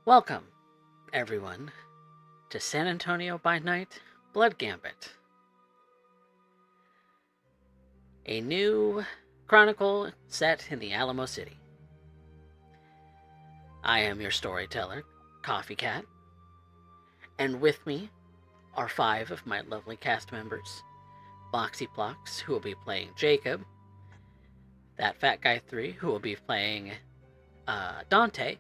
Welcome, everyone, to San Antonio by Night Blood Gambit, a new chronicle set in the Alamo City. I am your storyteller, CoffeeCat, and with me are 5 of my lovely cast members: MoxxiPoxx, who will be playing Jacob, that fat guy 3, who will be playing Dante,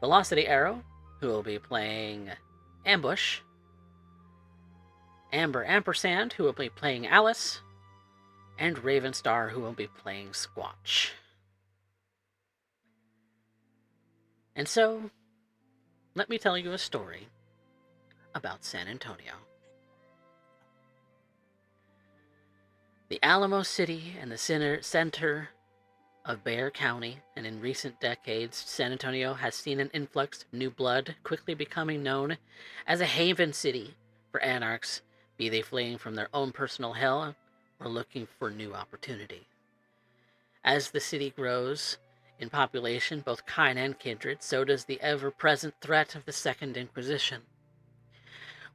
VelocityArrow, who will be playing Ambush, AmberAmpersand, who will be playing Alysse, and Ravenstar, who will be playing Squatch. And so, let me tell you a story about San Antonio. The Alamo City and the center of Bexar County, and in recent decades, San Antonio has seen an influx of new blood, quickly becoming known as a haven city for anarchs, be they fleeing from their own personal hell or looking for new opportunity. As the city grows in population, both kind and kindred, so does the ever-present threat of the Second Inquisition.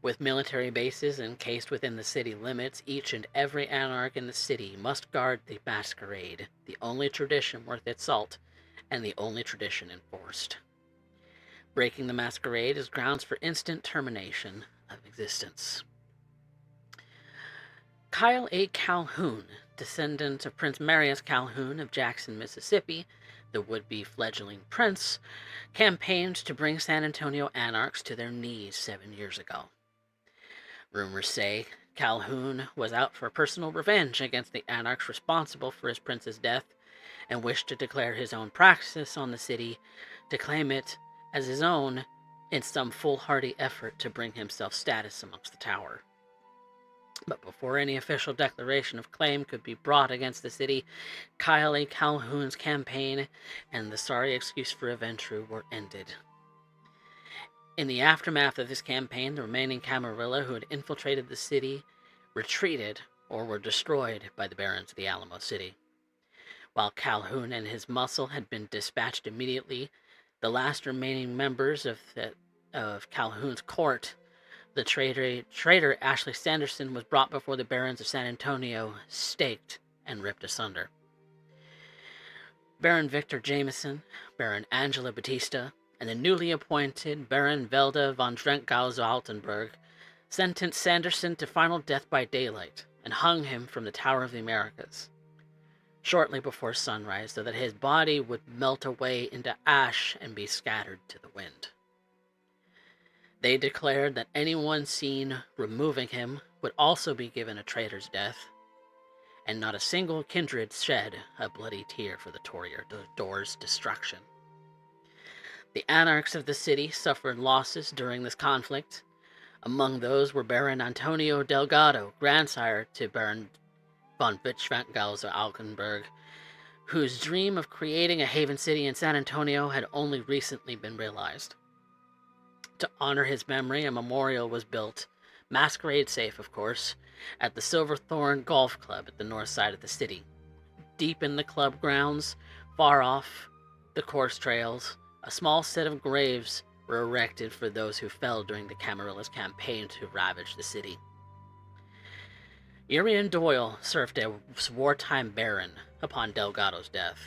With military bases encased within the city limits, each and every anarch in the city must guard the masquerade, the only tradition worth its salt, and the only tradition enforced. Breaking the masquerade is grounds for instant termination of existence. Kyle A. Calhoun, descendant of Prince Marius Calhoun of Jackson, Mississippi, the would-be fledgling prince, campaigned to bring San Antonio anarchs to their knees 7 years ago. Rumors say Calhoun was out for personal revenge against the anarchs responsible for his prince's death and wished to declare his own praxis on the city, to claim it as his own in some foolhardy effort to bring himself status amongst the tower. But before any official declaration of claim could be brought against the city, Kyle A. Calhoun's campaign and the sorry excuse for revenge were ended. In the aftermath of this campaign, the remaining Camarilla who had infiltrated the city retreated or were destroyed by the barons of the Alamo City. While Calhoun and his muscle had been dispatched immediately, the last remaining members of Calhoun's court, the traitor Ashley Sanderson, was brought before the barons of San Antonio, staked, and ripped asunder. Baron Victor Jameson, Baron Angela Batista, and the newly appointed Baron Velda von Drenk-Gauss-Altenburg sentenced Sanderson to final death by daylight and hung him from the Tower of the Americas shortly before sunrise, so that his body would melt away into ash and be scattered to the wind. They declared that anyone seen removing him would also be given a traitor's death, and not a single kindred shed a bloody tear for the Toreador's destruction. The anarchs of the city suffered losses during this conflict. Among those were Baron Antonio Delgado, grandsire to Baron von Wittschwank-Gauser-Alkenberg, whose dream of creating a haven city in San Antonio had only recently been realized. To honor his memory, a memorial was built, masquerade safe of course, at the Silverthorn Golf Club at the north side of the city. Deep in the club grounds, far off the course trails, a small set of graves were erected for those who fell during the Camarilla's campaign to ravage the city. Urian Doyle served as wartime baron upon Delgado's death,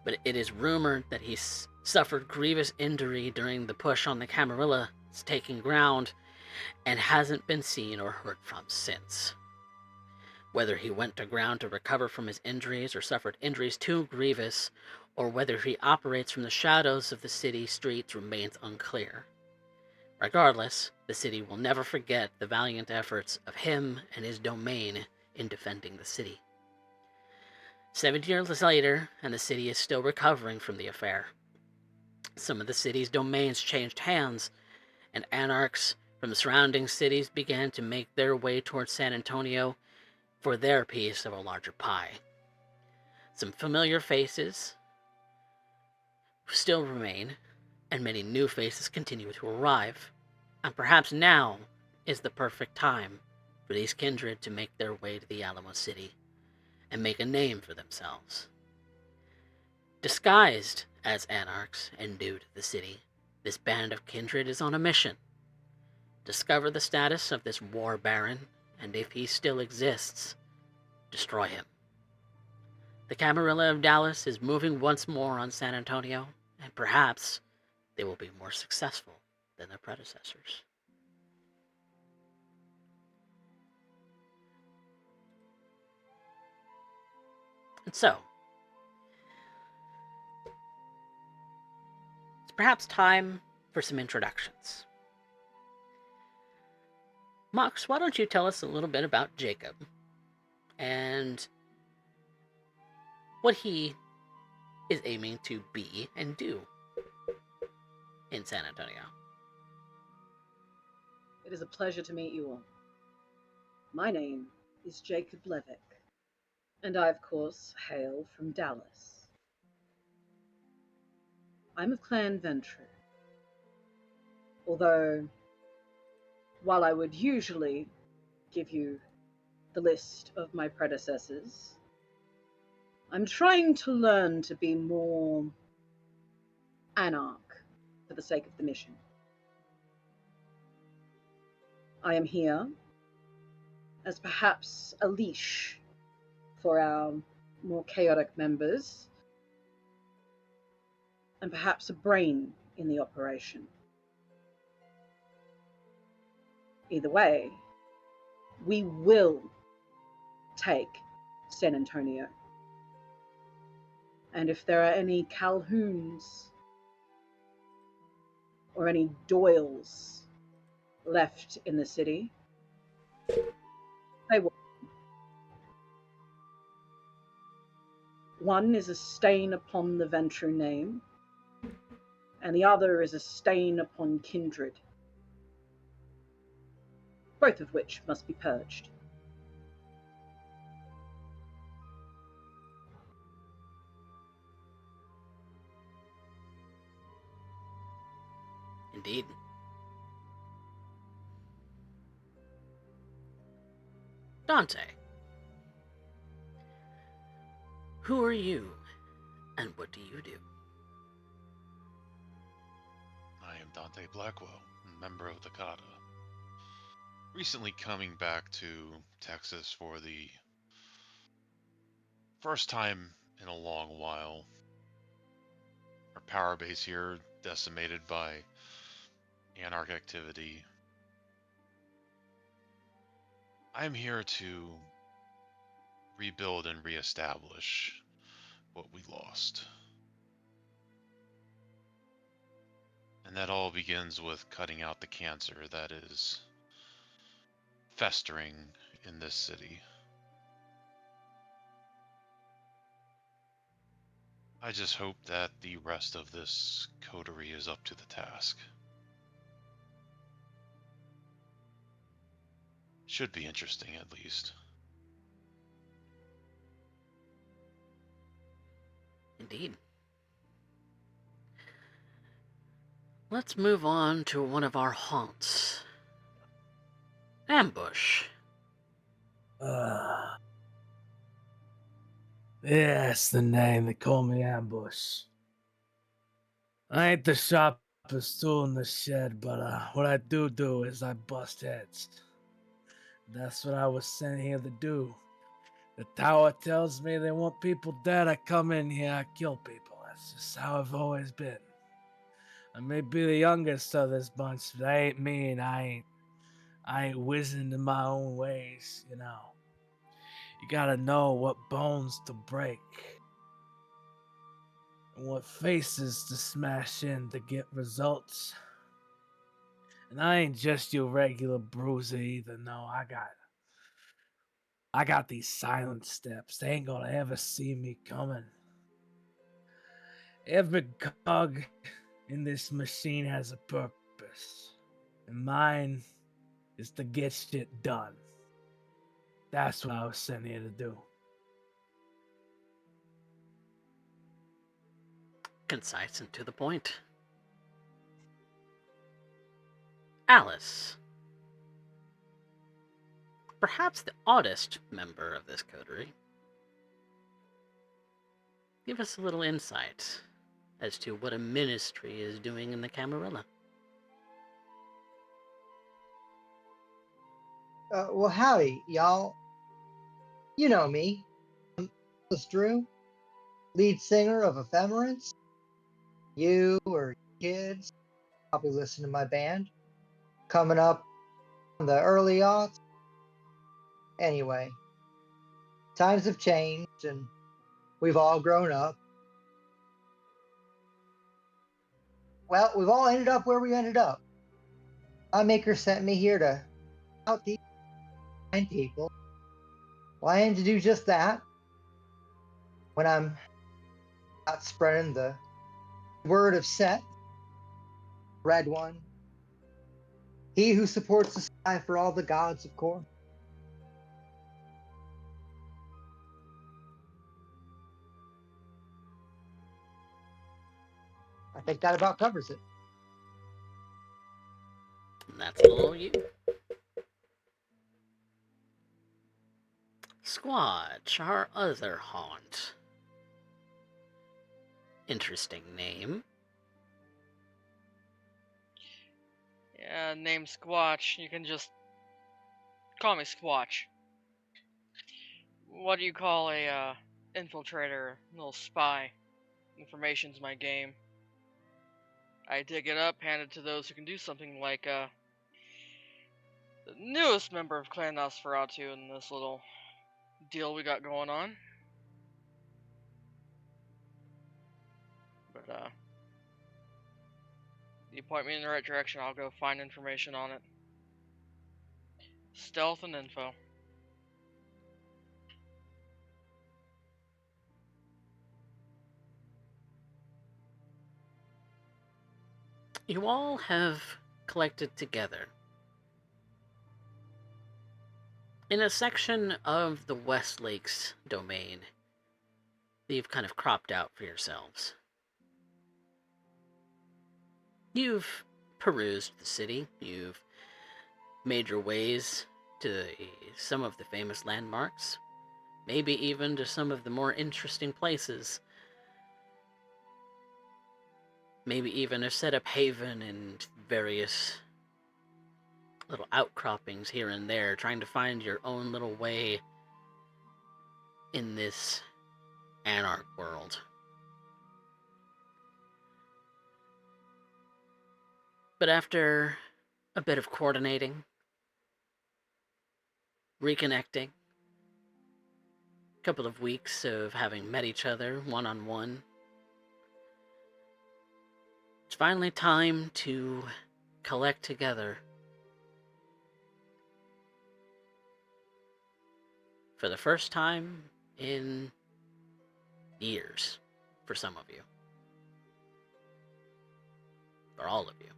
but it is rumored that he suffered grievous injury during the push on the Camarilla's taking ground and hasn't been seen or heard from since. Whether he went to ground to recover from his injuries or suffered injuries too grievous, or whether he operates from the shadows of the city streets remains unclear. Regardless, the city will never forget the valiant efforts of him and his domain in defending the city. 7 years later, and the city is still recovering from the affair. Some of the city's domains changed hands, and anarchs from the surrounding cities began to make their way towards San Antonio for their piece of a larger pie. Some familiar faces still remain, and many new faces continue to arrive, and perhaps now is the perfect time for these kindred to make their way to the Alamo City and make a name for themselves. Disguised as anarchs and new to the city, this band of kindred is on a mission. Discover the status of this war baron, and if he still exists, destroy him. The Camarilla of Dallas is moving once more on San Antonio, and perhaps they will be more successful than their predecessors. And so, it's perhaps time for some introductions. Mox, why don't you tell us a little bit about Jacob and what he is aiming to be and do in San Antonio? It is a pleasure to meet you all. My name is Jacob Levit, and I, of course, hail from Dallas. I'm of Clan Ventru, although while I would usually give you the list of my predecessors, I'm trying to learn to be more anarch for the sake of the mission. I am here as perhaps a leash for our more chaotic members, and perhaps a brain in the operation. Either way, we will take San Antonio. And if there are any Calhouns or any Doyles left in the city, they will. One is a stain upon the Ventru name, and the other is a stain upon kindred, both of which must be purged. Indeed. Dante, who are you, and what do you do? I am Dante Blackwell, member of the Kata. Recently coming back to Texas for the first time in a long while. Our power base here decimated by anarch activity. I'm here to rebuild and reestablish what we lost. And that all begins with cutting out the cancer that is festering in this city. I just hope that the rest of this coterie is up to the task. Should be interesting, at least. Indeed. Let's move on to one of our haunts. Ambush. Yes, the name. They call me Ambush. I ain't the sharpest tool in the shed, but what I do is I bust heads. That's what I was sent here to do. The tower tells me they want people dead. I come in here, I kill people. That's just how I've always been. I may be the youngest of this bunch, but I ain't mean. I ain't wizened in my own ways, you know. You gotta know what bones to break and what faces to smash in to get results. And I ain't just your regular bruiser either. No, I got these silent steps. They ain't gonna ever see me coming. Every cog in this machine has a purpose, and mine is to get shit done. That's what I was sent here to do. Concise and to the point. Alice. Perhaps the oddest member of this coterie. give us a little insight as to what a ministry is doing in the Camarilla. Well, howdy, y'all. You know me. I'm Alysse Drew, lead singer of Ephemerance. You or kids probably listen to my band. Coming up on the early aughts. Anyway, times have changed and we've all grown up. Well, we've all ended up where we ended up. My maker sent me here to out these fine people. Well, I aim to do just that when I'm out spreading the word of Set, Red One, he who supports the sky for all the gods, of course. I think that about covers it. And that's a little you. Squatch, our other haunt. Interesting name. Yeah, name Squatch. You can just call me Squatch. What do you call a infiltrator, little spy? Information's my game. I dig it up, hand it to those who can do something like the newest member of Clan Nosferatu in this little deal we got going on. But you point me in the right direction, I'll go find information on it. Stealth and info. You all have collected together in a section of the West Lakes domain that you've kind of cropped out for yourselves. You've perused the city, you've made your ways to some of the famous landmarks, maybe even to some of the more interesting places. Maybe even have set up haven in various little outcroppings here and there, trying to find your own little way in this anarch world. But after a bit of coordinating, reconnecting, a couple of weeks of having met each other one-on-one, it's finally time to collect together for the first time in years for some of you. For all of you.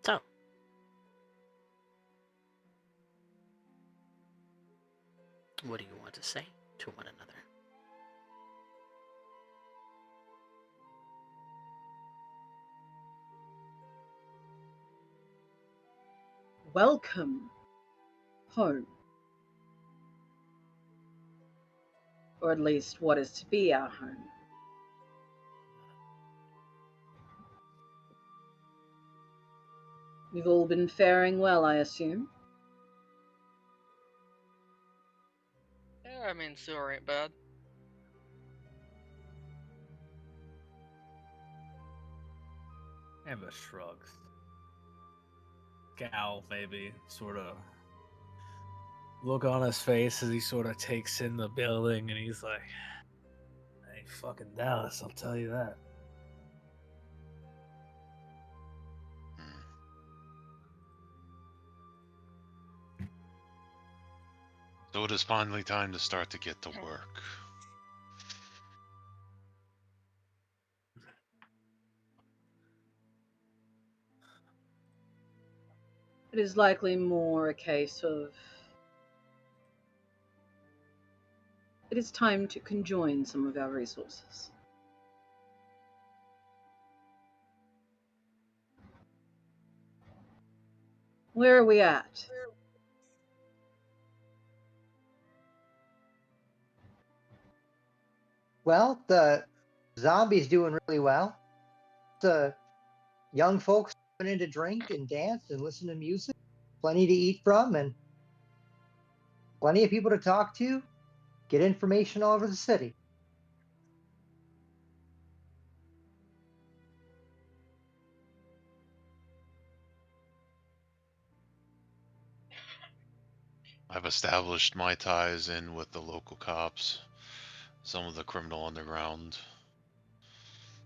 So, what do you want to say to one another? Welcome home. Or at least what is to be our home. We've all been faring well, I assume. Yeah, I mean, sewer ain't bad. Amber shrugs. Scowl, maybe, sort of look on his face as he sort of takes in the building, and he's like, "Hey, fucking Dallas, I'll tell you that." So it is finally time to start to get to work. It is likely more a case of it is time to conjoin some of our resources. Where are we at? Well, the zombies doing really well. The young folks coming in to drink and dance and listen to music. Plenty to eat from and plenty of people to talk to. Get information all over the city. I've established my ties in with the local cops, some of the criminal underground.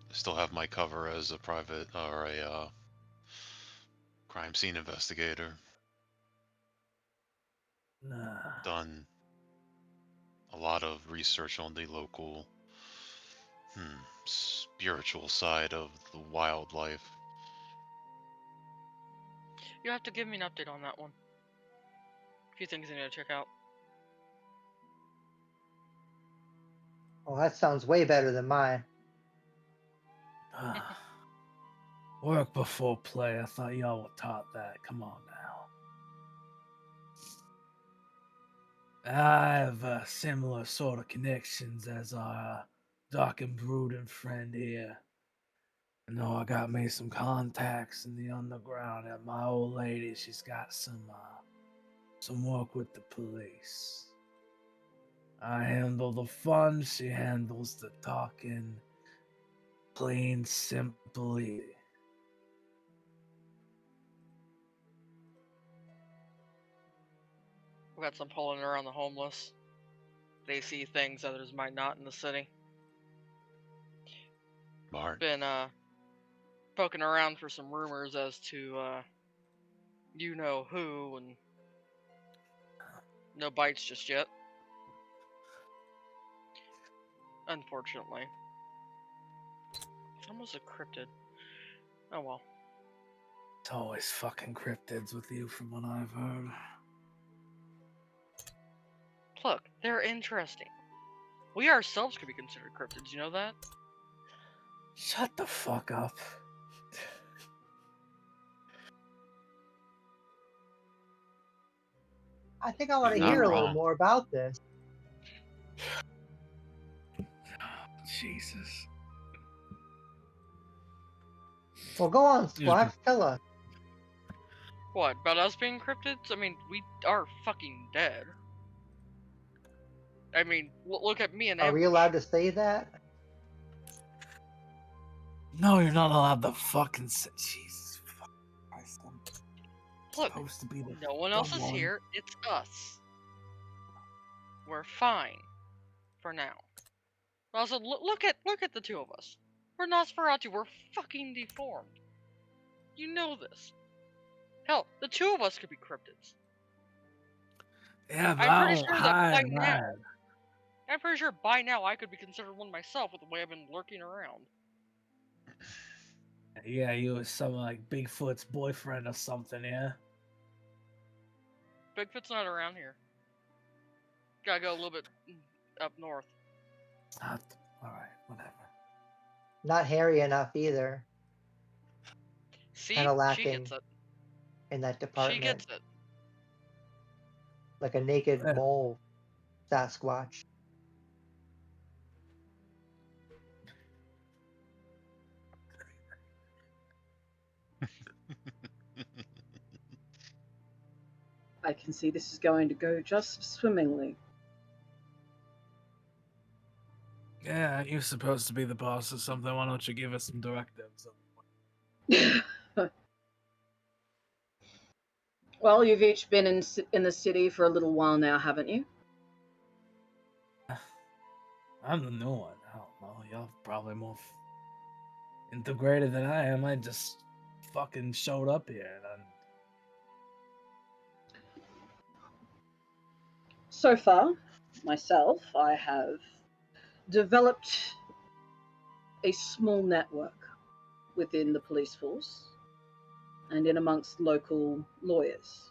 I still have my cover as a private or a crime scene investigator. Nah. Done a lot of research on the local spiritual side of the wildlife. You have to give me an update on that one. A few things I need to check out. Oh, that sounds way better than mine. Work before play. I thought y'all were taught that. Come on now. I have similar sort of connections as our dark and brooding friend here. I know I got me some contacts in the underground, and my old lady, she's got some work with the police. I handle the fun, she handles the talking. Plain, simple, easy. We got some pulling around the homeless. They see things others might not in the city. Smart. Been poking around for some rumors as to you know who, and no bites just yet. Unfortunately. It's almost a cryptid. Oh well. It's always fucking cryptids with you from what I've heard. Look, they're interesting. We ourselves could be considered cryptids, you know that? Shut the fuck up. I think I want to You're not hear a little wrong. more about this. Jesus. Well, go on, Squatch. Tell us. What, about us being cryptids? I mean, we are fucking dead. I mean, look at me and Are we Ambush. allowed to say that? No, you're not allowed to fucking say. Jesus fucking Christ. I'm Look, supposed to be the no one else is one. here. It's us. We're fine. For now. Also, look at the two of us. We're Nosferatu. We're fucking deformed. You know this. Hell, the two of us could be cryptids. Yeah, but I'm I pretty don't sure that by hide now. mine. I'm pretty sure by now I could be considered one myself with the way I've been lurking around. Yeah, you was some like Bigfoot's boyfriend or something, yeah? Bigfoot's not around here. Gotta go a little bit up north. Alright, whatever. Not hairy enough either. See, Kind of she lacking gets it. in that She department. gets it. Like a naked Yeah. mole Sasquatch. I can see this is going to go just swimmingly. Yeah, you're supposed to be the boss or something. Why don't you give us some directives? Well, you've each been in the city for a little while now, haven't you? I'm the new one. I don't know. Y'all probably more integrated than I am. I just fucking showed up here. And So far, myself, I have developed a small network within the police force and in amongst local lawyers.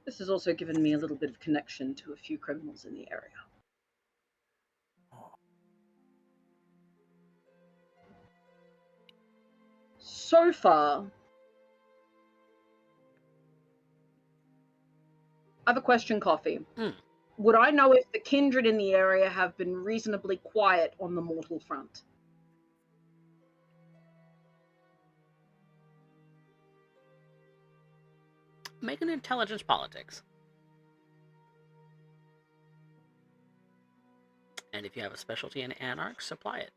This has also given me a little bit of connection to a few criminals in the area. So far, I have a question, Coffee. Hmm. Would I know if the kindred in the area have been reasonably quiet on the mortal front? Make an intelligence politics. And if you have a specialty in anarchs, apply it.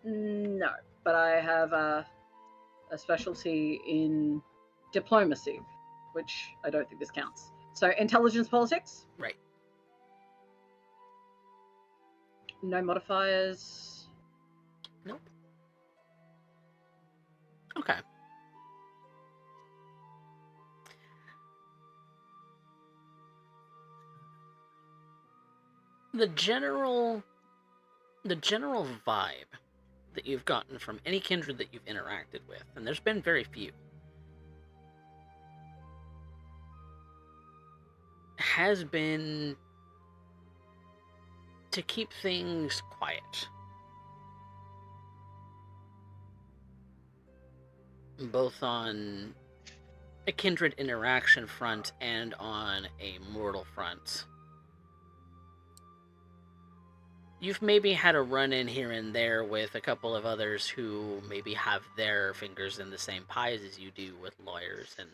No, but I have a specialty in diplomacy, which I don't think this counts. So intelligence politics? Right. No modifiers? Nope. Okay. The general vibe that you've gotten from any kindred that you've interacted with, and there's been very few, has been to keep things quiet. Both on a kindred interaction front and on a mortal front. You've maybe had a run-in here and there with a couple of others who maybe have their fingers in the same pies as you do with lawyers and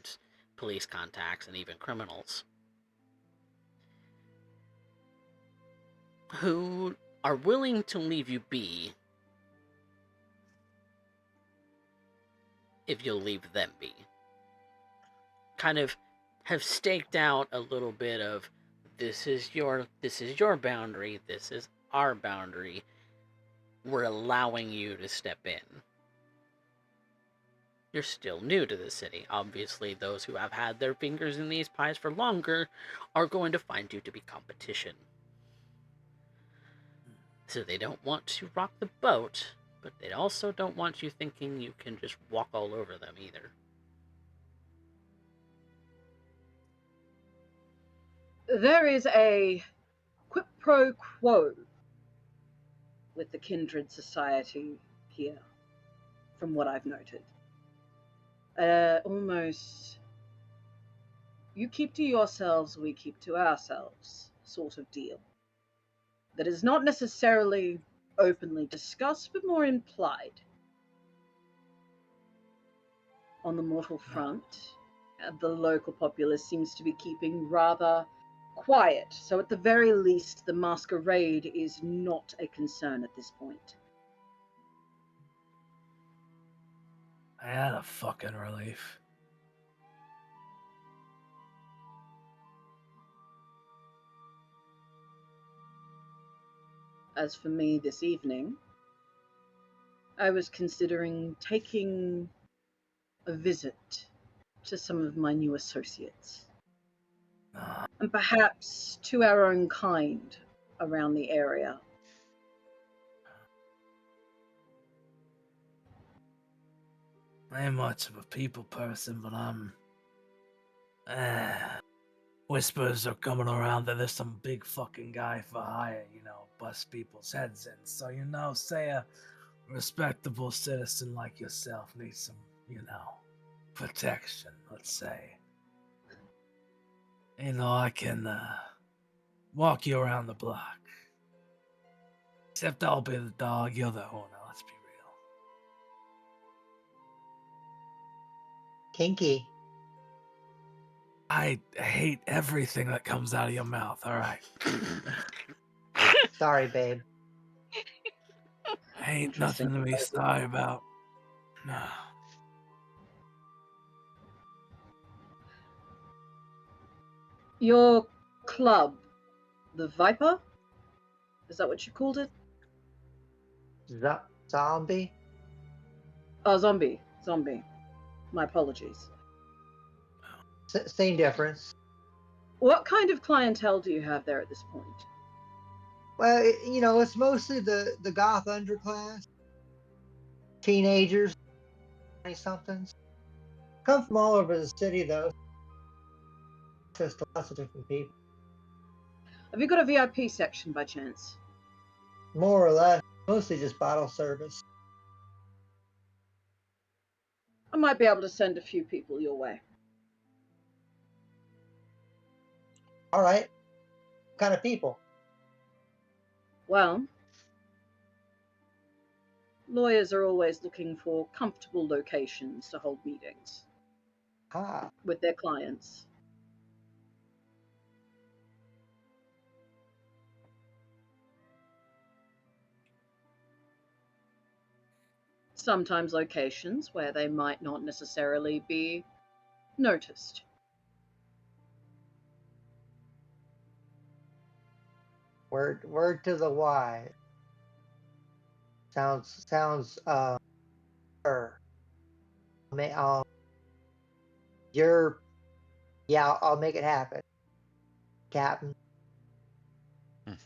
police contacts and even criminals, who are willing to leave you be if you'll leave them be. Kind of have staked out a little bit of, this is your boundary, this is our boundary, we're allowing you to step in. You're still new to the city. Obviously, those who have had their fingers in these pies for longer are going to find you to be competition. So they don't want to rock the boat, but they also don't want you thinking you can just walk all over them either. There is a quid pro quo with the kindred society here, from what I've noted. Almost, you keep to yourselves, we keep to ourselves sort of deal. That is not necessarily openly discussed, but more implied. On the mortal front, the local populace seems to be keeping rather quiet, so at the very least the masquerade is not a concern at this point. I had a fucking relief. As for me this evening, I was considering taking a visit to some of my new associates, and perhaps to our own kind around the area. I ain't much of a people person, but I'm... whispers are coming around that there's some big fucking guy for hire, bust people's heads in. So, say a respectable citizen like yourself needs some, protection, let's say. I can walk you around the block. Except I'll be the dog, you're the owner, let's be real. Kinky. I hate everything that comes out of your mouth, alright? Sorry, babe. Ain't nothing to be sorry about. No. Your club, the Viper? Is that what you called it? Zombie? Oh, zombie. My apologies. Same difference. What kind of clientele do you have there at this point? Well, it's mostly the goth underclass. Teenagers, 20-somethings. Come from all over the city, though. Access to lots of different people. Have you got a VIP section by chance? More or less. Mostly just bottle service. I might be able to send a few people your way. All right. What kind of people? Well, lawyers are always looking for comfortable locations to hold meetings Ah, with their clients. Sometimes locations where they might not necessarily be noticed. word to the wise. Sounds sure. You're yeah, I'll make it happen, Captain. It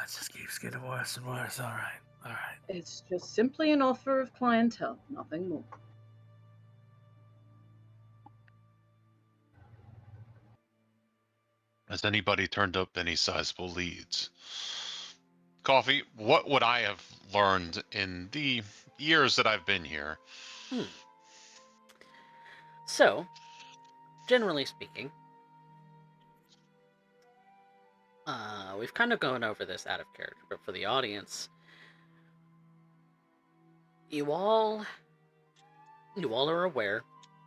just keeps getting worse and worse. All right, all right. It's just simply an offer of clientele, nothing more. Has anybody turned up any sizable leads? Coffee, what would I have learned in the years that I've been here? So, generally speaking, we've kind of gone over this out of character, but for the audience, you all are aware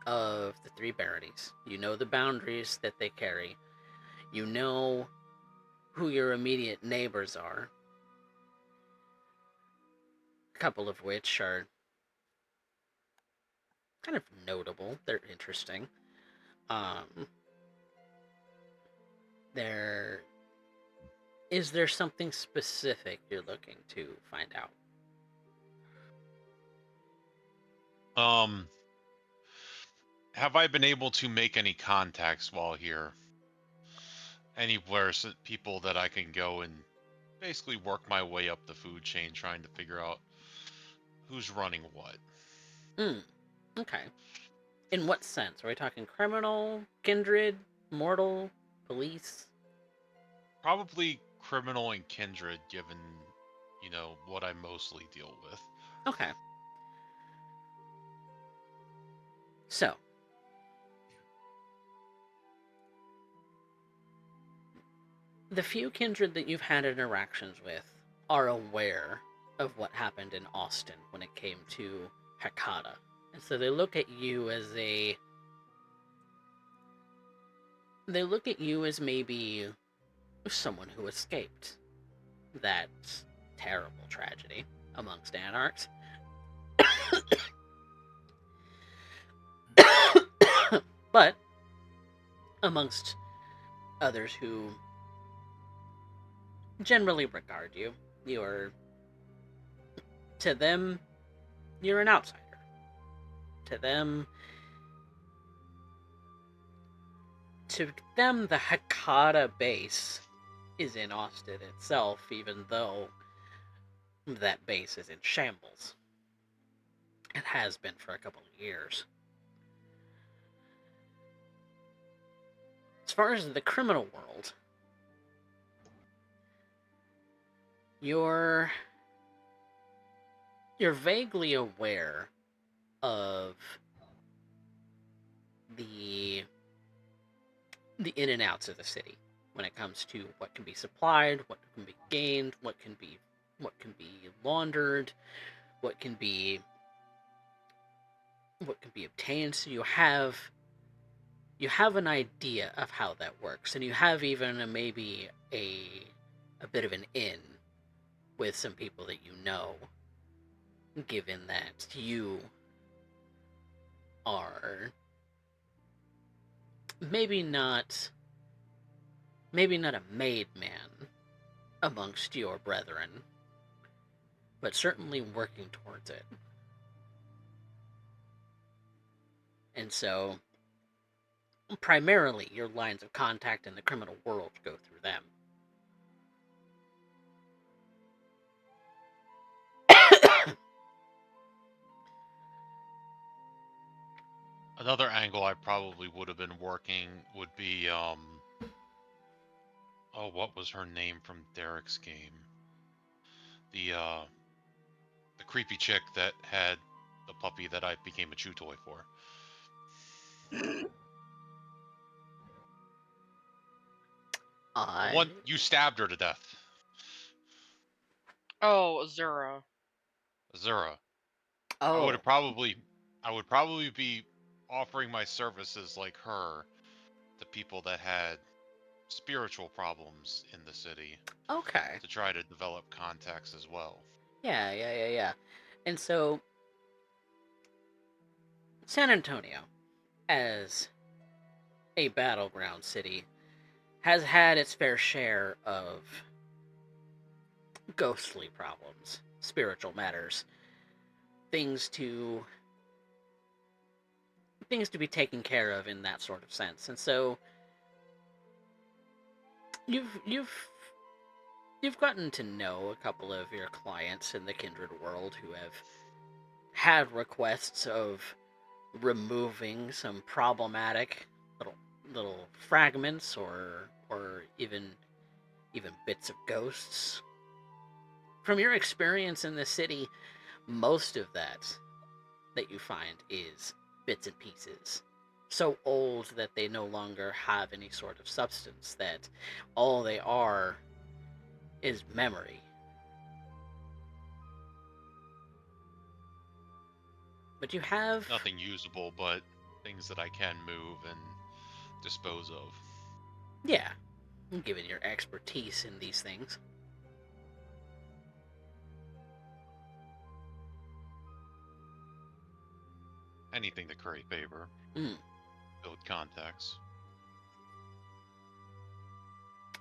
of the three baronies. You know the boundaries that they carry. You know who your immediate neighbors are. A couple of which are kind of notable. They're interesting. Is there something specific you're looking to find out? Have I been able to make any contacts while here? Anywhere, people that I can go and basically work my way up the food chain, trying to figure out who's running what. Okay. In what sense? Are we talking criminal, kindred, mortal, police? Probably criminal and kindred, given, what I mostly deal with. Okay. So, the few kindred that you've had interactions with are aware of what happened in Austin when it came to Hakata. And so they look at you as maybe someone who escaped that terrible tragedy amongst anarchs. But amongst others who generally regard you, to them, you're an outsider. To them, the Hakata base is in Austin itself, even though that base is in shambles. It has been for a couple of years. As far as the criminal world, you're vaguely aware of the in and outs of the city when it comes to what can be supplied, what can be gained, what can be laundered, what can be obtained. So you have an idea of how that works, and you have even maybe a bit of an in with some people that you know, given that you are maybe not a made man amongst your brethren, but certainly working towards it. And so, primarily, your lines of contact in the criminal world go through them. Another angle I probably would have been working would be, what was her name from Derek's game? The creepy chick that had the puppy that I became a chew toy for. One, you stabbed her to death. Oh, Azura. Azura. Oh, I would probably be offering my services like her to people that had spiritual problems in the city okay. to try to develop contacts as well. Yeah. And so, San Antonio, as a battleground city, has had its fair share of ghostly problems, spiritual matters, things to be taken care of in that sort of sense. And so you've gotten to know a couple of your clients in the kindred world who have had requests of removing some problematic little fragments or even bits of ghosts. From your experience in the city, most of that you find is bits and pieces. So old that they no longer have any sort of substance, that all they are is memory. But you have... Nothing usable, but things that I can move and dispose of. Yeah, given your expertise in these things. Anything to curry favor. Mm. Build contacts.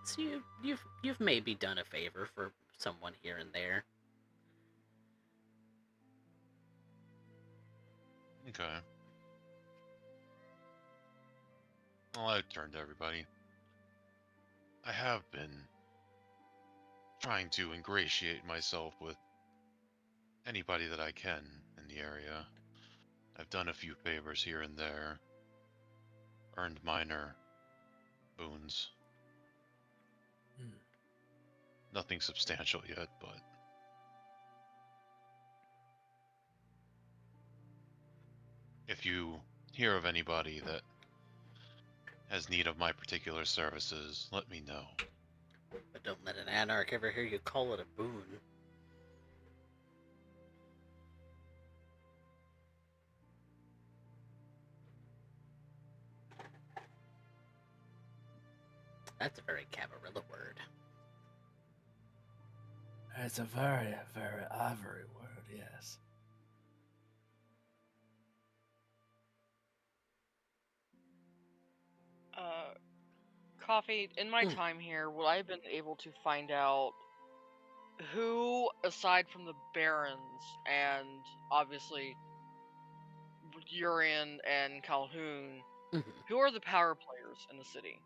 So you've maybe done a favor for someone here and there. Okay. Well, I turn to everybody. I have been trying to ingratiate myself with anybody that I can in the area. I've done a few favors here and there. Earned minor boons. Nothing substantial yet, but if you hear of anybody that has need of my particular services, let me know. But don't let an anarch ever hear you call it a boon. That's a very Camarilla word. It's a very, very ivory word, yes. Coffee, in my time here, will I have been able to find out who, aside from the Barons and obviously Urian and Calhoun, who are the power players in the city?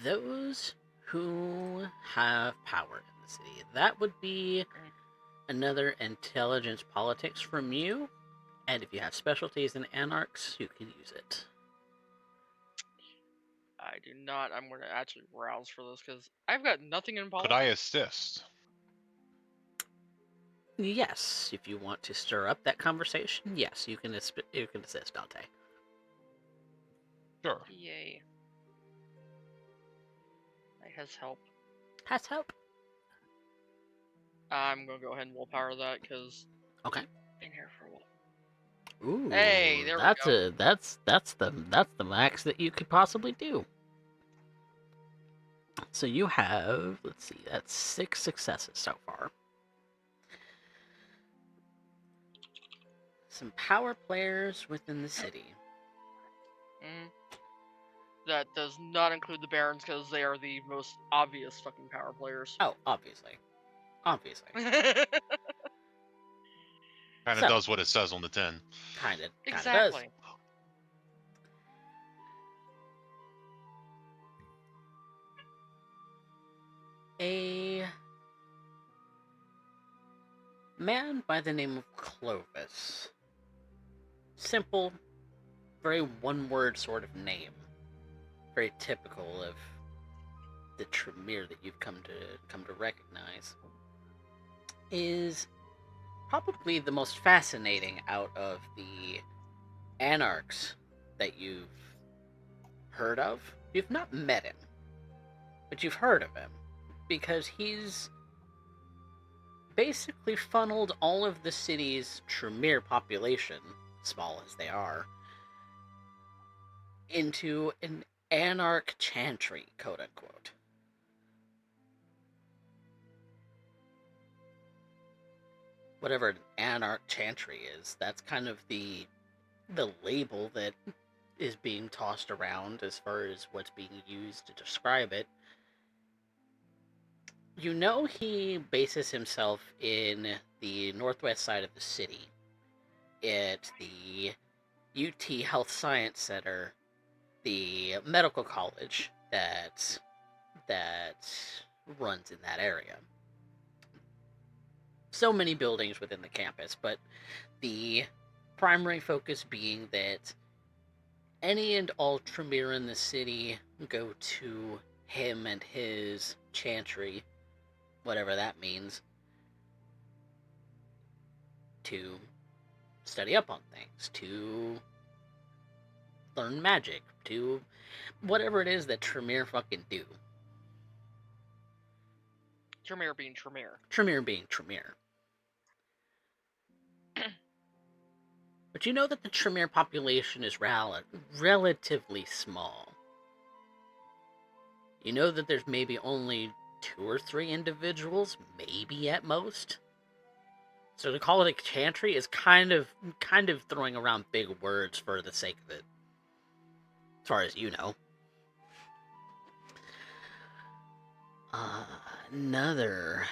Those who have power in the city. That would be another intelligence politics from you. And if you have specialties in anarchs, you can use it. I do not. I'm going to actually browse for this because I've got nothing in politics. Could I assist? Yes, if you want to stir up that conversation, yes, you can assist Dante. Sure. Yay. That has help. Has help. I'm going to go ahead and willpower that because Okay. been here for a while. Ooh, Hey, there we go. That's the max that you could possibly do. So you have, let's see, that's 6 successes so far. Some power players within the city. That does not include the Barons because they are the most obvious fucking power players. Oh, obviously. Kind of does what it says on the tin. Kind of exactly. does. A man by the name of Clovis. Simple, very one-word sort of name. Very typical of the Tremere that you've come to recognize. Is probably the most fascinating out of the anarchs that you've heard of. You've not met him, but you've heard of him because he's basically funneled all of the city's Tremere population, small as they are, into an anarch chantry, quote unquote. Whatever an anarch chantry is, that's kind of the label that is being tossed around as far as what's being used to describe it. You know, he bases himself in the northwest side of the city at the UT Health Science Center, the medical college that runs in that area. So many buildings within the campus, but the primary focus being that any and all Tremere in the city go to him and his chantry, whatever that means, to study up on things, to learn magic, to whatever it is that Tremere fucking do. Tremere being Tremere. Tremere being Tremere. But you know that the Tremere population is relatively small. You know that there's maybe only 2 or 3 individuals, maybe at most. So to call it a chantry is kind of throwing around big words for the sake of it. As far as you know. Another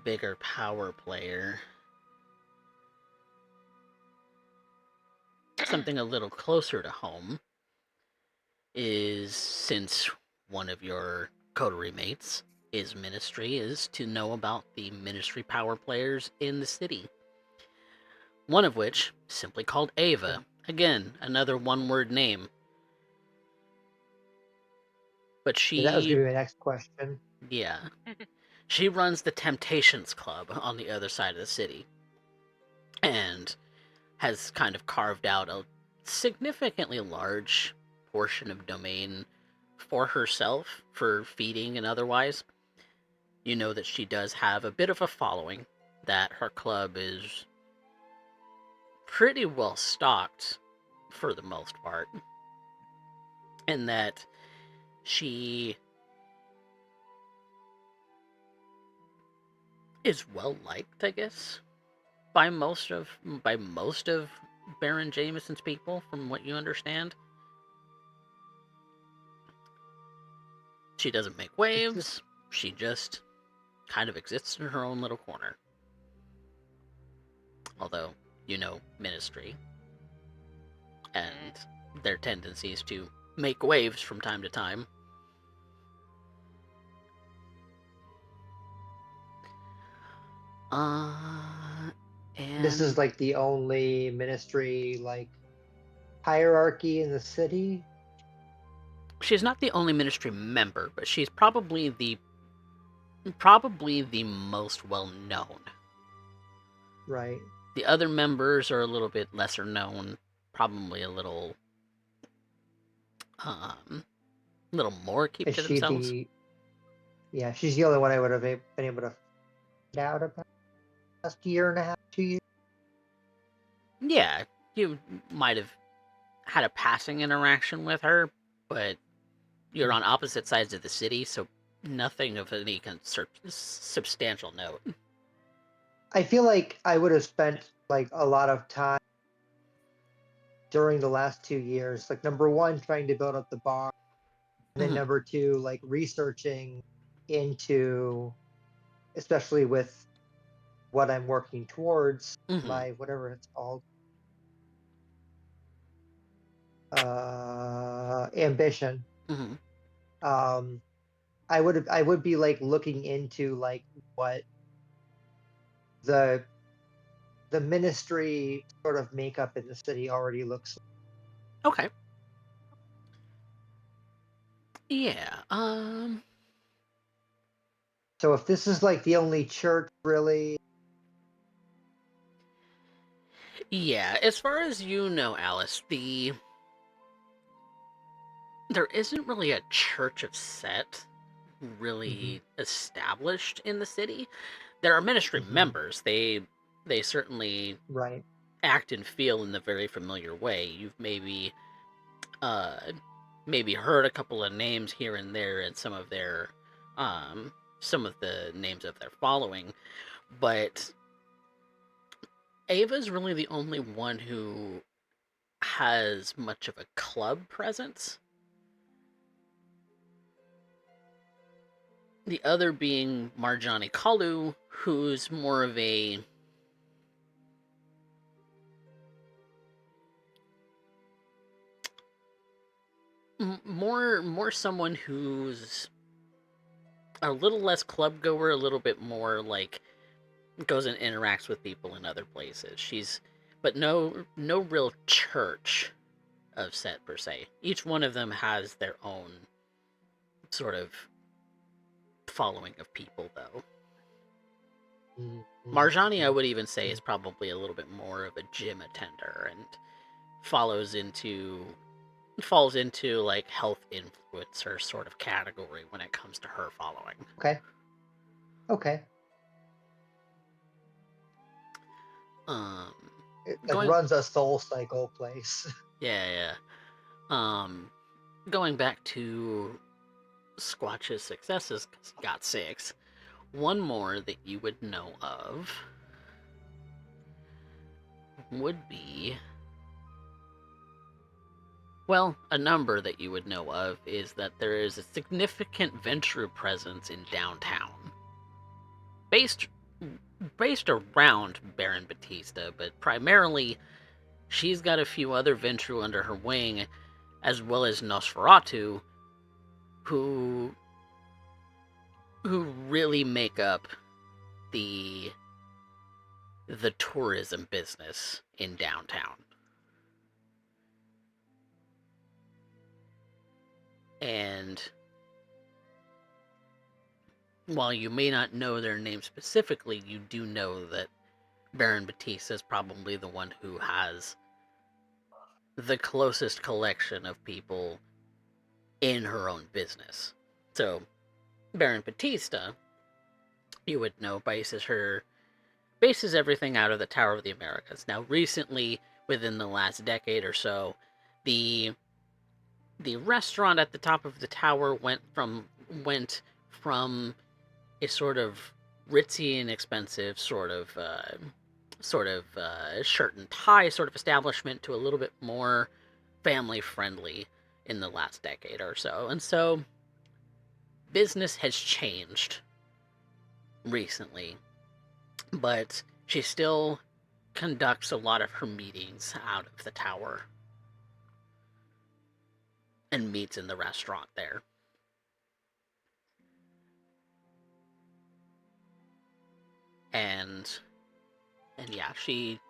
bigger power player. Something a little closer to home is, since one of your coterie mates is Ministry, is to know about the Ministry power players in the city. One of which, simply called Ava. Again, another one-word name. But she... That was going to be my next question. Yeah. She runs the Temptations Club on the other side of the city. And has kind of carved out a significantly large portion of domain for herself, for feeding and otherwise. You know that she does have a bit of a following, that her club is pretty well stocked for the most part, and that she is well liked, I guess, by most of Baron Jameson's people, from what you understand. She doesn't make waves. She just kind of exists in her own little corner. Although, you know, Ministry and their tendencies to make waves from time to time. And This is like the only Ministry like hierarchy in the city. she's not the only Ministry member, but she's probably the most well known. Right. The other members are a little bit lesser known, probably a little more keep Is to she themselves. Yeah, she's the only one I would have been able to find out about last year and a half, 2 years. Yeah, you might have had a passing interaction with her, but you're on opposite sides of the city, so nothing of any substantial note. I feel like I would have spent like a lot of time during the last 2 years, like number one, trying to build up the bar, and then number two, like researching into, especially with what I'm working towards, my whatever it's called, ambition. I would be like looking into like what the Ministry sort of makeup in the city already looks like. Okay. Yeah. So if this is like the only church really. Yeah, as far as you know, Alice, the there isn't really a Church of Set really established in the city. There are ministry members. They certainly Right. act and feel in the very familiar way. You've maybe heard a couple of names here and there and some of the names of their following, but Ava's really the only one who has much of a club presence. The other being Marjani Kalu, who's more of a more someone who's a little less club goer, a little bit more like goes and interacts with people in other places. But no real church of Set per se. Each one of them has their own sort of following of people, though. Marjani, I would even say, is probably a little bit more of a gym attender and falls into like health influencer sort of category when it comes to her following. Okay. It runs a Soul Cycle place. Yeah. Going back to Squatch's successes, because he got 6. One more that you would know of would be, well, a number that you would know of is that there is a significant Ventrue presence in downtown. Based around Baron Batista, but primarily she's got a few other Ventrue under her wing, as well as Nosferatu, who really make up the tourism business in downtown. And while you may not know their name specifically, you do know that Baron Batista is probably the one who has the closest collection of people in her own business. So, Baron Batista, you would know, bases everything out of the Tower of the Americas. Now, recently, within the last decade or so, the restaurant at the top of the tower went from a sort of ritzy and expensive sort of shirt and tie sort of establishment to a little bit more family friendly in the last decade or so. And so business has changed recently, but she still conducts a lot of her meetings out of the tower and meets in the restaurant there. And yeah, she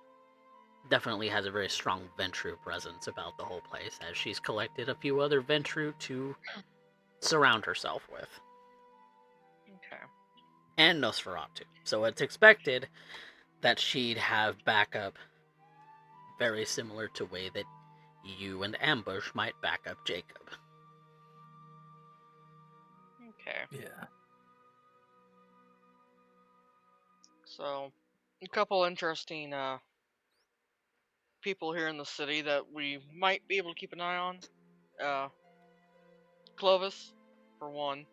definitely has a very strong Ventrue presence about the whole place, as she's collected a few other Ventrue to surround herself with. Okay. And Nosferatu. So it's expected that she'd have backup very similar to way that you and Ambush might back up Jacob. Okay. Yeah. So, a couple interesting people here in the city that we might be able to keep an eye on. Clovis, for one.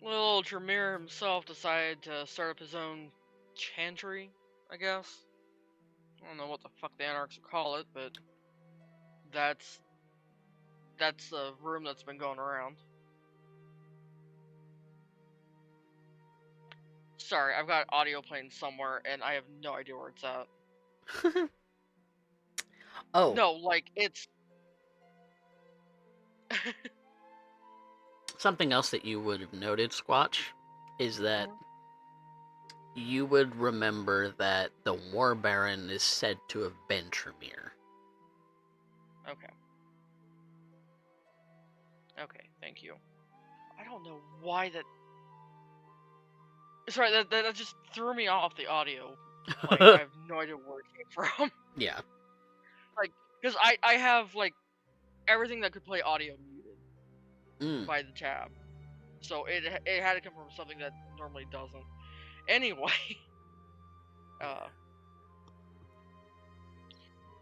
Little Tremere himself decided to start up his own chantry, I guess. I don't know what the fuck the Anarchs would call it, but that's the room that's been going around. Sorry, I've got audio playing somewhere, and I have no idea where it's at. Oh. No, like, it's... Something else that you would have noted, Squatch, is that you would remember that the War Baron is said to have been Tremere. Okay. Okay, thank you. I don't know why that... Sorry, that just threw me off the audio. Like, I have no idea where it came from. Yeah. Like, Because I have, like, everything that could play audio muted by the tab. So it had to come from something that normally doesn't. Anyway.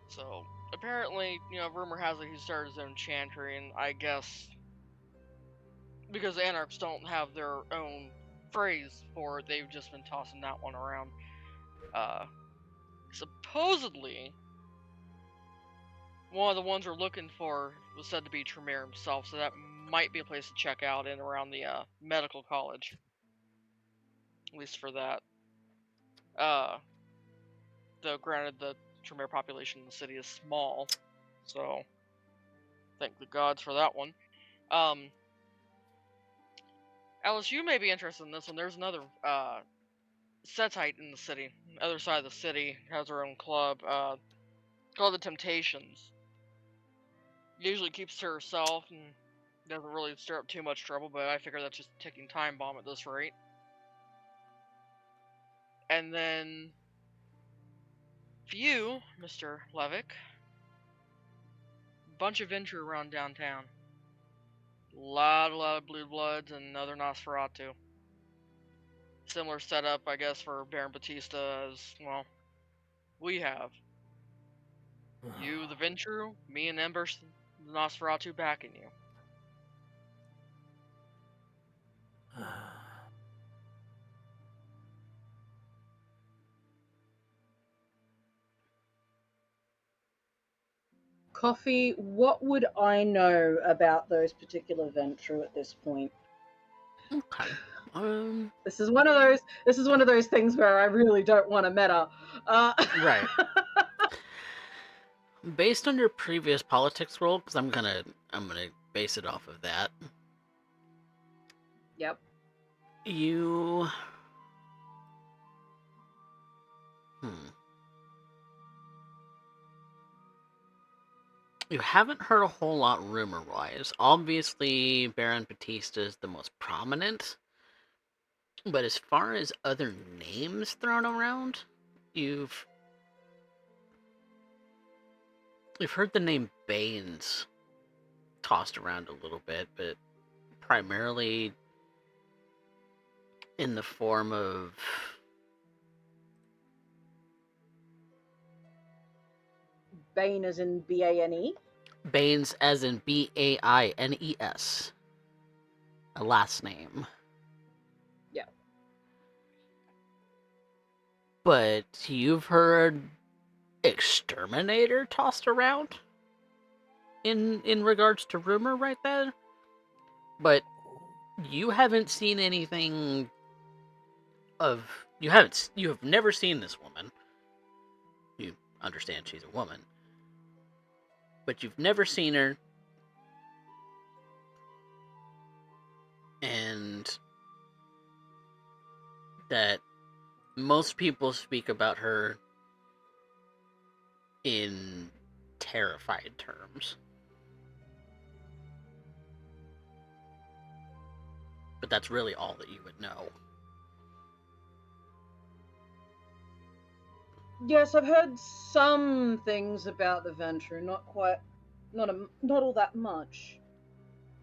So, apparently, rumor has it he started his own chantry, and I guess because anarchs don't have their own phrase for it, they've just been tossing that one around. Supposedly, one of the ones we're looking for was said to be Tremere himself, so that might be a place to check out in around the medical college. At least for that. Though granted, the Tremere population in the city is small, so thank the gods for that one. Alice, you may be interested in this one. There's another Setite in the city. Other side of the city has her own club called the Temptations. Usually keeps to herself and doesn't really stir up too much trouble, but I figure that's just a ticking time bomb at this rate. And then for you, Mr. Levick, bunch of Venture around downtown. A lot of Blue Bloods and other Nosferatu. Similar setup, I guess, for Baron Batista as, well, we have. You, the Venture, me and Ember, the Nosferatu backing you. Coffee, what would I know about those particular Venture at this point? Okay. This is one of those things where I really don't want to meta. Right. Based on your previous politics role, because I'm gonna base it off of that. Yep. You. You haven't heard a whole lot rumor-wise. Obviously, Baron Batista is the most prominent. But as far as other names thrown around, you've heard the name Baines tossed around a little bit, but primarily in the form of Bane as in B-A-N-E? Baines as in B-A-I-N-E-S. A last name. Yeah. But you've heard Exterminator tossed around in regards to rumor right there. But you haven't seen anything of you have never seen this woman. You understand she's a woman. But you've never seen her. And that most people speak about her in terrified terms. But that's really all that you would know. Yes, I've heard some things about the Venture, not all that much.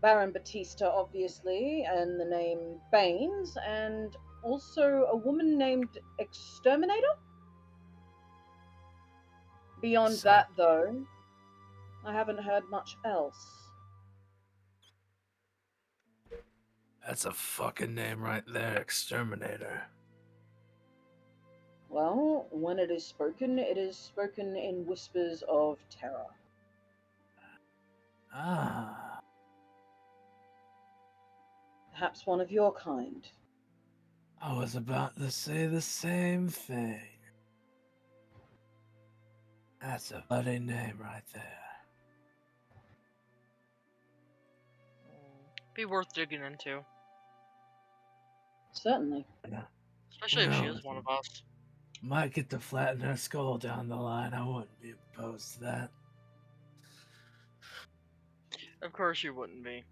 Baron Batista, obviously, and the name Baines, and also a woman named Exterminator? Beyond that, though, I haven't heard much else. That's a fucking name right there, Exterminator. Well, when it is spoken in whispers of terror. Ah. Perhaps one of your kind. I was about to say the same thing. That's a bloody name right there. Be worth digging into. Certainly. Yeah. Especially if she is one of us. Might get to flatten her skull down the line. I wouldn't be opposed to that. Of course you wouldn't be.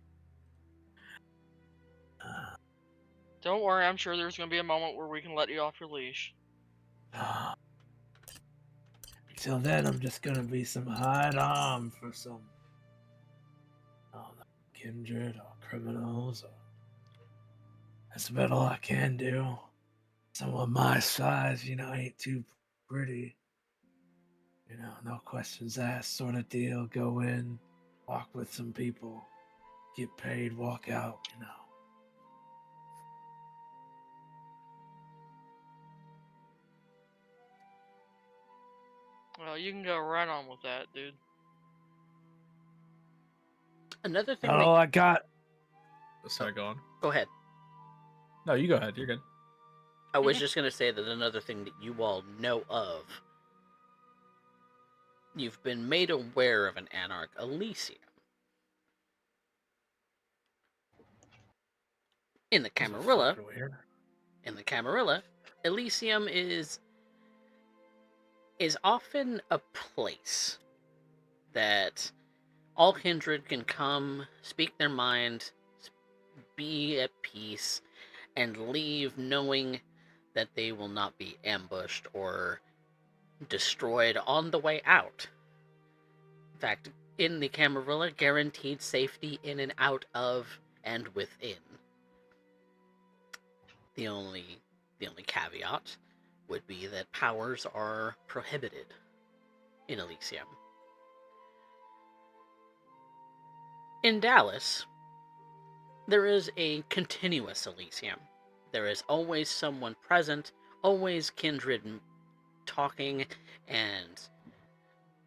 Don't worry, I'm sure there's going to be a moment where we can let you off your leash. Till then, I'm just gonna be some hired arm for some kindred or criminals. Or that's about all I can do. Someone my size, ain't too pretty. No questions asked sort of deal. Go in, walk with some people, get paid, walk out. Well, you can go right on with that, dude. Another thing All I got. Sorry, go on. Go ahead. No, you go ahead. You're good. I was just going to say that another thing that you all know of, you've been made aware of an anarch, Elysium. In the Camarilla, Elysium is often a place that all kindred can come, speak their mind, be at peace, and leave knowing that they will not be ambushed or destroyed on the way out. In fact, in the Camarilla, guaranteed safety in and out of and within. The only caveat would be that powers are prohibited in Elysium. In Dallas, there is a continuous Elysium. There is always someone present, always kindred talking and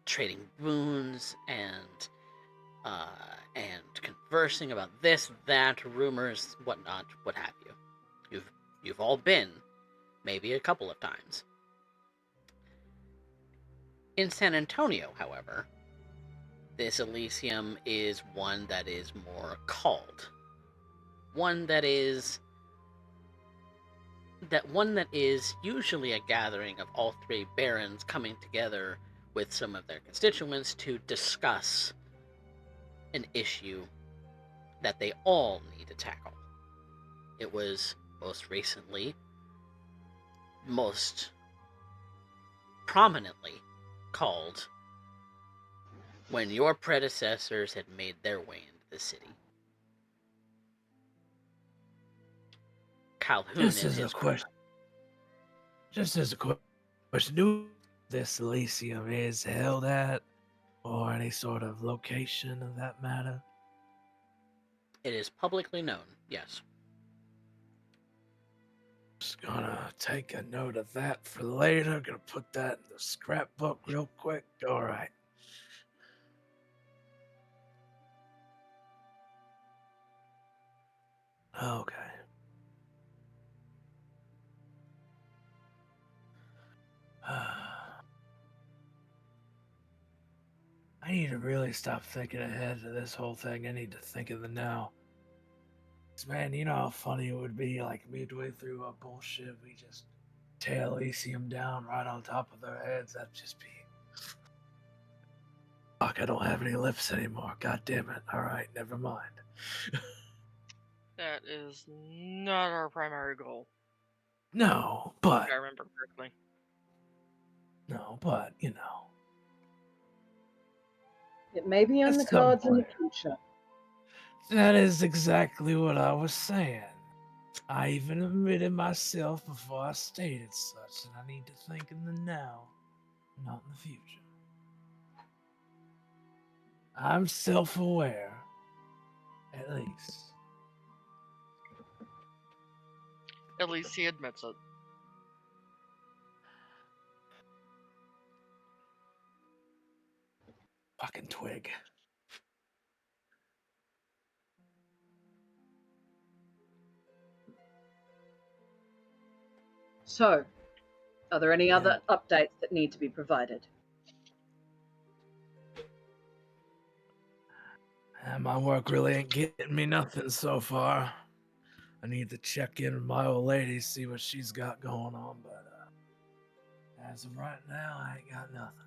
trading boons and conversing about this, that, rumors, whatnot, what have you. You've all been, maybe a couple of times. In San Antonio, however, this Elysium is one that is more called. One that is usually a gathering of all three barons coming together with some of their constituents to discuss an issue that they all need to tackle. It was most recently, most prominently called when your predecessors had made their way into the city. Calhoun Just as a question. Do this Elysium is held at, or any sort of location of that matter? It is publicly known, yes. Just gonna take a note of that for later. Gonna put that in the scrapbook real quick. All right. Okay. I need to really stop thinking ahead to this whole thing. I need to think of the now. Man, you know how funny it would be, like midway through our bullshit, we just tear Elysium down right on top of their heads. That'd just be... Fuck, I don't have any lips anymore. God damn it. Alright, never mind. That is not our primary goal. No, but... If I remember correctly. No, but, It may be on At the some cards in the point. future. That is exactly what I was saying. I even admitted myself before I stated such, and I need to think in the now, not in the future. I'm self-aware, at least. At least he admits it. Fucking twig. So, are there any other updates that need to be provided? My work really ain't getting me nothing so far. I need to check in with my old lady, see what she's got going on, but as of right now, I ain't got nothing.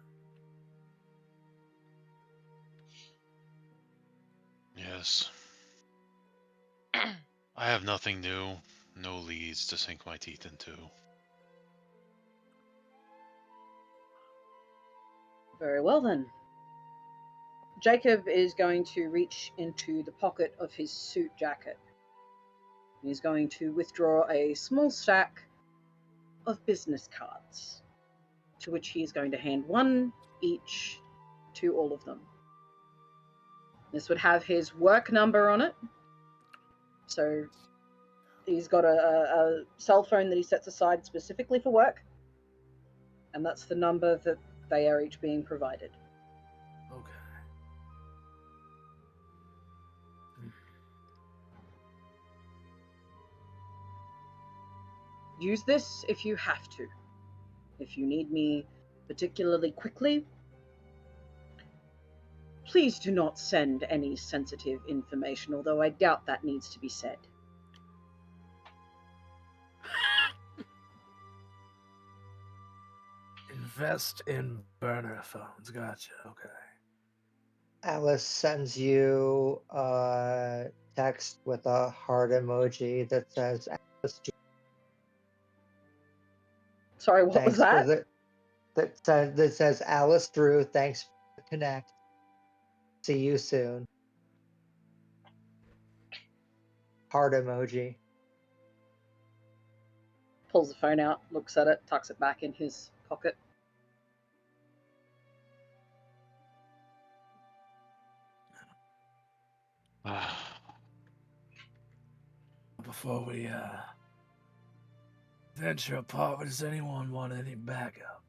Yes. I have nothing new, no leads to sink my teeth into. Very well then. Jacob is going to reach into the pocket of his suit jacket. He's going to withdraw a small stack of business cards, to which he is going to hand one each to all of them. This would have his work number on it. So he's got a cell phone that he sets aside specifically for work, and that's the number that they are each being provided. Okay. Use this if you have to. If you need me particularly quickly, please do not send any sensitive information, although I doubt that needs to be said. Invest in burner phones. Gotcha. Okay. Alice sends you a text with a heart emoji that says Alice Drew. Sorry, what was that? That says Alice Drew, thanks for the connect. See you soon. Heart emoji. Pulls the phone out, looks at it, tucks it back in his pocket. Before we venture apart, does anyone want any backup?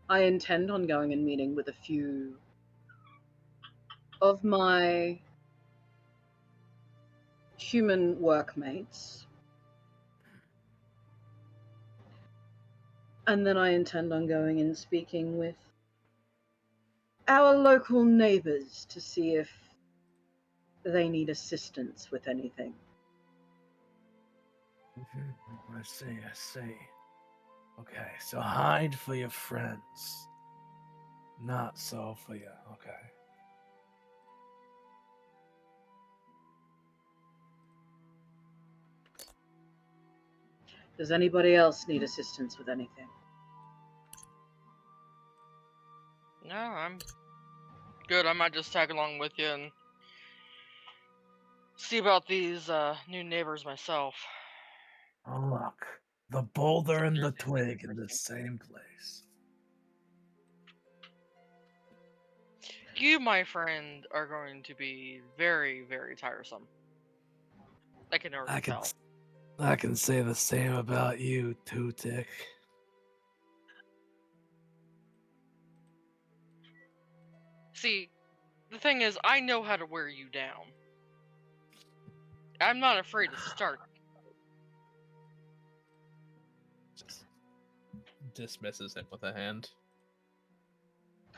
I intend on going and meeting with a few of my human workmates. And then I intend on going and speaking with our local neighbors to see if they need assistance with anything. I see. Okay, so hide for your friends. Not so for you. Okay. Does anybody else need assistance with anything? No, I'm good. I might just tag along with you and see about these new neighbors myself. Oh, look. The boulder and the twig in the same place. You, my friend, are going to be very, very tiresome. I can already tell. I can say the same about you, Two-Tick. See, the thing is, I know how to wear you down. I'm not afraid to start. Just dismisses him with a hand.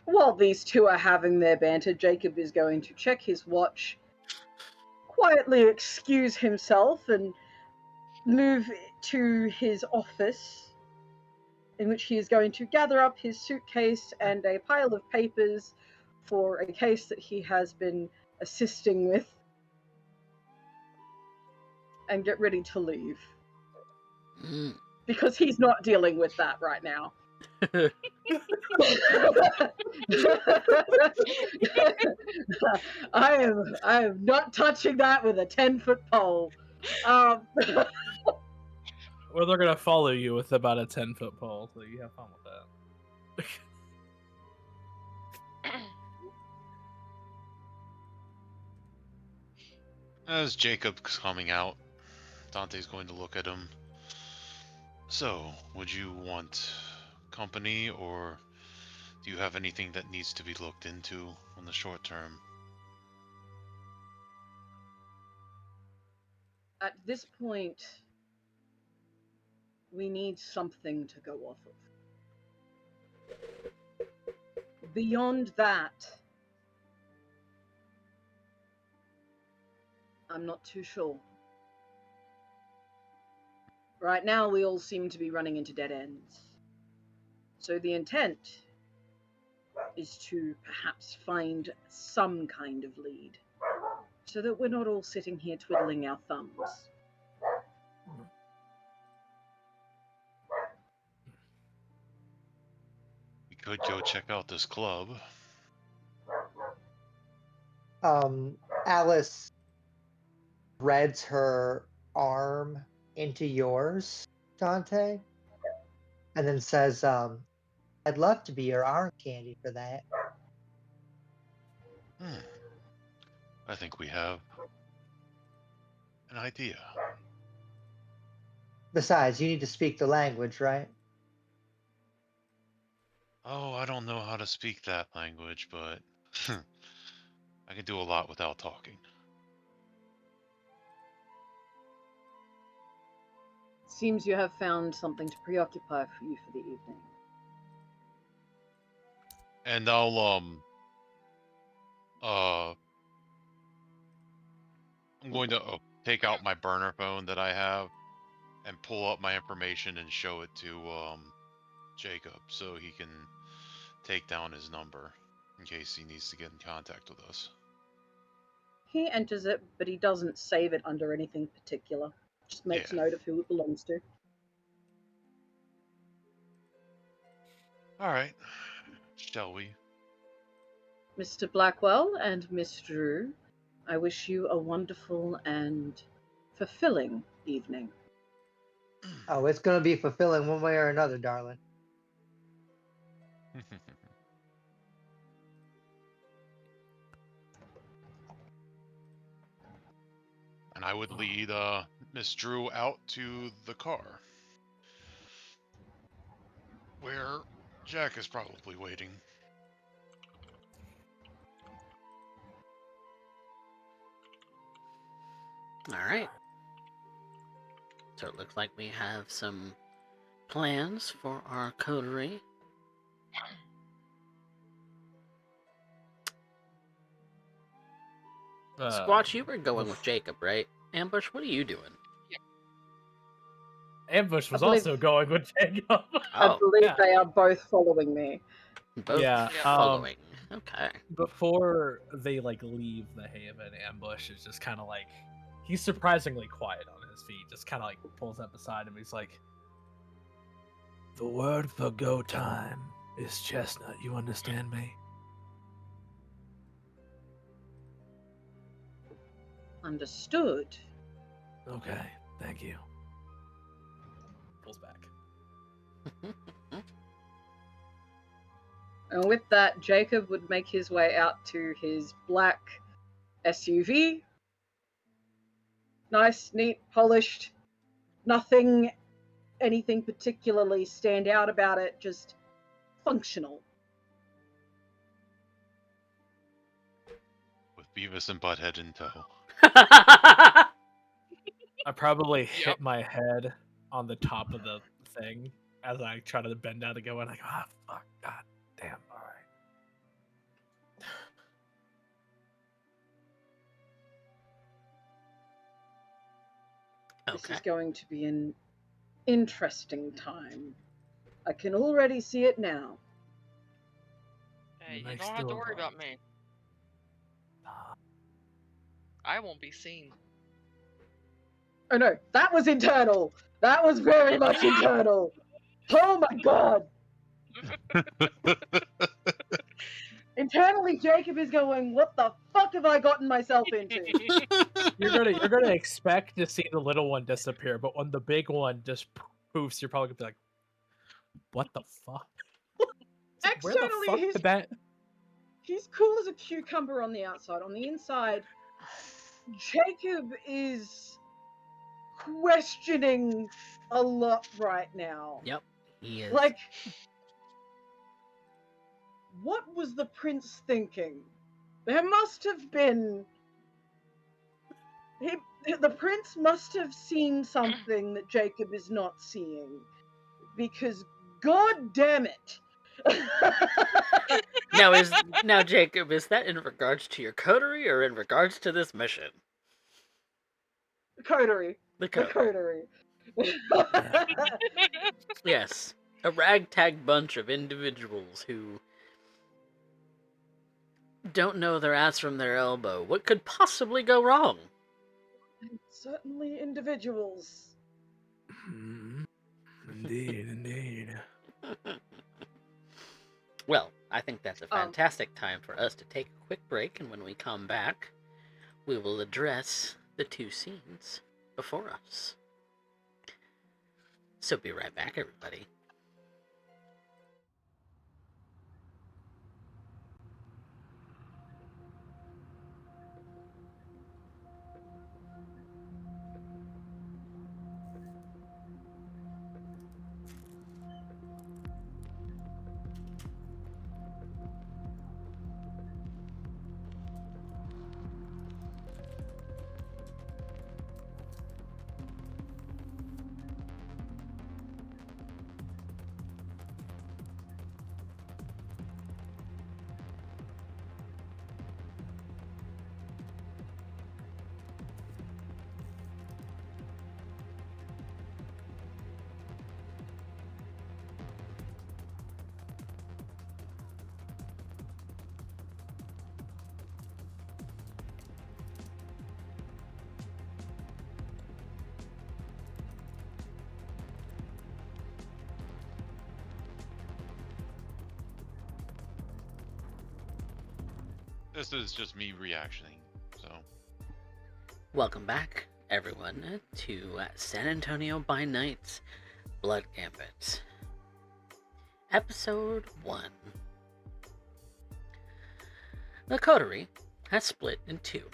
While these two are having their banter, Jacob is going to check his watch, quietly excuse himself, and move to his office, in which he is going to gather up his suitcase and a pile of papers for a case that he has been assisting with, and get ready to leave. Because he's not dealing with that right now. I am not touching that with a 10-foot pole. Well, they're gonna follow you with about a 10-foot pole, so you have fun with that. As Jacob's coming out, Dante's going to look at him. So, would you want company, or do you have anything that needs to be looked into on the short term? At this point, we need something to go off of. Beyond that, I'm not too sure. Right now, we all seem to be running into dead ends. So the intent is to perhaps find some kind of lead, so that we're not all sitting here twiddling our thumbs. could go check out this club. Alice threads her arm into yours, Dante, and then says, I'd love to be your arm candy for that. I think we have an idea. Besides, you need to speak the language, right? Oh, I don't know how to speak that language, but I can do a lot without talking. Seems you have found something to preoccupy you for the evening. And I'll I'm going to take out my burner phone that I have and pull up my information and show it to Jacob so he can take down his number in case he needs to get in contact with us. He enters it, but he doesn't save it under anything particular. Just makes note of who it belongs to. All right, shall we? Mr. Blackwell and Miss Drew, I wish you a wonderful and fulfilling evening. Oh, it's going to be fulfilling one way or another, darling. And I would lead Miss Drew out to the car, where Jack is probably waiting. Alright. So it looks like we have some plans for our coterie. Squatch, you were going with Jacob, right? Ambush, what are you doing? Ambush was also going with Jacob. I believe they are both following me. Both following. Okay. Before they leave the Haven, Ambush is just kind of he's surprisingly quiet on his feet. Just kind of pulls up beside him. He's like, The word for go time is chestnut. You understand me? Understood. Okay, thank you. Pulls back. And with that, Jacob would make his way out to his black SUV. Nice, neat, polished. Anything particularly stand out about it, just functional. With Beavis and Butthead in tow. I probably hit my head on the top of the thing as I try to bend down to go in. Fuck, god damn, all right. This is going to be an interesting time. I can already see it now. Hey, you don't have to worry about me. I won't be seen. Oh no, that was internal. That was very much internal. Oh my god. Internally, Jacob is going, what the fuck have I gotten myself into? You're gonna expect to see the little one disappear, but when the big one just poofs, you're probably gonna be like, what the fuck? Where the fuck did that? He's cool as a cucumber on the outside. On the inside, Jacob is questioning a lot right now. Yep, he is. What was the prince thinking? There must have been... The prince must have seen something that Jacob is not seeing. Because, god damn it! Now, Jacob, is that in regards to your coterie or in regards to this mission? Coterie. The coterie. Yes, a ragtag bunch of individuals who don't know their ass from their elbow. What could possibly go wrong? Certainly individuals. Indeed, indeed. Well, I think that's a fantastic time for us to take a quick break, and when we come back, we will address the two scenes before us. So be right back, everybody. This is just me reactioning, so. Welcome back, everyone, to San Antonio by Night's Blood Gambit. Episode 1. The coterie has split in two.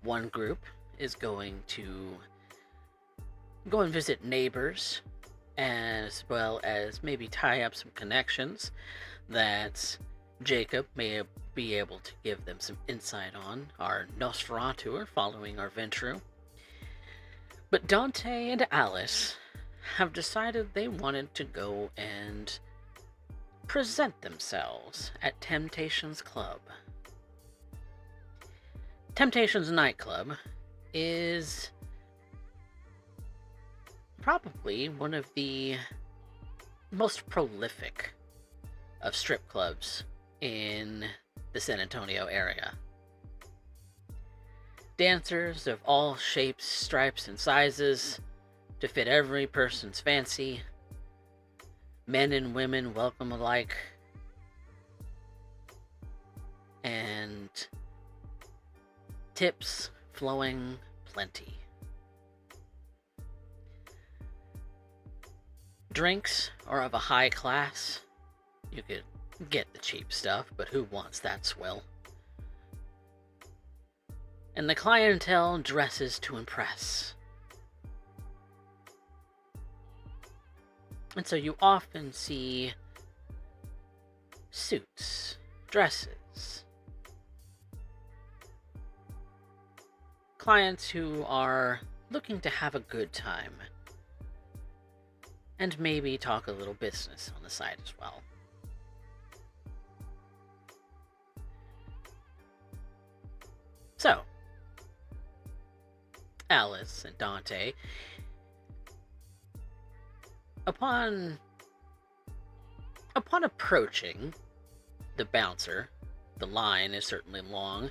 One group is going to go and visit neighbors, as well as maybe tie up some connections that Jacob may be able to give them some insight on, our Nosferatu following our venture. But Dante and Alysse have decided they wanted to go and present themselves at Temptations Club. Temptations nightclub is probably one of the most prolific of strip clubs in the San Antonio area. Dancers of all shapes, stripes, and sizes to fit every person's fancy. Men and women welcome alike. And tips flowing plenty. Drinks are of a high class. You could get the cheap stuff, but who wants that swill? And the clientele dresses to impress. And so you often see suits, dresses, clients who are looking to have a good time and maybe talk a little business on the side as well. So, Alysse and Dante, upon approaching the bouncer, the line is certainly long,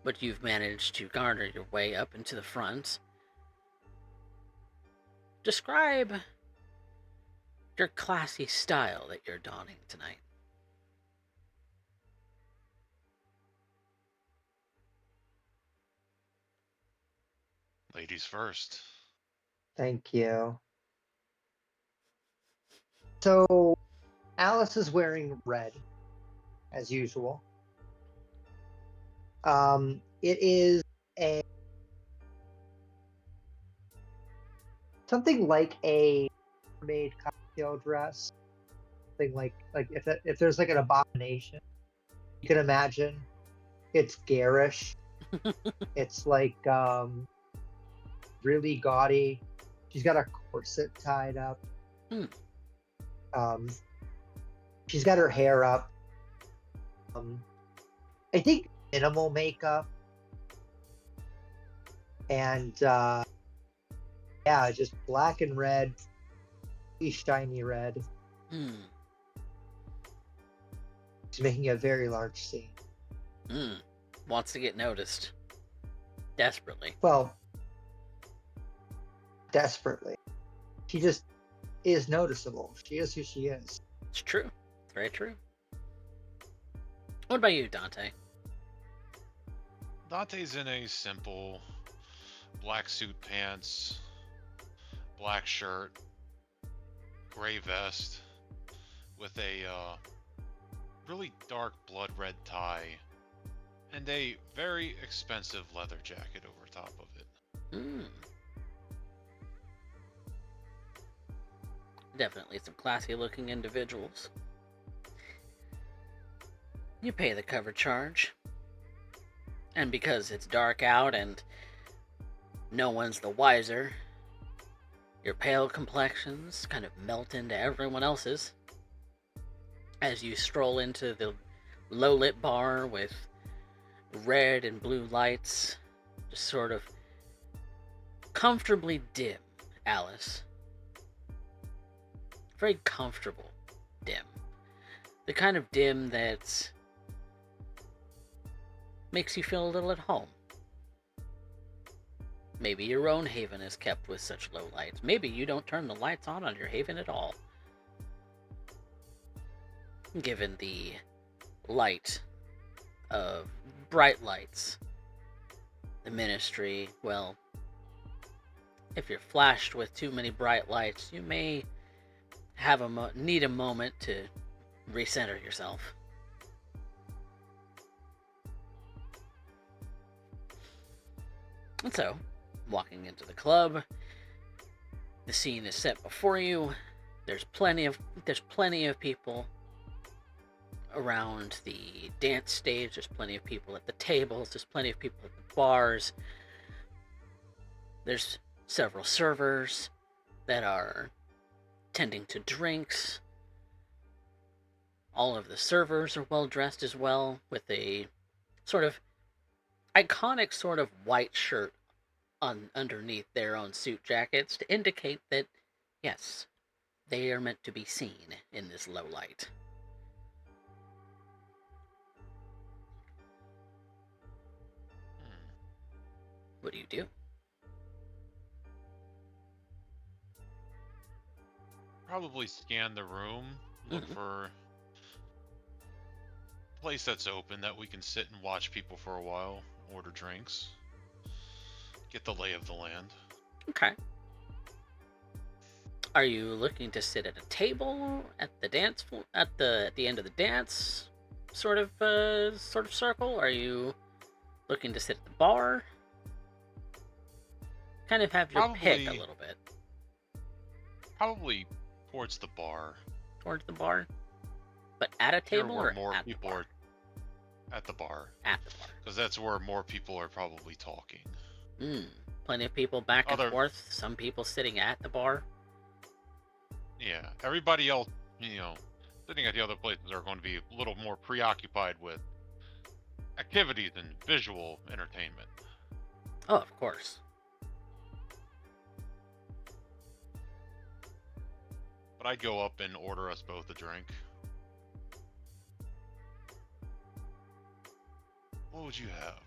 but you've managed to garner your way up into the front. Describe your classy style that you're donning tonight. Ladies first. Thank you. So, Alysse is wearing red, as usual. It is something like a mermaid cocktail dress. Something like if there's like an abomination, you can imagine. It's garish. It's like really gaudy. She's got a corset tied up. She's got her hair up. I think minimal makeup. And yeah, just black and red. Shiny red. She's making a very large scene. Wants to get noticed. Desperately. Well, desperately. She just is noticeable. She is who she is. It's true. It's very true. What about you, Dante? Dante's in a simple black suit pants, black shirt, gray vest, with a really dark blood red tie, and a very expensive leather jacket over top of it. Hmm. Definitely some classy looking individuals. You pay the cover charge. And because it's dark out and no one's the wiser, your pale complexions kind of melt into everyone else's as you stroll into the low-lit bar with red and blue lights, just sort of comfortably dim, Alice. Very comfortable dim. The kind of dim that makes you feel a little at home. Maybe your own haven is kept with such low lights. Maybe you don't turn the lights on your haven at all. Given the light of bright lights, the ministry, well, if you're flashed with too many bright lights, you may have need a moment to recenter yourself. And so, walking into the club, the scene is set before you. There's plenty of people around the dance stage. There's plenty of people at the tables. There's plenty of people at the bars. There's several servers that are tending to drinks. All of the servers are well dressed as well, with a sort of iconic sort of white shirt underneath their own suit jackets to indicate that, yes, they are meant to be seen in this low light. What do you do? Probably scan the room, look for a place that's open that we can sit and watch people for a while, order drinks, get the lay of the land. Okay. Are you looking to sit at a table at the dance floor, at the end of the dance sort of circle? Are you looking to sit at the bar? Kind of have your pick a little bit. Probably towards the bar. Towards the bar? But at a table or more at people the bar? are at the bar. At the bar. Because that's where more people are probably talking. Plenty of people back and forth. Some people sitting at the bar. Yeah, everybody else, sitting at the other places are going to be a little more preoccupied with activities and visual entertainment. Oh, of course. But I'd go up and order us both a drink. What would you have?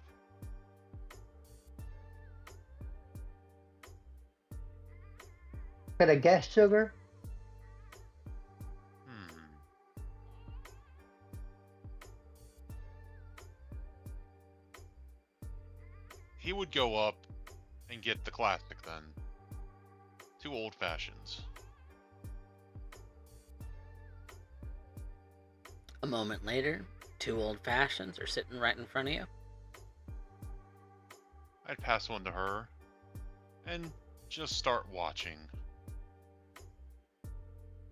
Could I guess sugar? He would go up and get the classic then. 2 old fashions. A moment later, 2 old fashions are sitting right in front of you. I'd pass one to her and just start watching.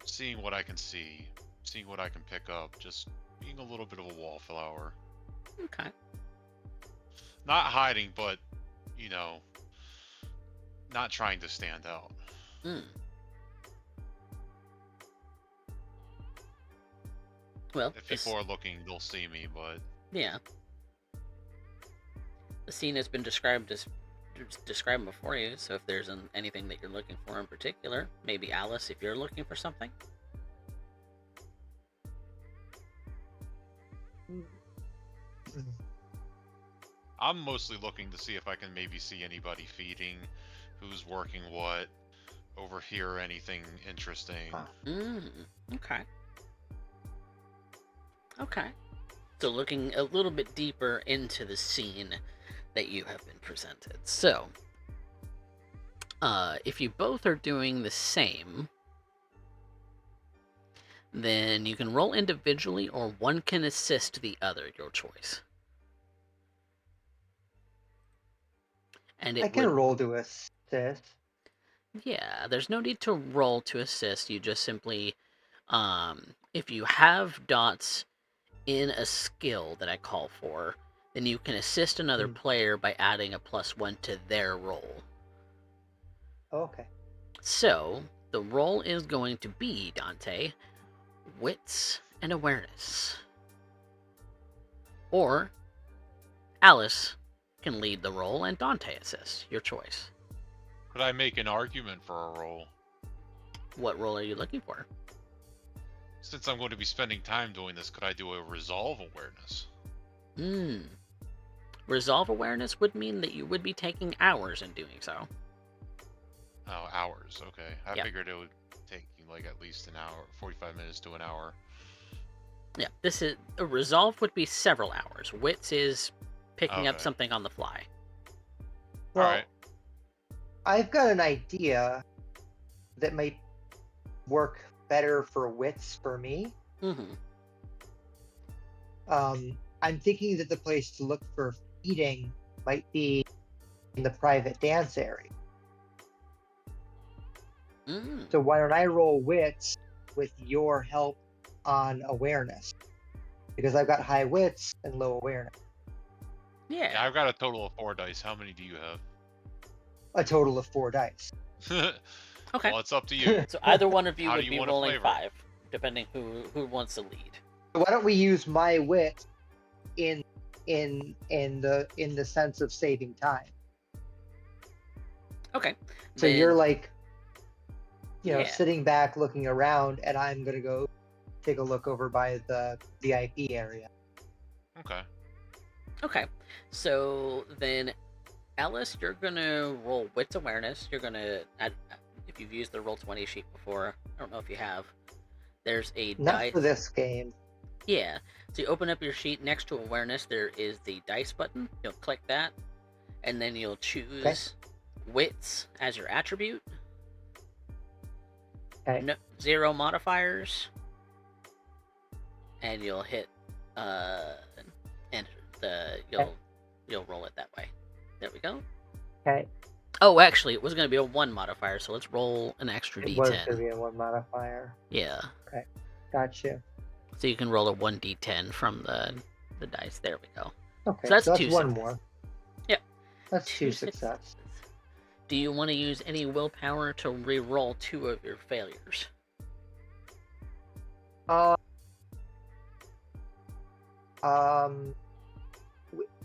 Seeing what I can see, seeing what I can pick up, just being a little bit of a wallflower. Okay. Not hiding, but, not trying to stand out. Well, if people are looking, they'll see me, but... Yeah. The scene has been described before you, so if there's anything that you're looking for in particular, maybe Alice, if you're looking for something. I'm mostly looking to see if I can maybe see anybody feeding, who's working what, overhear anything interesting. Okay. Okay. So looking a little bit deeper into the scene that you have been presented. So, if you both are doing the same, then you can roll individually or one can assist the other, your choice. And I can roll to assist. Yeah, there's no need to roll to assist. You just simply, if you have dots in a skill that I call for, then you can assist another player by adding a +1 to their roll. Okay. So, the roll is going to be, Dante, wits and awareness. Or, Alysse can lead the roll and Dante assist. Your choice. Could I make an argument for a roll? What roll are you looking for? Since I'm going to be spending time doing this, could I do a resolve awareness? Resolve awareness would mean that you would be taking hours in doing so. Oh, hours. Okay. I Yeah. figured it would take you like at least an hour, 45 minutes to an hour. Yeah, this is a resolve would be several hours. Wits is picking up Okay. something on the fly. Well, Alright. I've got an idea that might work better for wits for me. Mm-hmm. I'm thinking that the place to look for feeding might be in the private dance area. So why don't I roll wits with your help on awareness? Because I've got high wits and low awareness. Yeah. Yeah, I've got a total of 4 dice. How many do you have? A total of 4 dice. Okay. Well, it's up to you. So either one of you How do would you be wanna rolling flavor it? 5, depending who wants to lead. So why don't we use my wit in the sense of saving time? Okay. So then- you're like, Yeah. sitting back looking around, and I'm gonna go take a look over by the VIP area. Okay. Okay. So then, Alysse, you're gonna roll wits awareness. You're gonna add, if you've used the Roll20 sheet before. I don't know if you have. There's a Not dice. for this game. Yeah. So you open up your sheet. Next to awareness, there is the dice button. You'll click that, and then you'll choose wits as your attribute. Okay. No, 0 modifiers, and you'll hit enter. You'll roll it that way. There we go. Okay. Oh, actually, it was going to be a 1 modifier, so let's roll an extra It was d10. gonna be a 1 modifier. Yeah. Gotcha. So you can roll a 1d10 from the dice. There we go. Okay. So that's that's 2 one successes. more. Yep. That's 2 2 success. Do you want to use any willpower to re-roll 2 of your failures?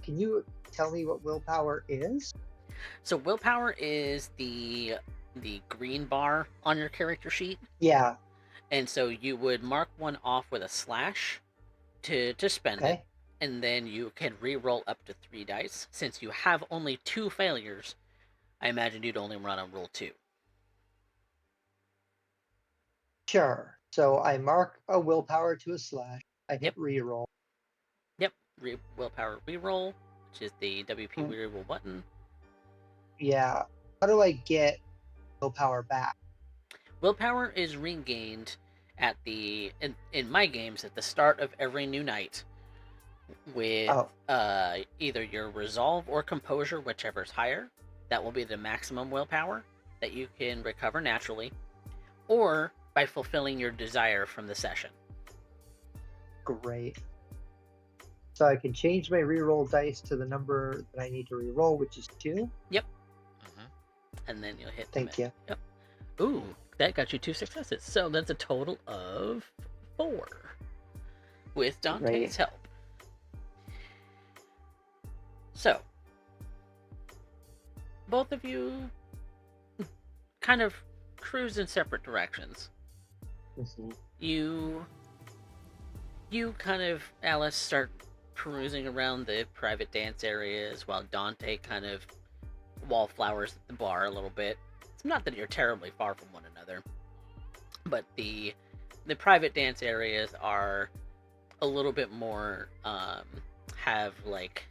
Can you tell me what willpower is? So willpower is the green bar on your character sheet. Yeah. And so you would mark one off with a slash to spend it, Okay. and then you can re-roll up to 3 dice. Since you have only 2 failures, I imagine you'd only run on roll 2. Sure. So I mark a willpower to a slash. I hit reroll. Yep, willpower re-roll, which is the WP Hmm. re-roll button. Yeah. How do I get willpower back? Willpower is regained at the in my games at the start of every new night with either your resolve or composure, whichever's higher. That will be the maximum willpower that you can recover naturally, or by fulfilling your desire from the session. Great. So I can change my reroll dice to the number that I need to reroll, which is 2. Yep. Mhm. And then you'll hit. Thank you. Yep. Ooh, that got you 2 successes. So that's a total of 4 with Dante's help. So, both of you kind of cruise in separate directions. Mhm. You kind of, Alysse, start perusing around the private dance areas while Dante kind of wallflowers at the bar a little bit. It's not that you're terribly far from one another, but the private dance areas are a little bit more have like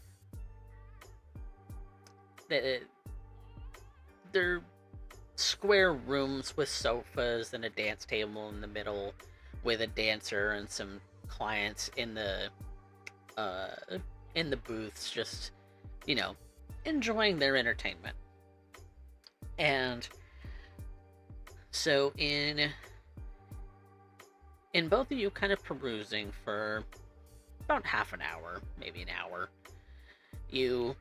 they're square rooms with sofas and a dance table in the middle with a dancer and some clients in the booths, just, you know, enjoying their entertainment. And so in both of you kind of perusing for about half an hour, maybe an hour, you're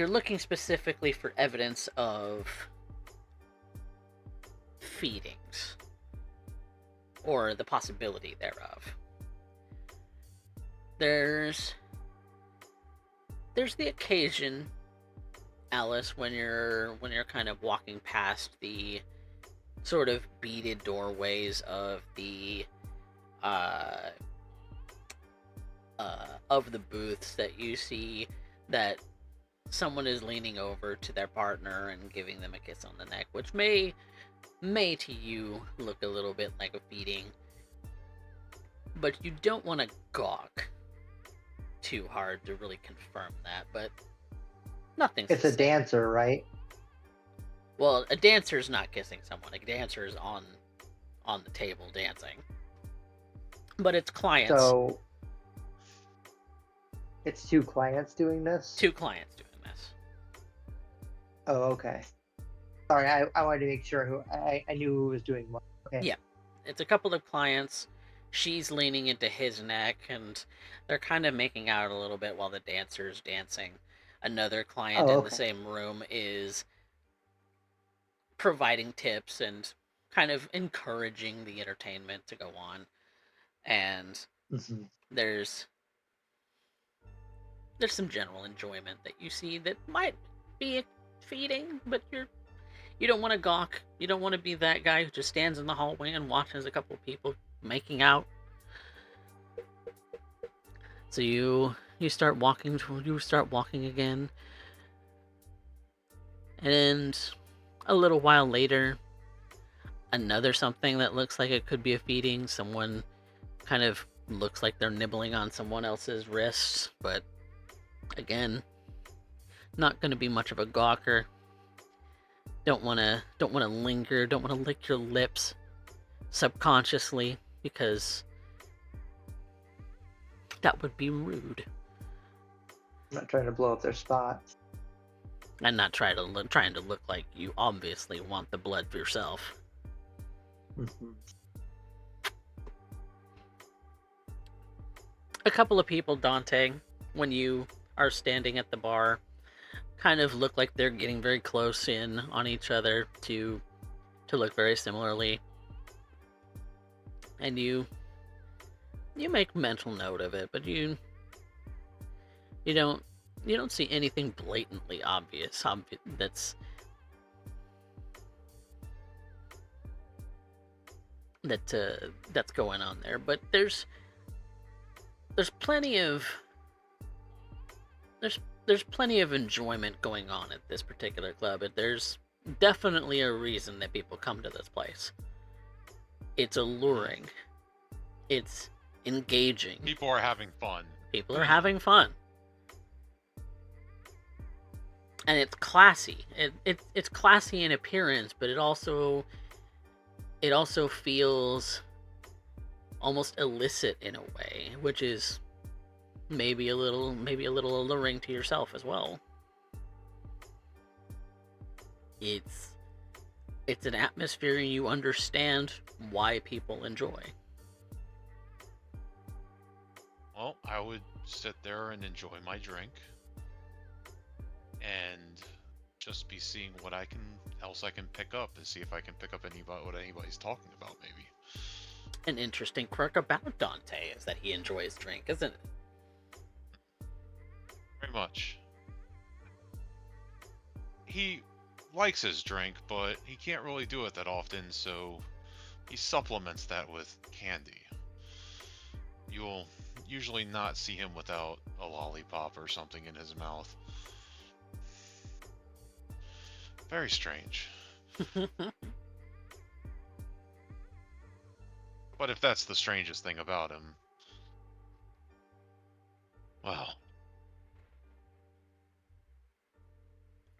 looking specifically for evidence of feedings, or the possibility thereof. There's the occasion, Alysse, when you're kind of walking past the sort of beaded doorways of the booths, that you see that someone is leaning over to their partner and giving them a kiss on the neck, which may to you look a little bit like a feeding, but you don't want to gawk too hard to really confirm that. But nothing's It's a dancer, right? Well, a dancer's not kissing someone. A dancer is on the table dancing. But it's clients. So it's two clients doing this? Two clients doing this. Oh, okay. Sorry, I wanted to make sure I knew who was doing what. Okay. Yeah. It's a couple of clients. She's leaning into his neck, and they're kind of making out a little bit while the dancer's dancing. Another client in the same room is providing tips and kind of encouraging the entertainment to go on. And there's some general enjoyment that you see that might be feeding, but you don't want to gawk. You don't want to be that guy who just stands in the hallway and watches a couple of people making out. So you start walking. You start walking again, and a little while later, another something that looks like it could be a feeding. Someone kind of looks like they're nibbling on someone else's wrists, but again, not going to be much of a gawker. Don't want to linger, don't want to lick your lips subconsciously, because that would be rude. I'm not trying to blow up their spot. And not trying to look like you obviously want the blood for yourself. A couple of people, Dante, when you are standing at the bar, kind of look like they're getting very close in on each other to look very similarly. And you make mental note of it, but you don't see anything blatantly obvious that's going on there. But there's plenty of enjoyment going on at this particular club. There's definitely a reason that people come to this place. It's alluring. It's engaging. People are having fun. People are having fun. And it's classy. It's classy in appearance, but it also feels almost illicit in a way, which is maybe a little alluring to yourself as well. It's an atmosphere you understand why people enjoy. Well, I would sit there and enjoy my drink and just be seeing what else I can pick up, and see if I can pick up what anybody's talking about, maybe. An interesting quirk about Dante is that he enjoys drink, isn't it? Very much. He likes his drink, but he can't really do it that often, so he supplements that with candy. You'll usually not see him without a lollipop or something in his mouth. Very strange. But But if that's the strangest thing about him, well,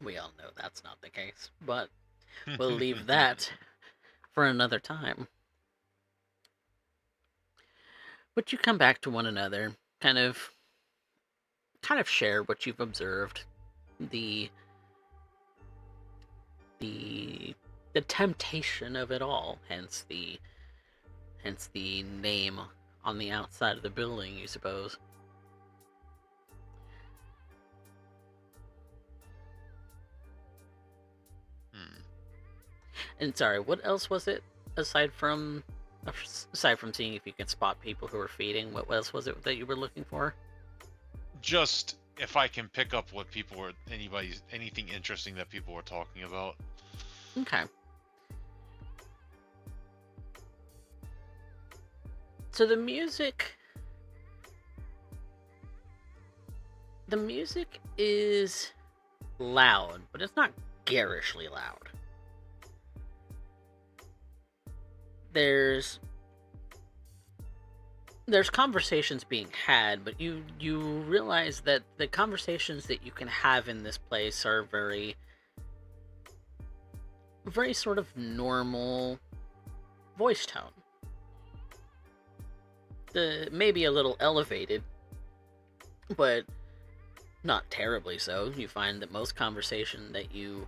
We all know that's not the case, but we'll leave that for another time. But you come back to one another, kind of share what you've observed, the temptation of it all, hence the name on the outside of the building, you suppose. And sorry, what else was it aside from seeing if you can spot people who are feeding? What else was it that you were looking for? Just if I can pick up what people were, anything interesting that people were talking about. Okay. So the music is loud, but it's not garishly loud. There's conversations being had, but you realize that the conversations that you can have in this place are very sort of normal voice tone. Maybe a little elevated, but not terribly so. You find that most conversation that you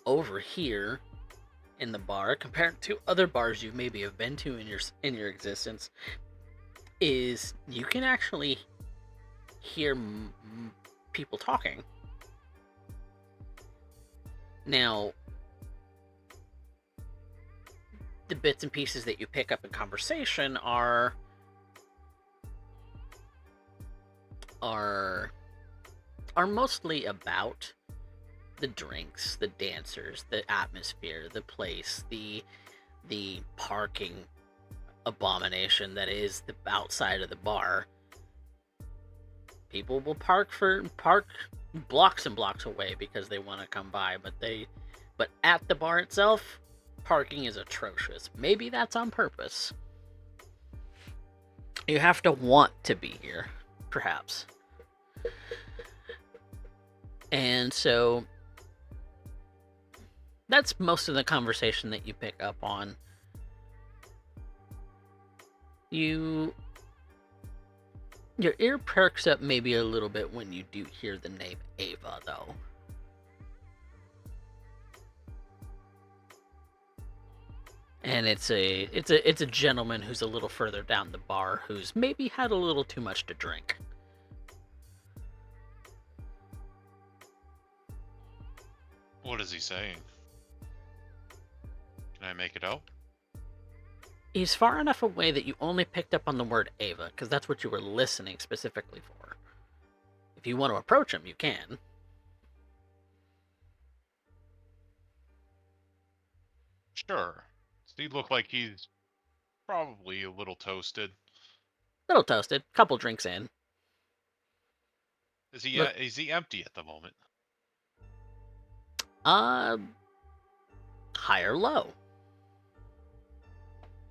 overhear in the bar, compared to other bars you maybe have been to in your existence, is you can actually hear people talking. Now, the bits and pieces that you pick up in conversation are mostly about the drinks, the dancers, the atmosphere, the place, the parking abomination that is the outside of the bar. People will park blocks and blocks away because they want to come by, but at the bar itself, parking is atrocious. Maybe that's on purpose. You have to want to be here, perhaps. And so that's most of the conversation that you pick up on. Your ear perks up maybe a little bit when you do hear the name Ava, though. And it's a gentleman who's a little further down the bar who's maybe had a little too much to drink. What is he saying? Can I make it out? He's far enough away that you only picked up on the word Ava, because that's what you were listening specifically for. If you want to approach him, you can. Sure. Does he look like he's probably a little toasted? Little toasted, couple drinks in. Is he empty at the moment? High or low?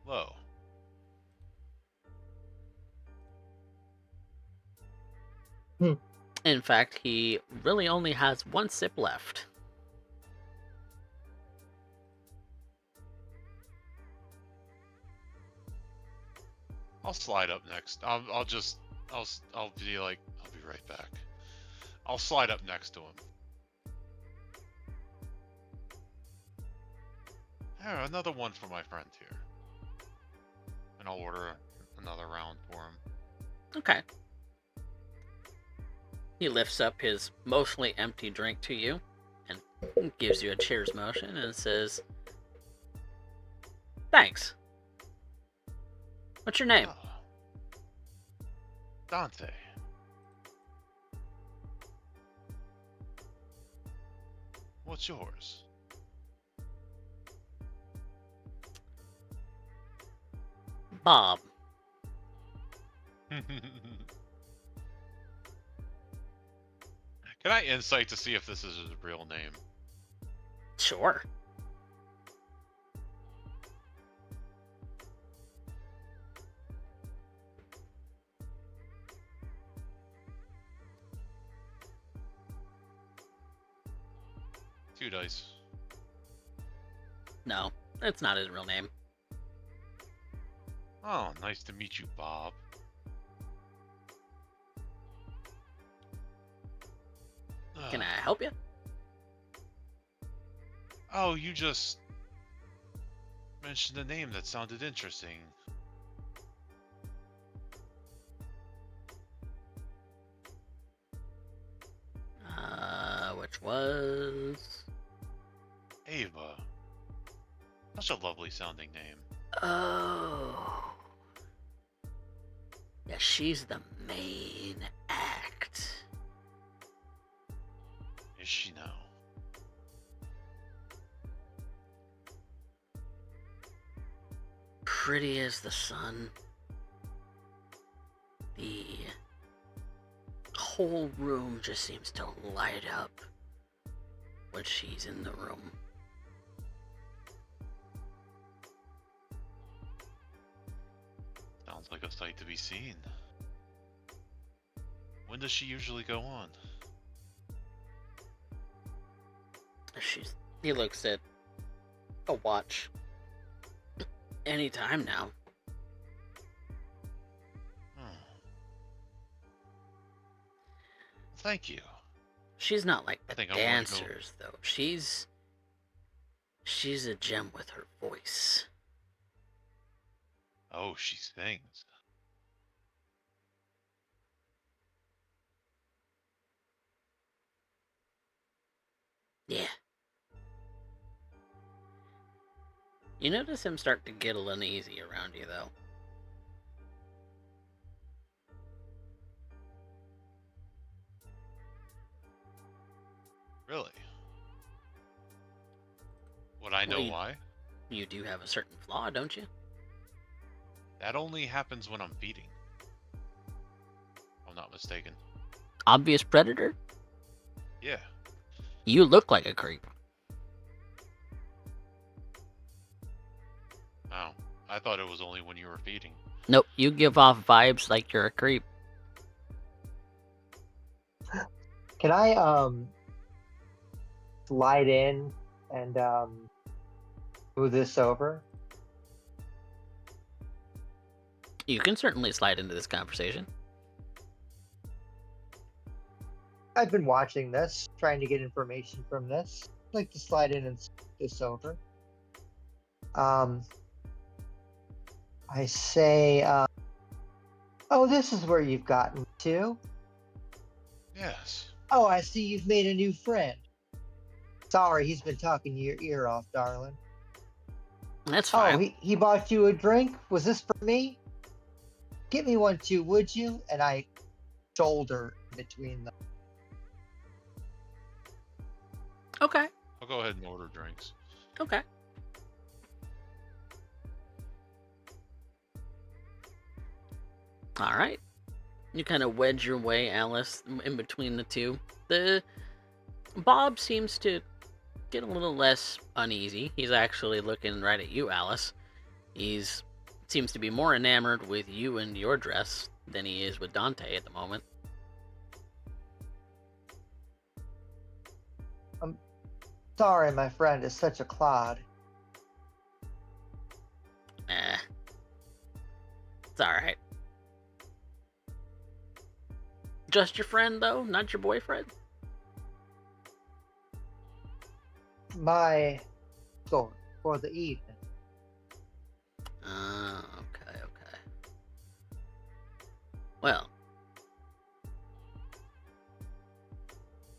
Low. In fact, he really only has one sip left. I'll slide up next. I'll be like, I'll be right back. I'll slide up next to him. Here, another one for my friend here. And I'll order another round for him. Okay. He lifts up his mostly empty drink to you and gives you a cheers motion and says, "Thanks. What's your name?" Oh. Dante. What's yours? Bob. Can I insight to see if this is his real name? Sure. 2 dice. No, that's not his real name. Oh, nice to meet you, Bob. Can I help you? Oh, you just mentioned a name that sounded interesting. Which was... Ava. Such a lovely sounding name. Oh. Yeah, she's the main act. Is she now? Pretty as the sun. The whole room just seems to light up when she's in the room. Sounds like a sight to be seen. When does she usually go on? He looks at a watch. Anytime now. Thank you. She's not like I the think I'm gonna go- dancers, though. She's a gem with her voice. Oh, she sings. Yeah. You notice him start to get a little uneasy around you, though. Really? Would I know Well, why? You do have a certain flaw, don't you? That only happens when I'm feeding. If I'm not mistaken. Obvious predator? Yeah. You look like a creep. Oh, I thought it was only when you were feeding. Nope, you give off vibes like you're a creep. Can I slide in and move this over? You can certainly slide into this conversation. I've been watching this, trying to get information from this. I'd like to slide in and switch this over. I say, oh, this is where you've gotten to. Yes. Oh, I see you've made a new friend. Sorry, he's been talking your ear off, darling. That's Oh, fine. he bought you a drink? Was this for me? Get me one too, would you? And I shoulder between them. Okay. I'll go ahead and order drinks. Okay. All right. You kind of wedge your way, Alice, in between the two. The Bob seems to get a little less uneasy. He's actually looking right at you, Alice. Seems to be more enamored with you and your dress than he is with Dante at the moment. I'm sorry, my friend is such a clod. It's alright. Just your friend, though? Not your boyfriend? My score for the evening. Okay. Well,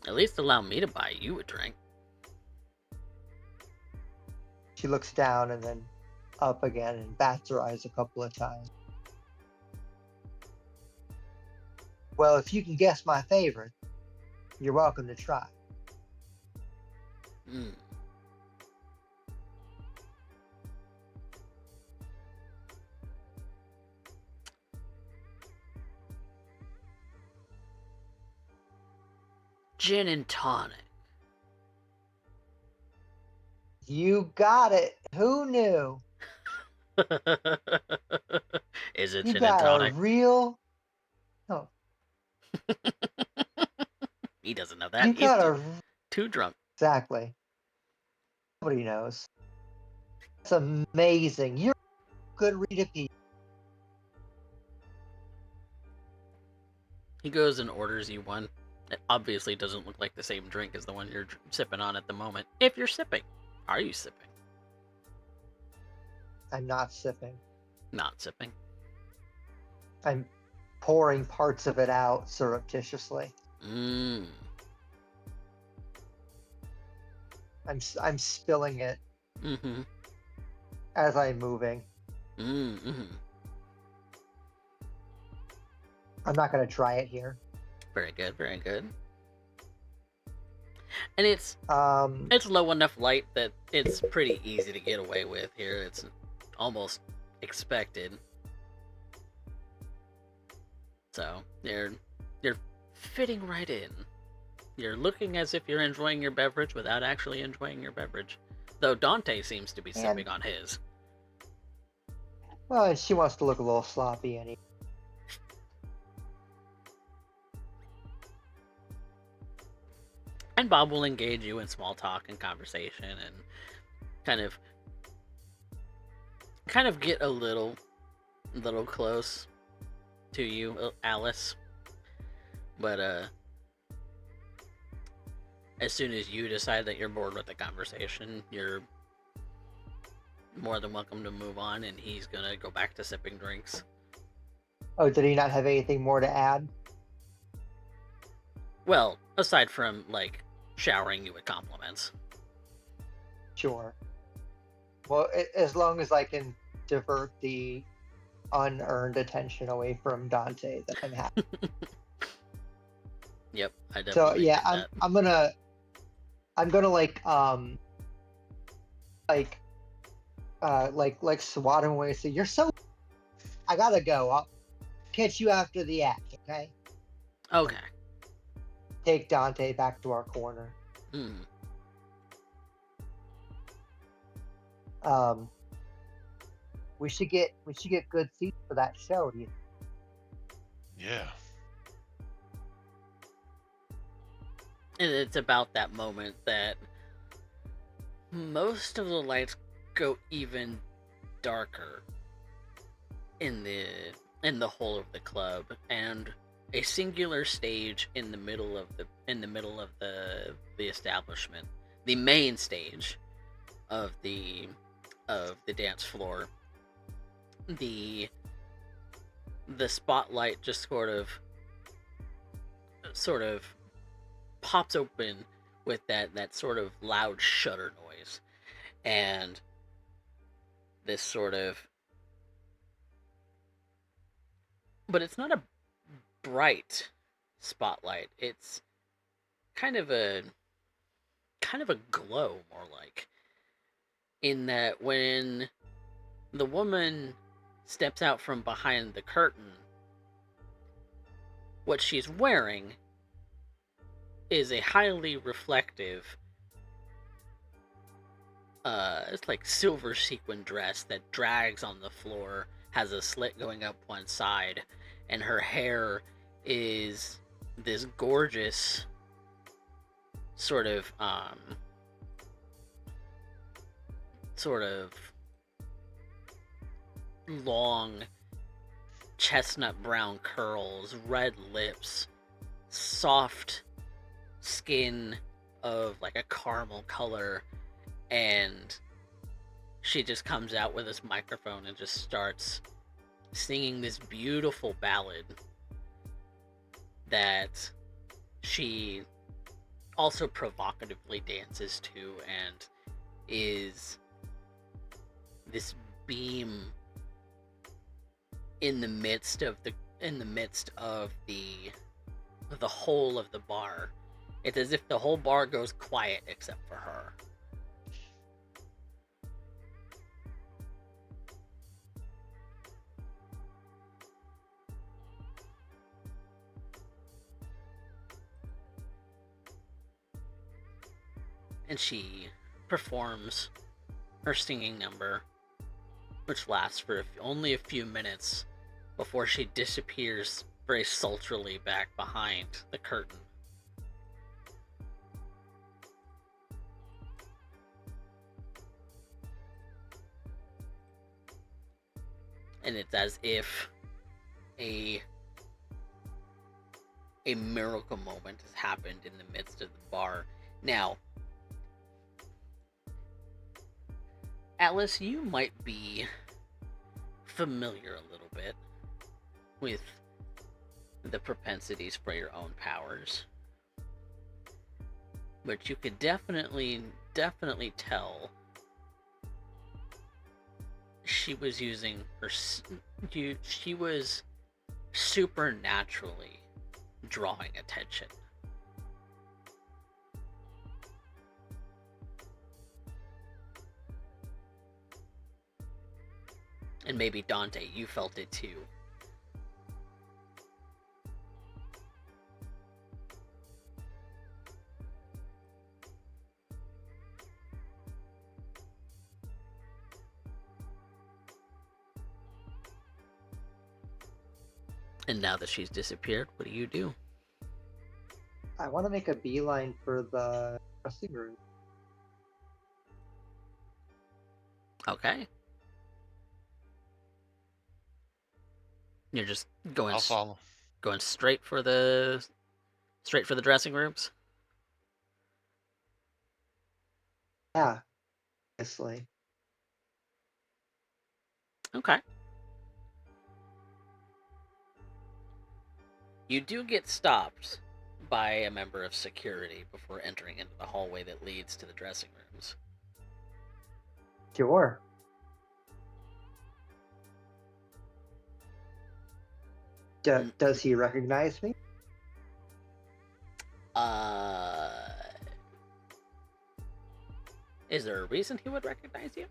at least allow me to buy you a drink. She looks down and then up again and bats her eyes a couple of times. Well, if you can guess my favorite, you're welcome to try. Gin and tonic. You got it. Who knew? Is it You gin and got a tonic? real. Oh, He doesn't know that. you He's got a. too drunk. Exactly. Nobody knows. That's amazing. You're a good reader, Pete. He goes and orders you one. It obviously doesn't look like the same drink as the one you're sipping on at the moment. If you're sipping. Are you sipping? I'm not sipping. Not sipping. I'm pouring parts of it out surreptitiously. Mmm. I'm spilling it Mm-hmm. as I'm moving. Mm-hmm. I'm not gonna try it here. Very good, very good. And it's Um, low enough light that it's pretty easy to get away with here. It's almost expected. So you're fitting right in. You're looking as if you're enjoying your beverage without actually enjoying your beverage. Though Dante seems to be sipping on his. well, she wants to look a little sloppy anyway. And Bob will engage you in small talk and conversation and kind of get a little close to you, Alice. But as soon as you decide that you're bored with the conversation, you're more than welcome to move on, and he's gonna go back to sipping drinks. Oh, did he not have anything more to add? Well, aside from, like, showering you with compliments. Sure. Well, as long as I can divert the unearned attention away from Dante, then I'm happy. Yep, I definitely So yeah, get that. I'm gonna like swat him away and say, "You're so. I gotta go. I'll catch you after the act, okay?" Okay. Take Dante back to our corner. Hmm. We should get good seats for that show. Do you Yeah. And it's about that moment that most of the lights go even darker in the whole of the club, and a singular stage in the middle of the establishment, the main stage of the dance floor. The spotlight just sort of pops open with that sort of loud shutter noise, and this sort of, but it's not a bright spotlight. It's kind of a glow, more like, in that when the woman steps out from behind the curtain, what she's wearing is a highly reflective, it's like silver sequin dress that drags on the floor, has a slit going up one side, and her hair is this gorgeous sort of long chestnut brown curls, red lips, soft skin of like a caramel color, and she just comes out with this microphone and just starts singing this beautiful ballad that she also provocatively dances to, and is this beam in the midst of the whole of the bar. It's as if the whole bar goes quiet except for her. And she performs her singing number, which lasts for only a few minutes before she disappears very sultrily back behind the curtain. and it's as if a miracle moment has happened in the midst of the bar. Now, Alice, you might be familiar a little bit with the propensities for your own powers, but you could definitely tell she was using her. She was supernaturally drawing attention. And maybe Dante, you felt it too. And now that she's disappeared, what do? I want to make a beeline for the dressing room. Okay. You're just going I'll follow. going straight for the dressing rooms? Yeah, obviously. Okay. You do get stopped by a member of security before entering into the hallway that leads to the dressing rooms. Sure. Does he recognize me? Is there a reason he would recognize you?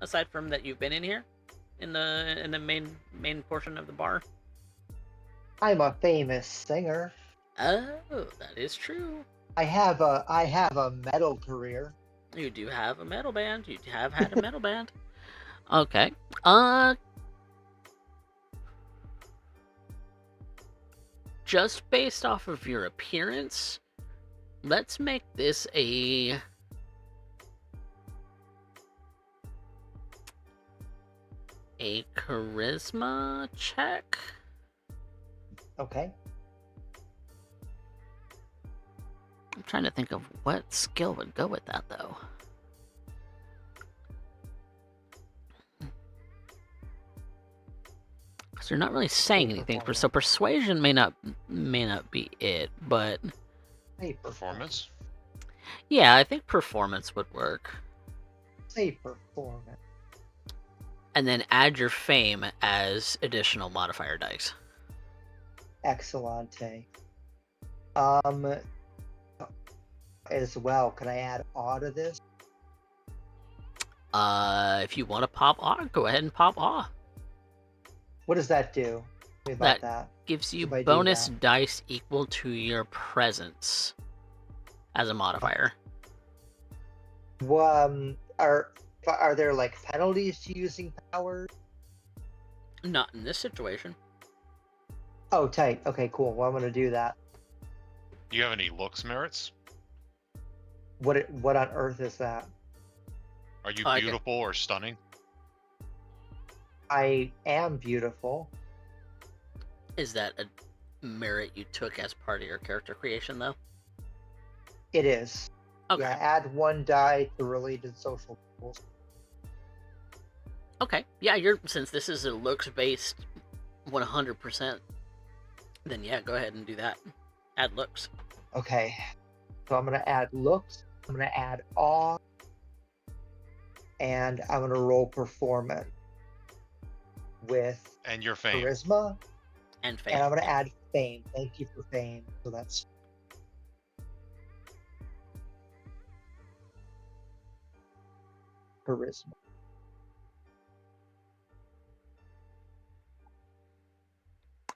Aside from that you've been in here? In the main portion of the bar? I'm a famous singer. Oh, that is true. I have a metal career. You do have a metal band. You have had a metal band. Okay. Just based off of your appearance, let's make this a charisma check. Okay. I'm trying to think of what skill would go with that, though. Because you're not really saying anything, so persuasion may not be it, but Say Performance? yeah, I think performance would work. Say performance. And then add your fame as additional modifier dice. Excellente. As well, can I add awe to this? If you want to pop awe, go ahead and pop awe. What does that do? Tell me about that. Gives you If I do bonus that. dice equal to your presence as a modifier. Are there like penalties to using powers? Not in this situation. Oh, tight. Okay, cool. Well, I'm gonna do that. Do you have any looks merits? What on earth is that? Are you Okay. beautiful or stunning? I am beautiful. Is that a merit you took as part of your character creation, though? It is. Okay. Yeah, add one die to related social goals. Okay. Yeah, since this is a looks-based 100%, then yeah, go ahead and do that. Add looks. Okay. So I'm gonna add looks. I'm gonna add awe. And I'm gonna roll performance with And your fame. charisma. And fame. And I'm gonna add fame. Thank you for fame. So that's charisma.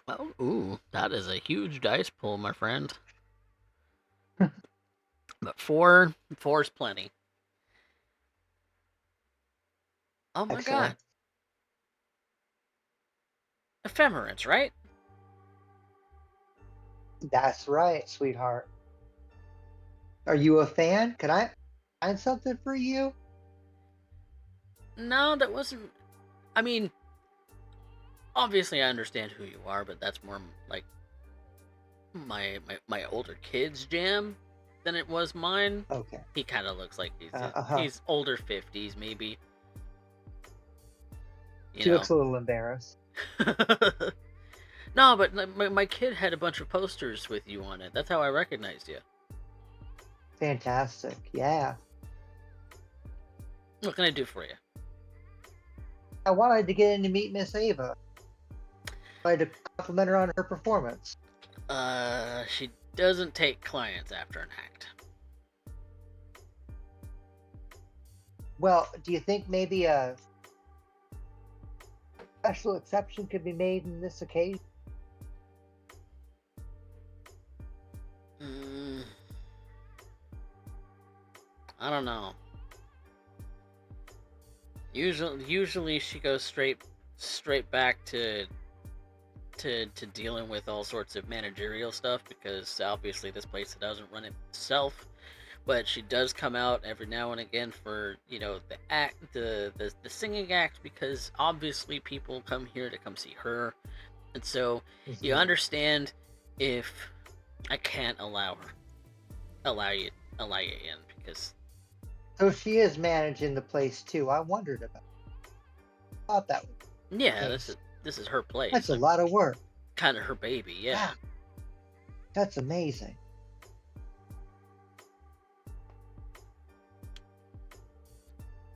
Oh, ooh, that is a huge dice pull, my friend. But four's plenty. Oh my god. Ephemerance, right? That's right, sweetheart. Are you a fan? Can I find something for you? No, that wasn't. I mean, obviously I understand who you are, but that's more like my older kid's jam than it was mine. Okay. He kind of looks like Uh-huh. he's older 50s maybe. She looks a little embarrassed. No, but my kid had a bunch of posters with you on it. That's how I recognized you. Fantastic. Yeah. What can I do for you? I wanted to get in to meet Miss Ava. I had to compliment her on her performance. She doesn't take clients after an act. Well, do you think maybe a special exception could be made in this occasion? I don't know. Usually she goes straight back to dealing with all sorts of managerial stuff, because obviously this place doesn't run itself. But she does come out every now and again for, you know, the act, the singing act, because obviously people come here to come see her, and so you understand if I can't allow you in, because So she is managing the place too. I wondered about. Thought that was. yeah, Nice. this is her place. That's a lot of work. Kind of her baby, yeah. Yeah. That's amazing.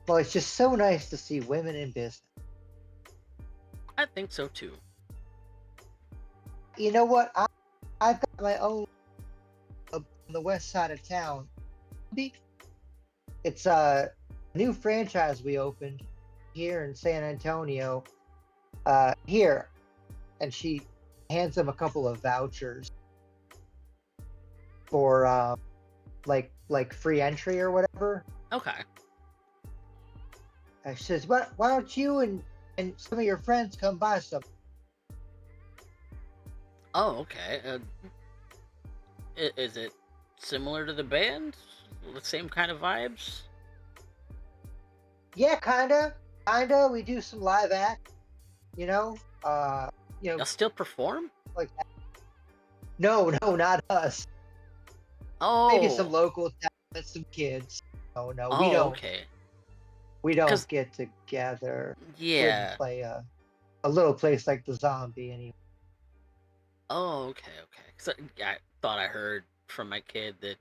Well, it's just so nice to see women in business. I think so too. You know what? I've got my own on the west side of town. It's a new franchise we opened here in San Antonio. Here, and she hands him a couple of vouchers for like free entry or whatever. Okay. She says, "Why don't you and some of your friends come by some?" Oh, okay. Is it similar to the band? The same kind of vibes? Yeah, kinda. We do some live act. You know. Y'all still perform? Like that. No, not us. Oh. Maybe some local talent, some kids. No, Oh, we don't. okay. We don't get together. Yeah. Wouldn't play a little place like the Zombie anyway. Oh, okay. Cause I thought I heard from my kid that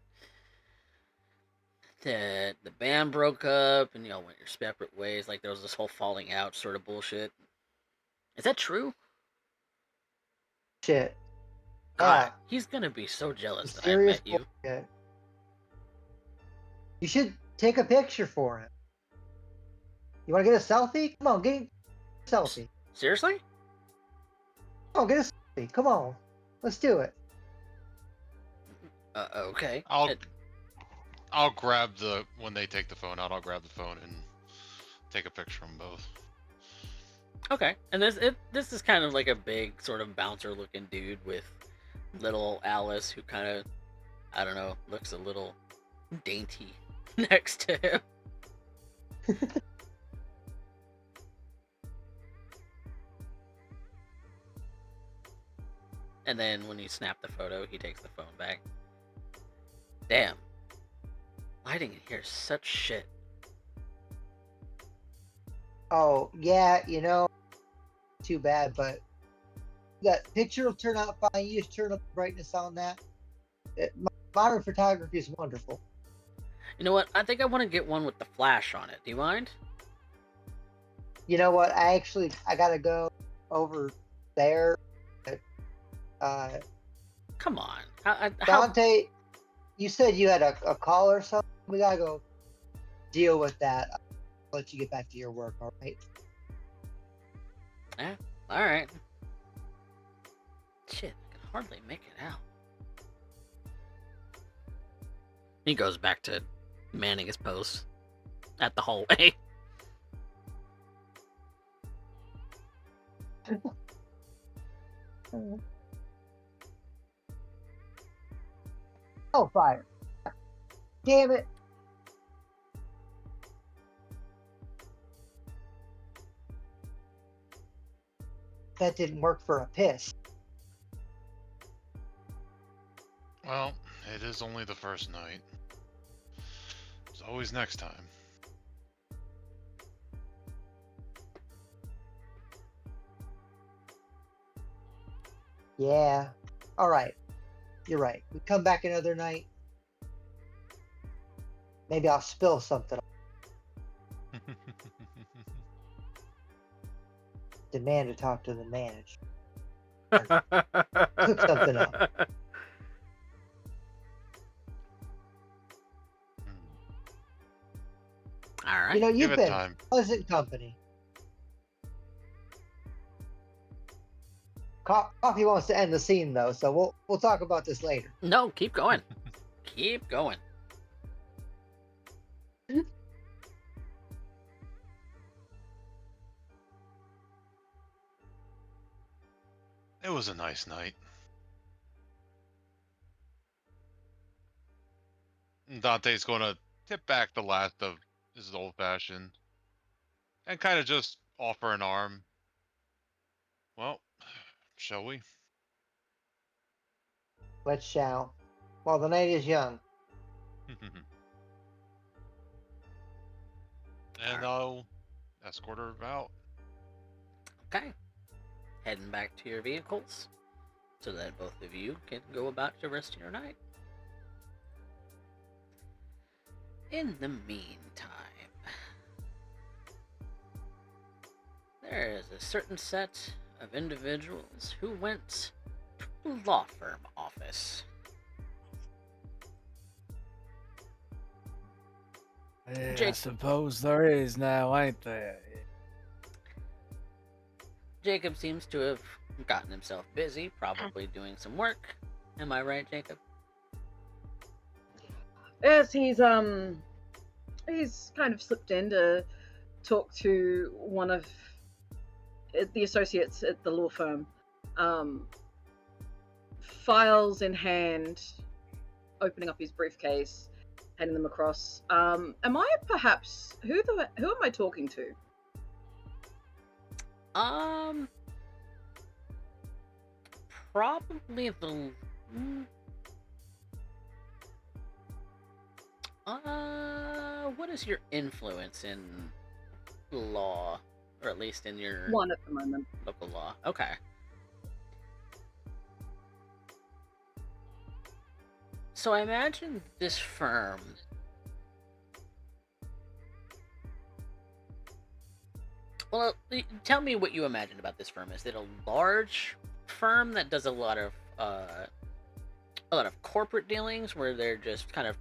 the band broke up and y'all went your separate ways. Like there was this whole falling out sort of bullshit. Is that true? Shit. God, Yeah. he's gonna be so jealous that I Serious met you. bullshit. You should take a picture for him. You want to get a selfie? Come on, get a selfie. Seriously? Come on, get a selfie. Come on. Let's do it. Okay. I'll grab when they take the phone out, I'll grab the phone and take a picture of them both. Okay, and this is kind of like a big sort of bouncer-looking dude with little Alice, who kind of, I don't know, looks a little dainty next to him. And then when you snap the photo, he takes the phone back. Damn. Lighting in here is such shit. Oh, yeah, too bad, but that picture will turn out fine. You just turn up the brightness on that. Modern photography is wonderful. You know what? I think I want to get one with the flash on it. Do you mind? You know what? I gotta go over there. Come on. Dante, you said you had a call or something. We gotta go deal with that. I'll let you get back to your work, all right? Yeah, alright. Shit, I can hardly make it out. He goes back to manning his post at the hallway. Oh, fire. Damn it. that didn't work for a piss. Well, it is only the first night. There's always next time. Yeah. All right. You're right. We come back another night. Maybe I'll spill something. Demand to talk to the manager. Cook something up. All right. You know, Give you've it been time. pleasant company. Coffee wants to end the scene though, so we'll talk about this later. No, keep going. Keep going. It was a nice night. Dante's going to tip back the last of his old-fashioned and kind of just offer an arm. Well, shall we? Let's shall. While the night is young. And I'll escort her out. Okay. Heading back to your vehicles so that both of you can go about the rest of your night. In the meantime, there is a certain set of individuals who went to the law firm office. Yeah, I Jake. suppose there is now, ain't there? Jacob seems to have gotten himself busy, probably doing some work. Am I right, Jacob? Yes, he's kind of slipped in to talk to one of the associates at the law firm. Files in hand, opening up his briefcase, handing them across. Am I perhaps who am I talking to? Probably the. What is your influence in law, or at least in your One at the moment. local law? Okay. So I imagine this firm. Well, tell me what you imagine about this firm. Is it a large firm that does a lot of corporate dealings where they're just kind of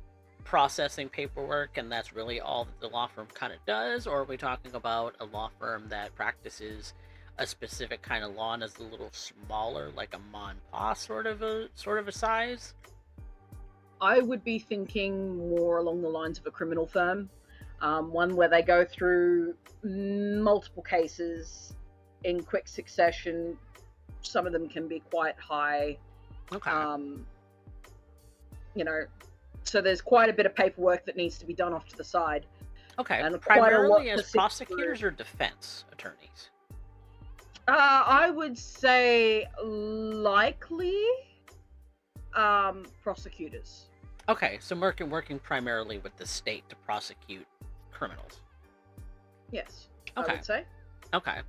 processing paperwork and that's really all that the law firm kind of does? Or are we talking about a law firm that practices a specific kind of law and is a little smaller, like a mon pa sort of a size? I would be thinking more along the lines of a criminal firm, one where they go through multiple cases in quick succession. Some of them can be quite high. Okay. So there's quite a bit of paperwork that needs to be done off to the side. Okay. And quite a lot Primarily to as sift prosecutors or defense attorneys? I would say likely prosecutors. Okay, so working primarily with the state to prosecute criminals. Yes, Okay. I would say. Okay.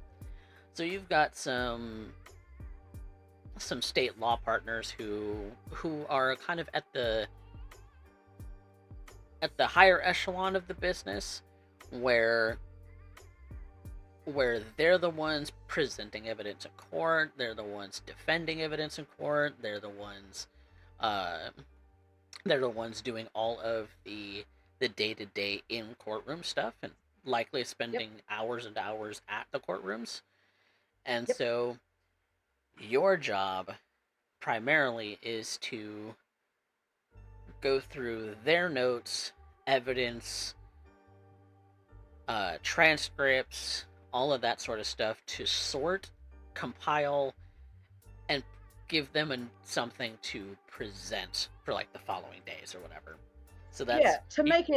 So you've got some state law partners who are kind of at the higher echelon of the business, where they're the ones presenting evidence in court, they're the ones defending evidence in court, they're the ones doing all of the day-to-day in courtroom stuff and likely spending hours and hours at the courtrooms. And so your job primarily is to go through their notes, evidence, transcripts, all of that sort of stuff to sort, compile, and give them something to present for like the following days or whatever. So that's yeah, to make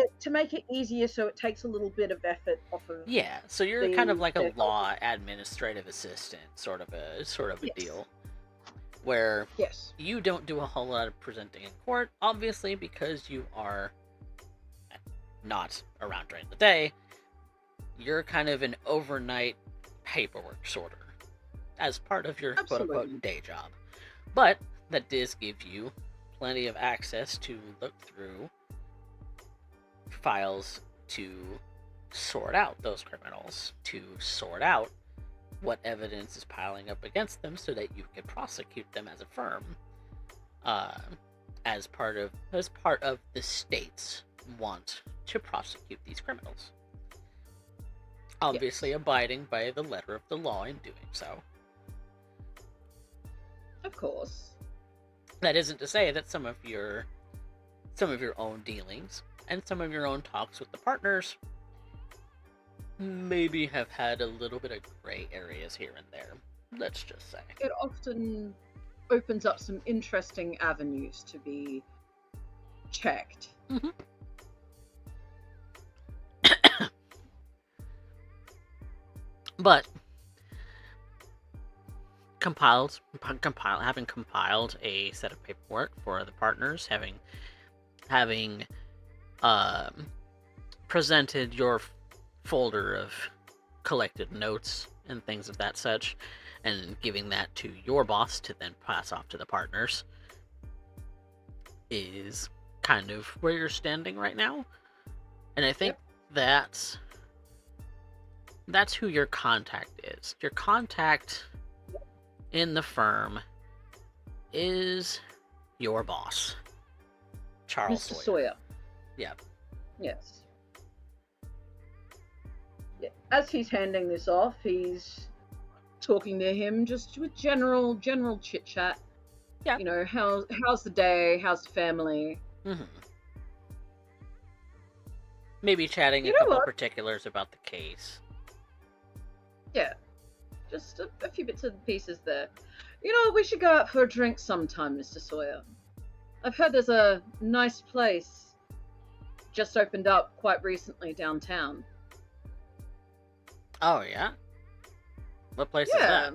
it easier, so it takes a little bit of effort off of. yeah. So you're kind of like a their law administrative assistant, sort of a Yes. deal, where Yes. you don't do a whole lot of presenting in court, obviously, because you are not around during the day. You're kind of an overnight paperwork sorter as part of your Absolutely. quote-unquote day job. But that does give you plenty of access to look through files to sort out those criminals, to sort out what evidence is piling up against them so that you can prosecute them as a firm, as part of the state's want to prosecute these criminals. Obviously, abiding by the letter of the law in doing so. Of course. That isn't to say that some of your own dealings and some of your own talks with the partners maybe have had a little bit of gray areas here and there. Let's just say. It often opens up some interesting avenues to be checked. Mm-hmm. But having compiled a set of paperwork for the partners, having presented your folder of collected notes and things of that such, and giving that to your boss to then pass off to the partners, is kind of where you're standing right now. And I think that's who your contact is. Your contact in the firm is your boss, Charles Mr. Sawyer. Yeah. Yes. Yeah. As he's handing this off, he's talking to him just with general chit chat. Yeah. You know, how's the day? How's the family? Mm-hmm. Maybe chatting You a know couple what? particulars about the case. Yeah. Just a few bits and pieces there. You know, we should go out for a drink sometime, Mr. Sawyer. I've heard there's a nice place just opened up quite recently downtown. Oh, yeah? What place is that?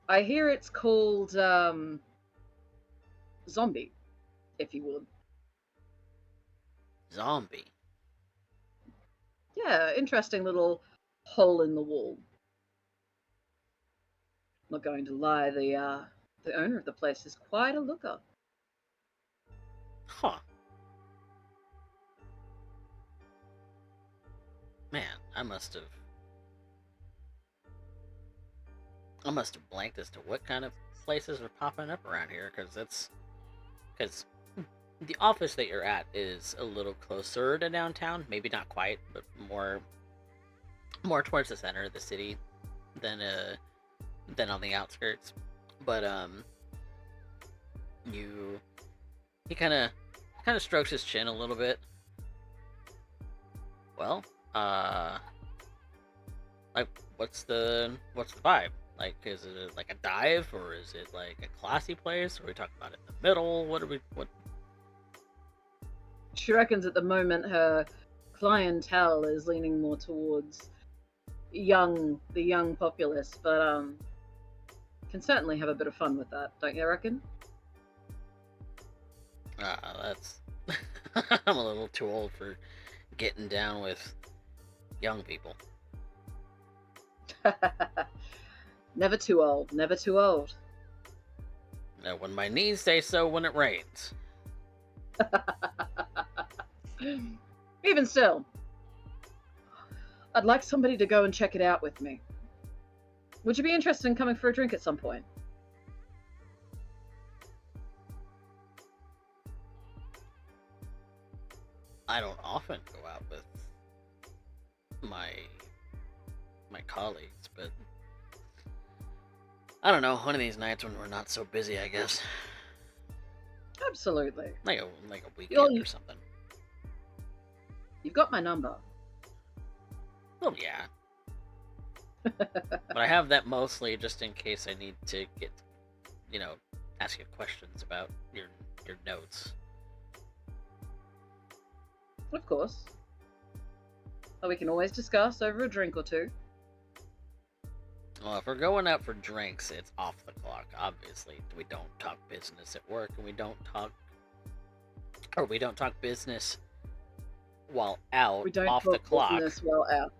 I hear it's called Zombie, if you would. Zombie. Yeah, interesting little hole in the wall. Not going to lie, the owner of the place is quite a looker. Huh. Man, I must have blanked as to what kind of places are popping up around here, because the office that you're at is a little closer to downtown. Maybe not quite, but more towards the center of the city than on the outskirts. But he kind of strokes his chin a little bit. Well, like, what's the vibe? Like, is it like a dive, or is it like a classy place? Or are we talking about it in the middle? What? She reckons at the moment her clientele is leaning more towards the young populace, but can certainly have a bit of fun with that, don't you reckon? That's I'm a little too old for getting down with young people. Never too old, never too old. Now, when my knees say so when it rains. Even still, I'd like somebody to go and check it out with me. Would you be interested in coming for a drink at some point? I don't often go out with my colleagues, but I don't know, one of these nights when we're not so busy, I guess. Absolutely. Like a weekend or something. You've got my number. Well, yeah. But I have that mostly just in case I need to get, ask you questions about your notes. Of course. But we can always discuss over a drink or two. Well, if we're going out for drinks, it's off the clock. Obviously, we don't talk business at work, and we don't talk business while out We don't off talk the clock. business while out.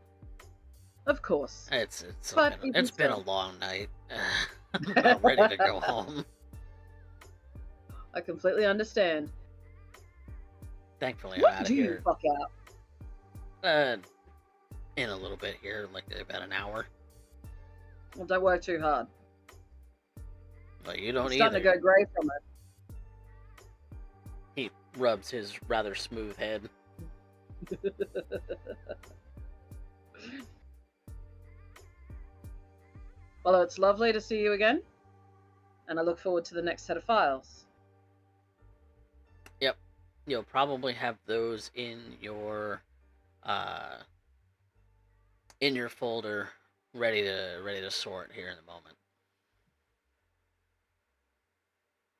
Of course. But it's been a long night. I'm about ready to go home. I completely understand. Thankfully, I'm When out of do you here. fuck out? In a little bit here, like about an hour. Well, don't work too hard. Well, you don't I'm either. starting to go grey from it. He rubs his rather smooth head. Well, it's lovely to see you again, and I look forward to the next set of files. Yep, you'll probably have those in your folder, ready to sort here in a moment.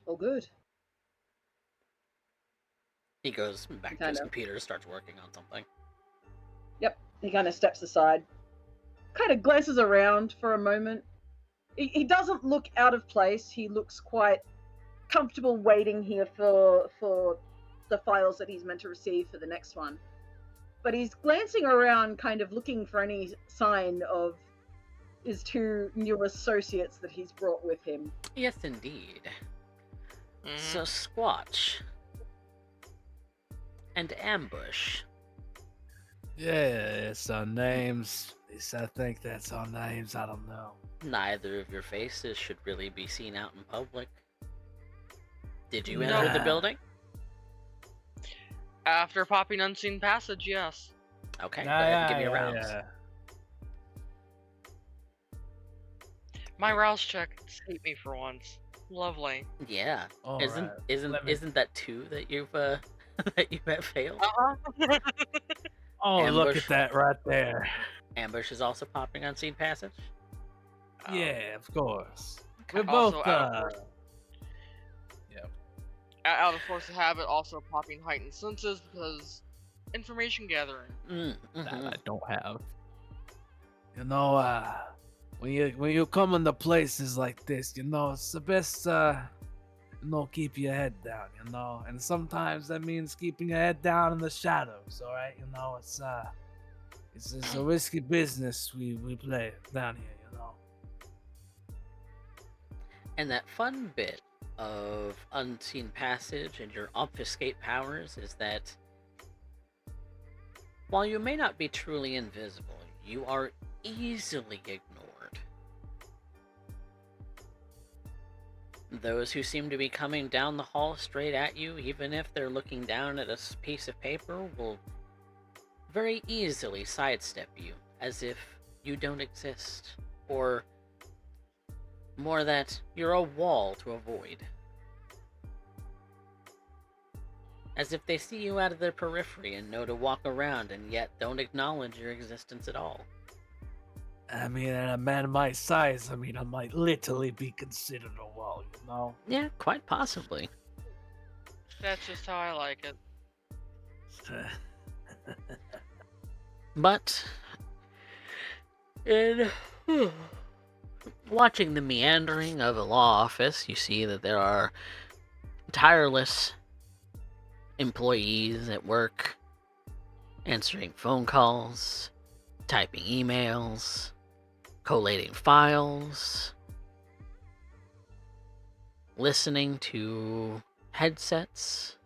Oh, good. He goes back to his computer, starts working on something. Yep, he kind of steps aside, kind of glances around for a moment. He doesn't look out of place. He looks quite comfortable waiting here for the files that he's meant to receive for the next one. But he's glancing around, kind of looking for any sign of his two new associates that he's brought with him. Yes, indeed. So Squatch and Ambush. Yeah, it's our names. At least I think that's our names. I don't know. Neither of your faces should really be seen out in public. Did you enter the building? After popping unseen passage, yes. Okay, go ahead and give me a round. My rouse check escaped me for once. Lovely. Yeah. All isn't right. isn't that 2 that you've that you have failed? Oh, Ambush. look at that right there. Ambush is also popping unseen passage. Yeah, of course. We're Also both out of force of habit, also popping heightened senses because information gathering. That I don't have. You know, when you come into places like this, you know, it's the best keep your head down, you know. And sometimes that means keeping your head down in the shadows, all right? You know, it's a risky business we play down here, you know. And that fun bit of unseen passage and your obfuscate powers is that while you may not be truly invisible, you are easily ignored. Those who seem to be coming down the hall straight at you, even if they're looking down at a piece of paper, will very easily sidestep you as if you don't exist, or more that you're a wall to avoid. As if they see you out of their periphery and know to walk around and yet don't acknowledge your existence at all. I mean, at a man my size, I might literally be considered a wall, you know? Yeah, quite possibly. That's just how I like it. But in watching the meandering of a law office, you see that there are tireless employees at work, answering phone calls, typing emails, collating files, listening to headsets.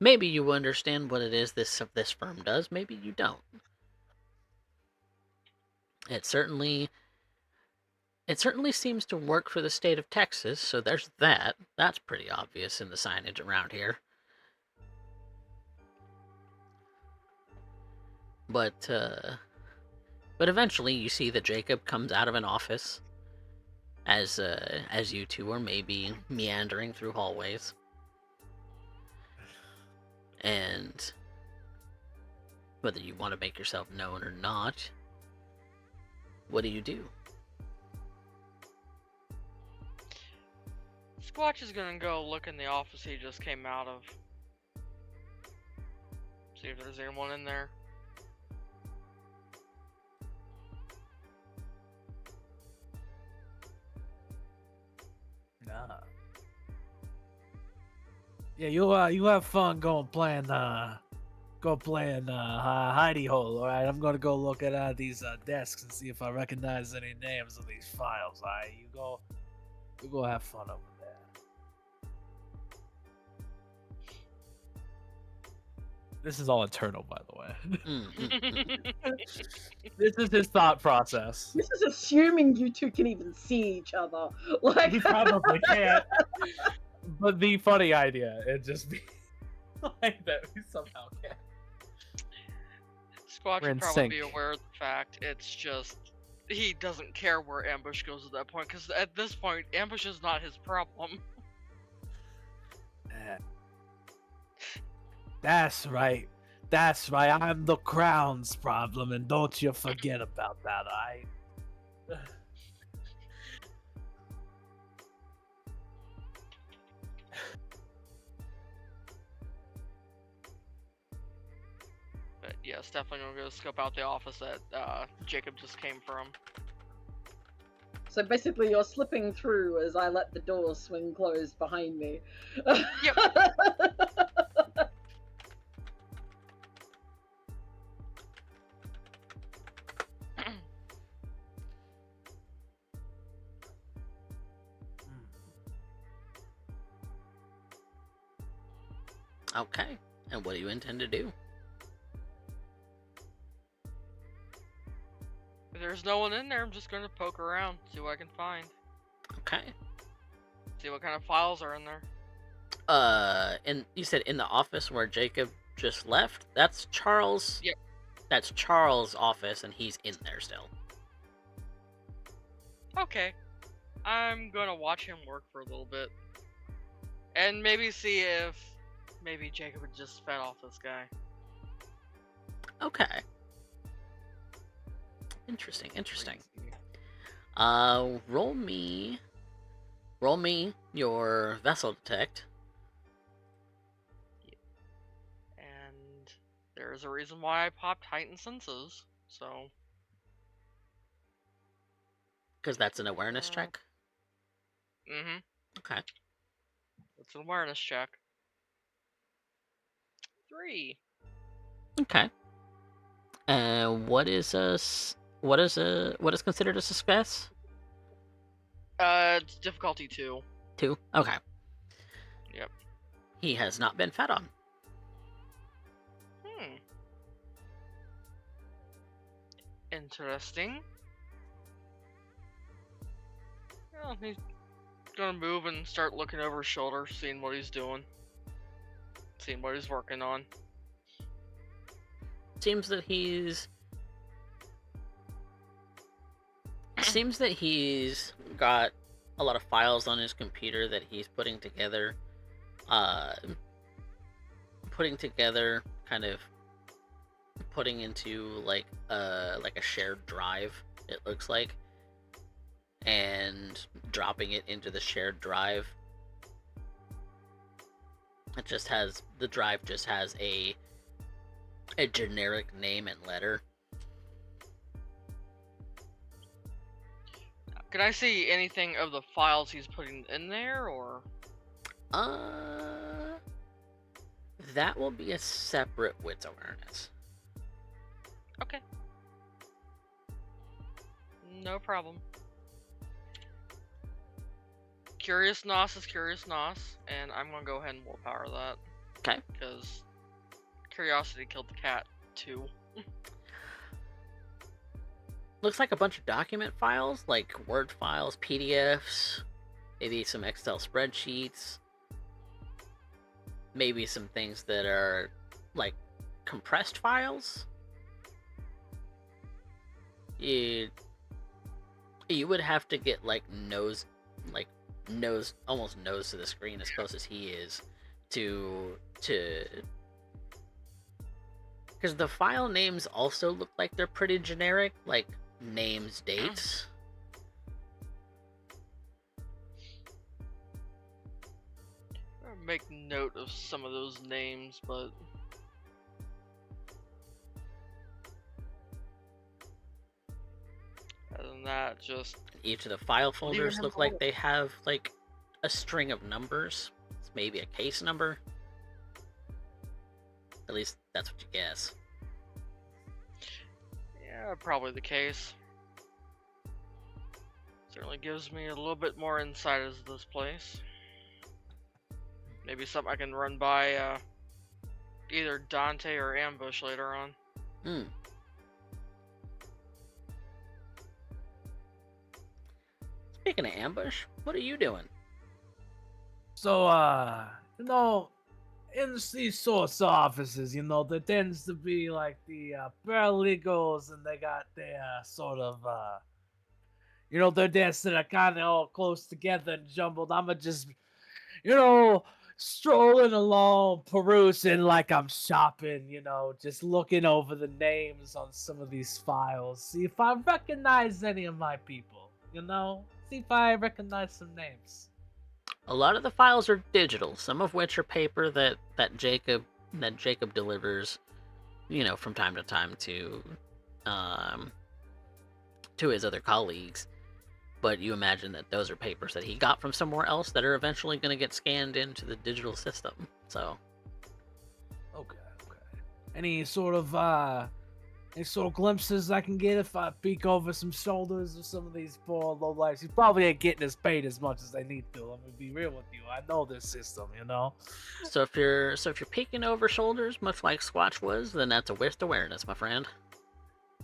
Maybe you understand what it is this firm does, maybe you don't. It certainly seems to work for the state of Texas, so there's that. That's pretty obvious in the signage around here. But eventually you see that Jacob comes out of an office as you two are maybe meandering through hallways. And whether you want to make yourself known or not, what do you do? Squatch is gonna go look in the office he just came out of. See if there's anyone in there. Nah. Yeah, you have fun going playing hidey hole. All right, I'm gonna go look at these desks and see if I recognize any names of these files. All right, you go have fun over there. This is all internal, by the way. Mm-hmm. This is his thought process. This is assuming you two can even see each other. Like We probably can't. But the funny idea, it'd just be like that we somehow can. Squatch We're in would probably be sync. aware of the fact. It's just he doesn't care where Ambush goes at that point, because at this point, Ambush is not his problem. That's right. That's right. I'm the crown's problem, and don't you forget about that, alright? But yes, definitely gonna go scope out the office that Jacob just came from. So basically, you're slipping through as I let the door swing closed behind me. Yep. Okay. And what do you intend to do? If there's no one in there, I'm just gonna poke around, see what I can find. Okay. See what kind of files are in there. And you said in the office where Jacob just left? That's Charles. Yep. That's Charles' office, and he's in there still. Okay. I'm gonna watch him work for a little bit. And maybe see if maybe Jacob had just fed off this guy. Okay. Interesting. Roll me your vessel detect. And there's a reason why I popped heightened senses, so. Because that's an awareness check. Mm-hmm. Okay. It's an awareness check. 3. Okay. What is considered a success? It's difficulty 2. 2. Okay. Yep. He has not been fed on. Interesting. Well, he's gonna move and start looking over his shoulder, seeing what he's doing. Seeing what he's working on. Seems that he's got a lot of files on his computer that he's putting together, kind of putting into like a shared drive, it looks like, and dropping it into the shared drive. The drive just has a generic name and letter. Can I see anything of the files he's putting in there, or? That will be a separate wits awareness. Okay. No problem. Curious Nos is Curious Nos, and I'm gonna go ahead and willpower that. Okay. Because curiosity killed the cat, too. Looks like a bunch of document files, like Word files, PDFs, maybe some Excel spreadsheets, maybe some things that are like compressed files. You would have to get almost nose to the screen as close as he is to because the file names also look like they're pretty generic, like names, dates. I'll make note of some of those names, but than that, just Each of the file Leaving folders him look like they have like a string of numbers. It's maybe a case number. At least that's what you guess. yeah, probably the case. Certainly gives me a little bit more insight as this place. Maybe something I can run by either Dante or Ambush later on. Hmm. Speaking of Ambush, what are you doing? So, in these source offices, there tends to be like the paralegals, and they got their sort of, their desks that are kind of all close together and jumbled. I'm just, strolling along, perusing like I'm shopping, just looking over the names on some of these files, see if I recognize any of my people, see if I recognize some names. A lot of the files are digital, some of which are paper that Jacob delivers, from time to time to his other colleagues. But you imagine that those are papers that he got from somewhere else that are eventually going to get scanned into the digital system. So, okay. Any sort of glimpses I can get if I peek over some shoulders of some of these poor lowlifes? You probably ain't getting as paid as much as they need to. Let me be real with you. I know this system, so if you're peeking over shoulders, much like Squatch was, then that's a waste awareness, my friend.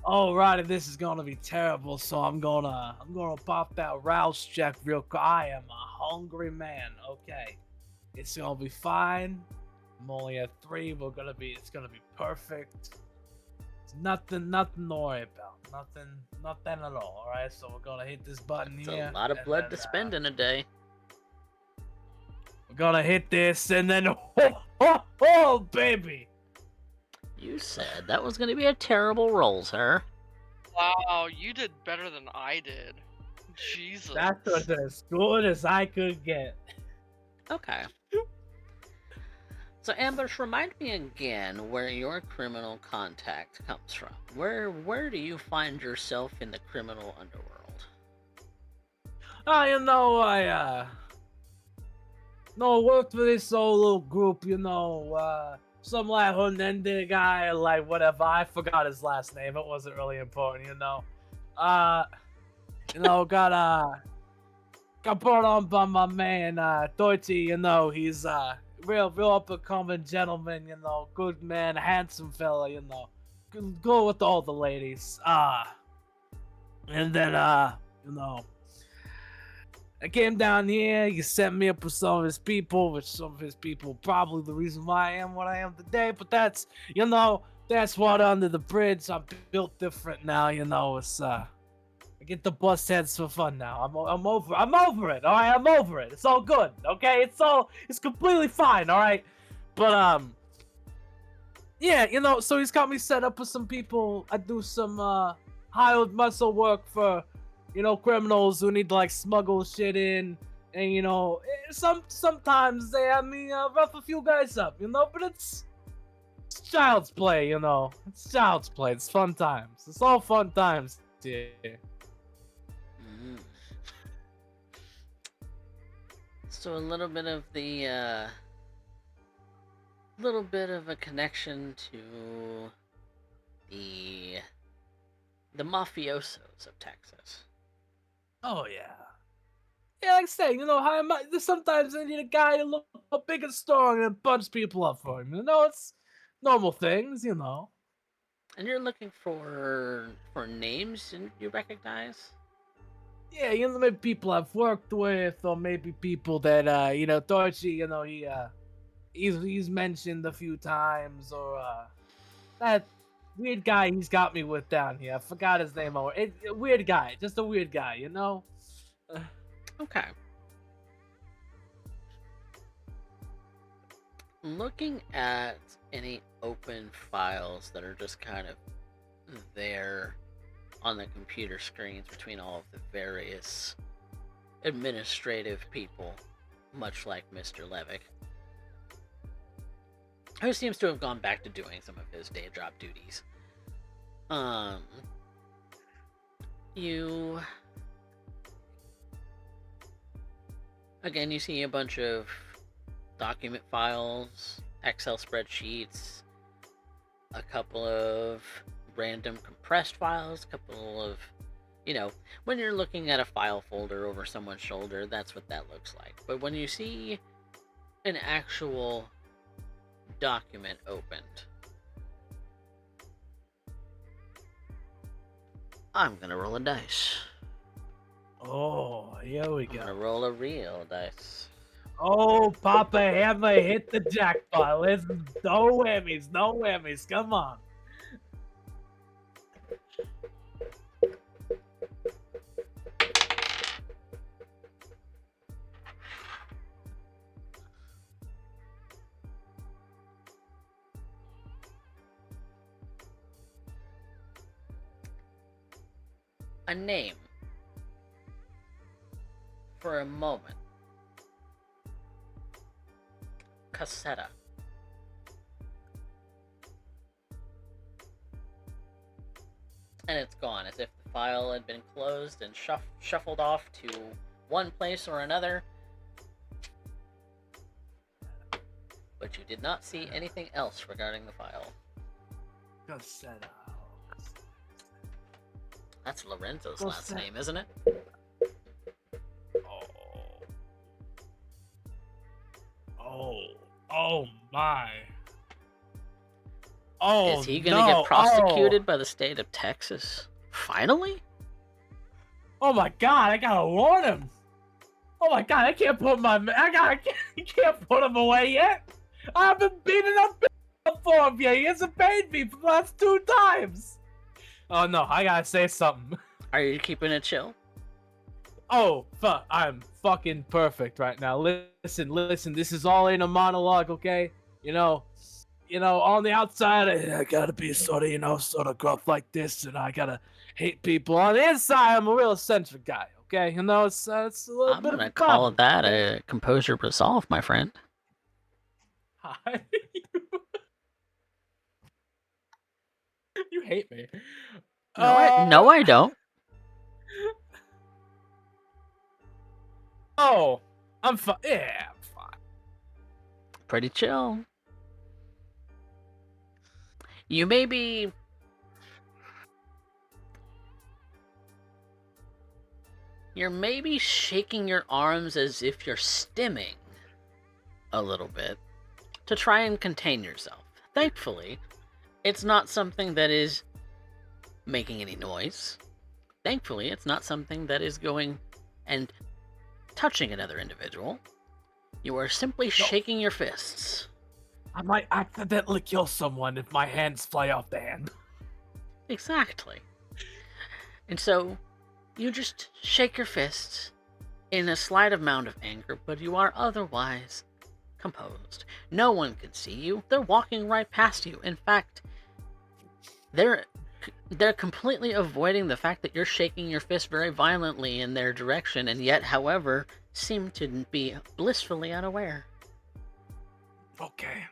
Alrighty, this is gonna be terrible, so I'm gonna pop that rouse check real quick. I am a hungry man. Okay, it's gonna be fine. I'm only at 3. It's gonna be perfect. It's nothing to worry about. Nothing at all. All right, so we're gonna hit this button It's here. a lot of blood to spend in a day. We're gonna hit this, and then oh, baby. You said that was going to be a terrible roll, sir. Wow, you did better than I did. Jesus. That was as good as I could get. Okay. So, Ambush, remind me again where your criminal contact comes from. Where do you find yourself in the criminal underworld? I worked for this old little group, some like Hunende guy, like whatever. I forgot his last name. It wasn't really important, got brought on by my man, Deutsche, he's real up and coming gentleman, good man, handsome fella, go with all the ladies. And then I came down here, you sent me up with some of his people, which some of his people probably the reason why I am what I am today, but that's water under the bridge. I'm built different now, it's, I get the bust heads for fun now. I'm over it, alright? I'm over it. It's all good, okay? It's completely fine, alright? But, yeah, so he's got me set up with some people. I do some, hired muscle work for, criminals who need to like smuggle shit in, and sometimes they have me rough a few guys up, but it's child's play, it's child's play. It's fun times. It's all fun times here. Mm. So a little bit of a connection to the mafiosos of Texas. Oh yeah. Yeah, like I say, sometimes I need a guy to look big and strong and punch people up for him. It's normal things, And you're looking for names you recognize? Yeah, maybe people I've worked with, or maybe people that Dorothy, he's mentioned a few times, or that weird guy he's got me with down here. I forgot his name. Weird guy, just a weird guy, Okay. Looking at any open files that are just kind of there on the computer screens between all of the various administrative people, much like Mr. Levick, who seems to have gone back to doing some of his day job duties. You again, you see a bunch of document files, Excel spreadsheets, a couple of random compressed files, a couple of, when you're looking at a file folder over someone's shoulder, that's what that looks like. But when you see an actual document opened, I'm gonna roll a dice. Oh, here we I'm go. gonna roll a real dice. Oh, Papa Hammer hit the jackpot. Let's no whammies, no whammies. Come on. A name. For a moment. Cassetta. And it's gone, as if the file had been closed and shuffled off to one place or another. But you did not see anything else regarding the file. Cassetta. That's Lorenzo's What's last that? name, isn't it? Oh my. Oh, Is he gonna get prosecuted by the state of Texas? Finally? Oh my God! I gotta warn him. Oh my God! I can't put put him away yet. I haven't beaten up for him yet. He hasn't paid me for the last 2 times. Oh no! I gotta say something. Are you keeping it chill? Oh fuck! I'm fucking perfect right now. Listen. This is all in a monologue, okay? You know, on the outside, I gotta be sort of gruff like this, and I gotta hate people. On the inside, I'm a real eccentric guy, okay? It's a little I'm bit of gonna a call problem. that a composure resolve, my friend. Hi. You hate me. No, I don't. Oh, I'm fine. Yeah, I'm fine. Pretty chill. You may be... You're maybe shaking your arms as if you're stimming a little bit to try and contain yourself. Thankfully, it's not something that is making any noise. Thankfully, it's not something that is going and touching another individual. You are simply shaking your fists. I might accidentally kill someone if my hands fly off the hand. Exactly. And so, you just shake your fists in a slight amount of anger, but you are otherwise composed. No one can see you. They're walking right past you. In fact, they're completely avoiding the fact that you're shaking your fist very violently in their direction, and yet, however, seem to be blissfully unaware. Okay.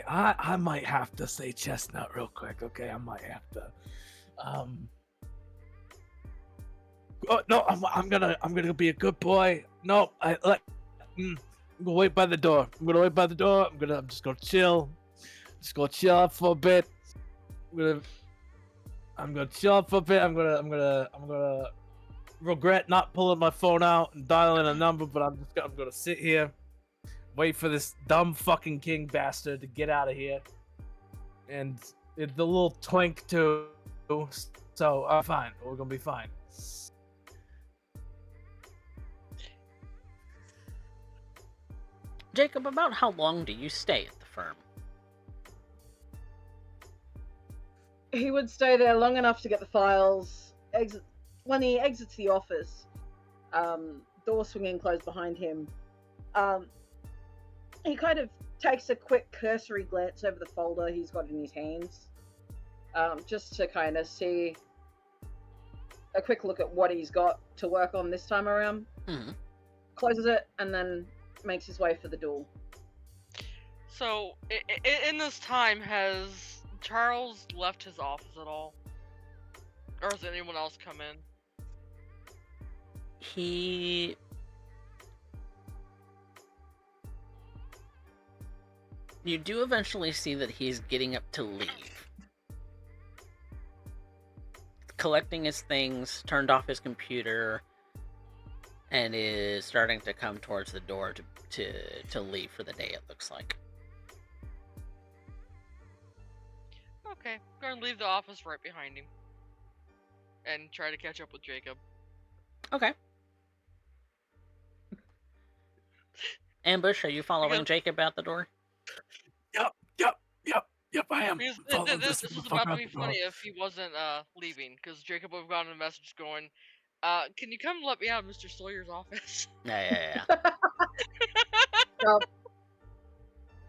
I might have to say chestnut real quick, okay? I might have to. Oh, no, I'm gonna be a good boy. No, I'm gonna wait by the door. I'm just gonna chill. Just gonna chill out for a bit. I'm gonna chill out for a bit. I'm gonna regret not pulling my phone out and dialing a number, but I'm gonna sit here, wait for this dumb fucking king bastard to get out of here, and the little twink too. So I'm fine. We're gonna be fine. Jacob, about how long do you stay at the firm? He would stay there long enough to get the files. When he exits the office, door swinging closed behind him, he kind of takes a quick cursory glance over the folder he's got in his hands, just to kind of see a quick look at what he's got to work on this time around. Mm-hmm. Closes it and then makes his way for the door. So, in this time, has Charles left his office at all? Or has anyone else come in? he... You do eventually see that he's getting up to leave. Collecting his things, turned off his computer, and is starting to come towards the door to leave for the day, it looks like. Okay, go and leave the office right behind him. And try to catch up with Jacob. Okay. Ambush, are you following Jacob out the door? Yep, I am. Because this was about to be funny if he wasn't leaving, because Jacob would have gotten a message going, can you come let me out of Mr. Sawyer's office? Yeah.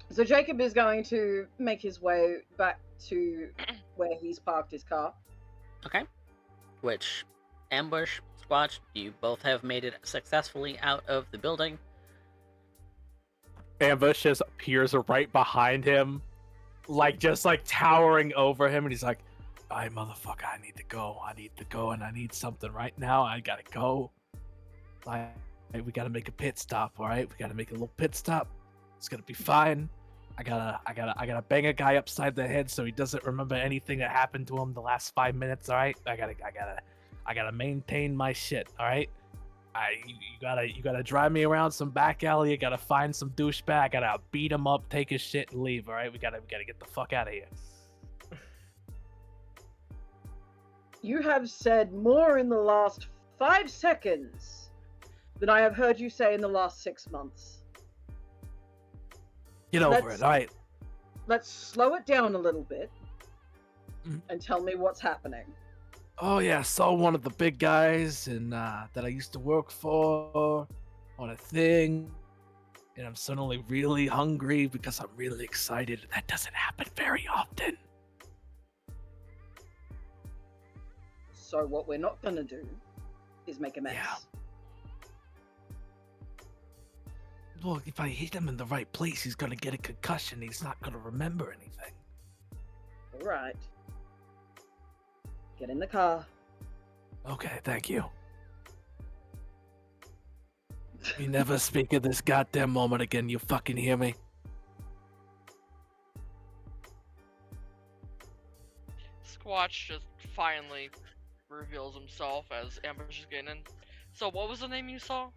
So Jacob is going to make his way back to where he's parked his car. Okay. Which, Ambush, Squatch, you both have made it successfully out of the building. Ambush just appears right behind him, just towering over him, and he's like, "All right, motherfucker, I need to go, and I need something right now. I gotta go. We gotta make a pit stop, all right? We gotta make a little pit stop. It's gonna be fine. I gotta bang a guy upside the head so he doesn't remember anything that happened to him the last 5 minutes, all right? I gotta maintain my shit, all right? You gotta drive me around some back alley. You gotta find some douchebag. I gotta beat him up, take his shit, and leave. All right, we gotta get the fuck out of here." You have said more in the last 5 seconds than I have heard you say in the last 6 months. Get over it, all right? Let's slow it down a little bit and tell me what's happening. Oh yeah, saw one of the big guys and that I used to work for on a thing, and I'm suddenly really hungry because I'm really excited. That doesn't happen very often. So what we're not gonna do is make a mess. Yeah. Well, if I hit him in the right place, he's gonna get a concussion. He's not gonna remember anything. All right. Get in the car. Okay, thank you. You never speak of this goddamn moment again, you fucking hear me? Squatch just finally reveals himself as Ambush is getting in. So what was the name you saw?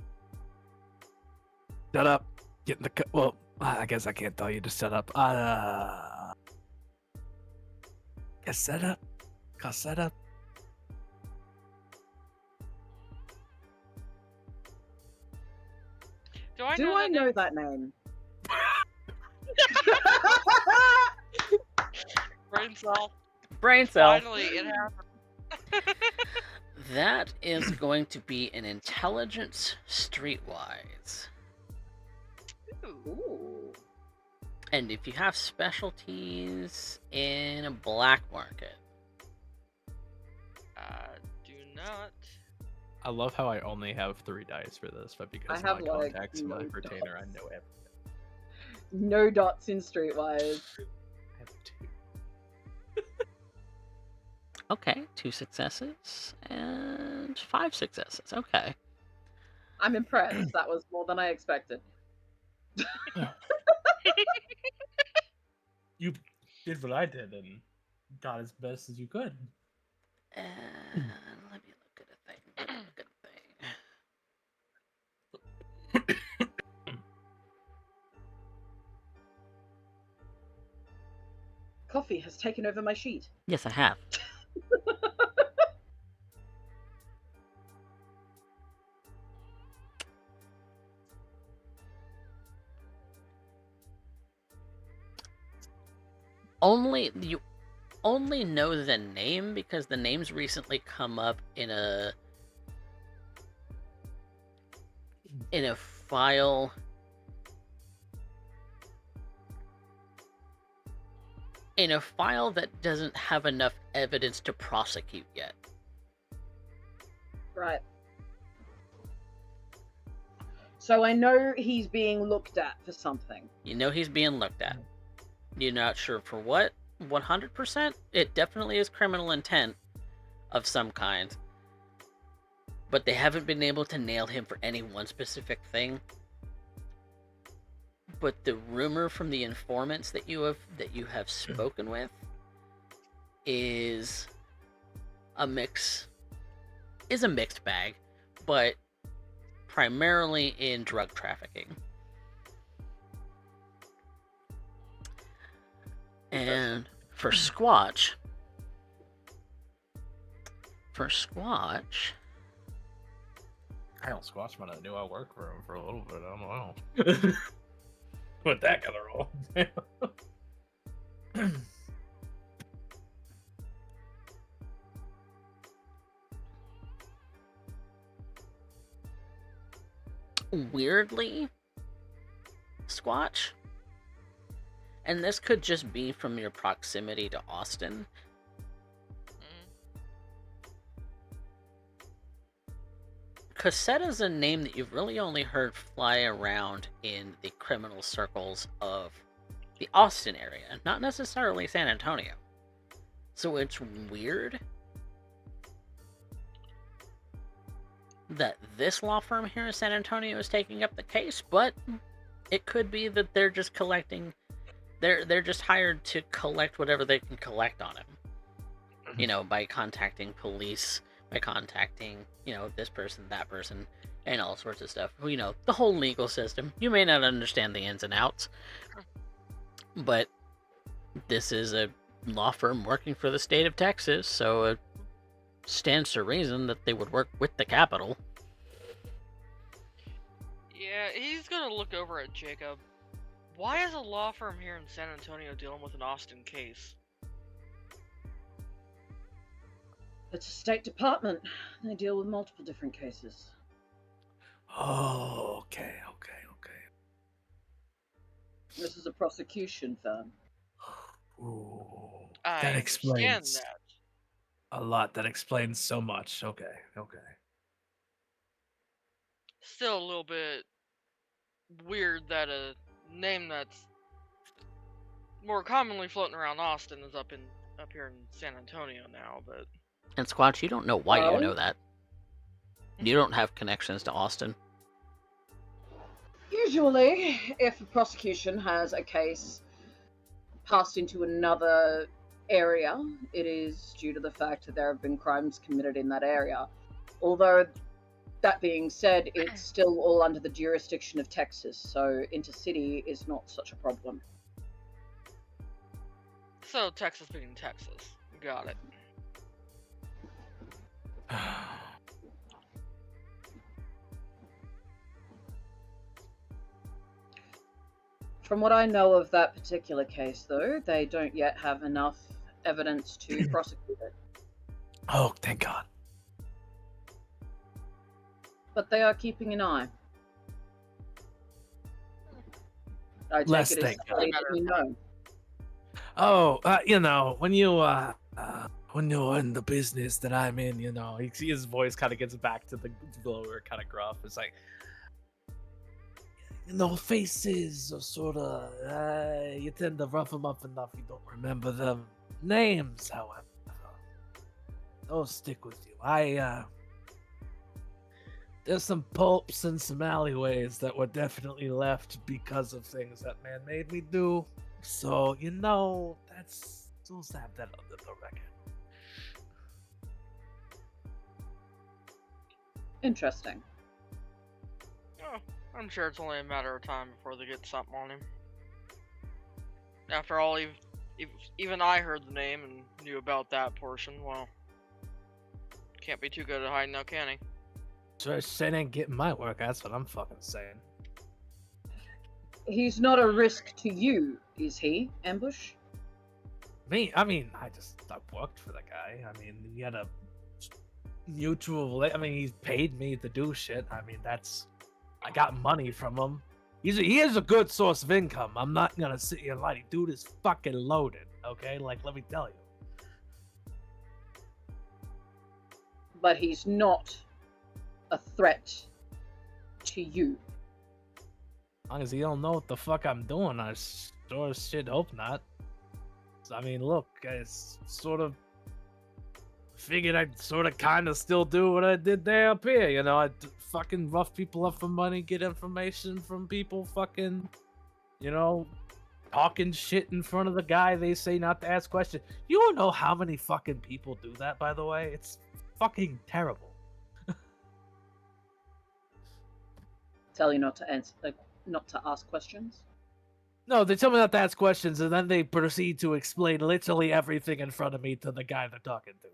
Shut up. Get in the car. Well, I guess I can't tell you to shut up. Guess set up. Call set up. Do I know that name? Brain cell. Brain cell. Finally, it happened. That is going to be an intelligence streetwise. Ooh. And if you have specialties in a black market. Do not. I love how I only have 3 dice for this, but because I have, of my contacts and my retainer, I dots. know everything. No dots in Streetwise. I have 2. Okay, 2 successes and 5 successes. Okay. I'm impressed. That was more than I expected. You did what I did and got as best as you could. And let me look at a thing. Coffee has taken over my sheet. Yes, I have. You only know the name because the name's recently come up in a file that doesn't have enough evidence to prosecute yet. Right. So I know he's being looked at for something. You know he's being looked at. You're not sure for what? 100%? It definitely is criminal intent of some kind. but they haven't been able to nail him for any one specific thing. But the rumor from the informants that you have spoken with is a mixed bag, but primarily in drug trafficking. And for Squatch, I don't Squatch, but I knew I worked for him for a little bit. I don't know. With that kind of role. weirdly, Squatch, and this could just be from your proximity to Austin, Cassette is a name that you've really only heard fly around in the criminal circles of the Austin area, not necessarily San Antonio. So it's weird that this law firm here in San Antonio is taking up the case, but it could be that they're just collecting, they're just hired to collect whatever they can collect on him. You know, by contacting police, by contacting, you know, this person, that person, and all sorts of stuff. You know, the whole legal system. You may not understand the ins and outs, but this is a law firm working for the state of Texas, so it stands to reason that they would work with the Capitol. Yeah, he's gonna look over at Jacob. Why is a law firm here in San Antonio dealing with an Austin case? It's a state department. They deal with multiple different cases. Oh, okay. This is a prosecution firm. Ooh, I that understand explains that. a lot. That explains so much. Okay. Still a little bit weird that a name that's more commonly floating around Austin is up here in San Antonio now, but And Squatch, you don't know why you Well- know that. You don't have connections to Austin. Usually, if a prosecution has a case passed into another area, it is due to the fact that there have been crimes committed in that area. Although, that being said, it's still all under the jurisdiction of Texas, so intercity is not such a problem. so Texas being Texas. Got it. From what I know of that particular case, though, they don't yet have enough evidence to prosecute it. Oh, thank God. But they are keeping an eye. I take Less it as than somebody that you know. Oh, you know, when you're in the business that I'm in, you know, his voice kind of gets back to the lower kind of gruff. It's like, you know, faces are sort of, you tend to rough them up enough, you don't remember them. Names, however, those stick with you. There's some pulps and some alleyways that were definitely left because of things that man made me do. So, you know, let's have that under the record. Interesting. Oh, I'm sure it's only a matter of time before they get something on him. After all, even I heard the name and knew about that portion. Well, can't be too good at hiding now, can he? So Shane ain't getting my work, that's what I'm fucking saying. He's not a risk to you, is he, Ambush? Me? I mean, I worked for the guy. I mean, we had a mutual, I mean, he's paid me to do shit. I mean, I got money from him. He is a good source of income. I'm not gonna sit here and lie. Dude is fucking loaded, okay? Like, let me tell you. But he's not a threat to you. As long as he don't know what the fuck I'm doing, I sure as shit hope not. I mean, look, it's sort of figured I'd sort of kind of still do what I did there up here. You know, I'd fucking rough people up for money, get information from people, fucking, you know, talking shit in front of the guy they say not to ask questions. You don't know how many fucking people do that, by the way. It's fucking terrible. Tell you not to answer, not to ask questions. No, they tell me not to ask questions, and then they proceed to explain literally everything in front of me to the guy they're talking to.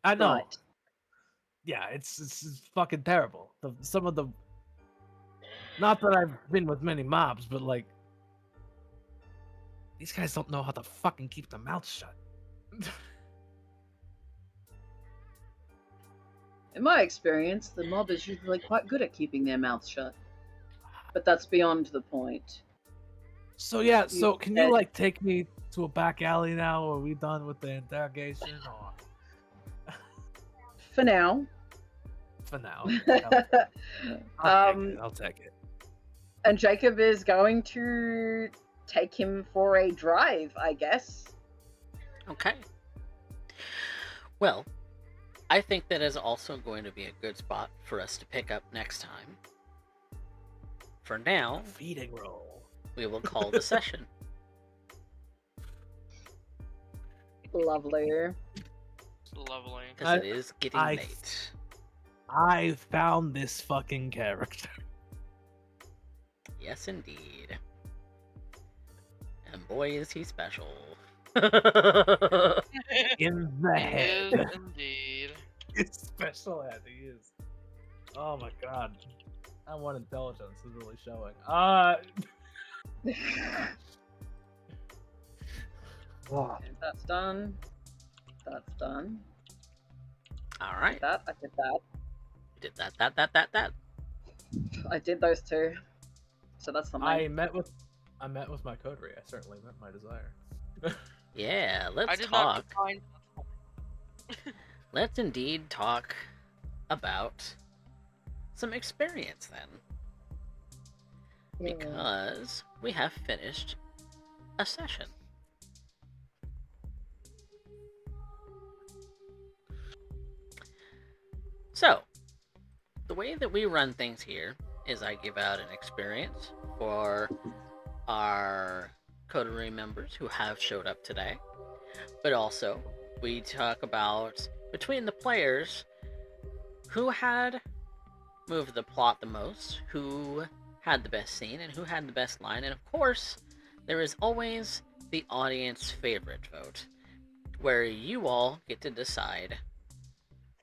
I know. Right. Yeah, it's fucking terrible. Some of the, not that I've been with many mobs, but like, these guys don't know how to fucking keep their mouths shut. In my experience, the mob is usually quite good at keeping their mouths shut. But that's beyond the point. So yeah, so can you said- like take me to a back alley now? Are we done with the interrogation? Or For now. for now? I'll take it. And Jacob is going to take him for a drive, I guess. Okay. Well, I think that is also going to be a good spot for us to pick up next time. For now, Feeding roll. we will call the session. Lovely. Lovely. Because it is getting I- late. I found this fucking character. Yes, indeed. And boy, is he special. In the He head. is indeed. It's special head, he is. Oh my god. That one intelligence is really showing. That's done. That's done. Alright. That, I did that. You did that. I did those two. So that's something. I met with my coterie. I certainly met my desire. Yeah, I let's did not talk. define. Let's indeed talk about some experience then. Yeah. Because we have finished a session. So, the way that we run things here is I give out an experience for our coterie members who have showed up today. But also, we talk about, between the players, who had moved the plot the most, who had the best scene, and who had the best line. And of course, there is always the audience favorite vote, where you all get to decide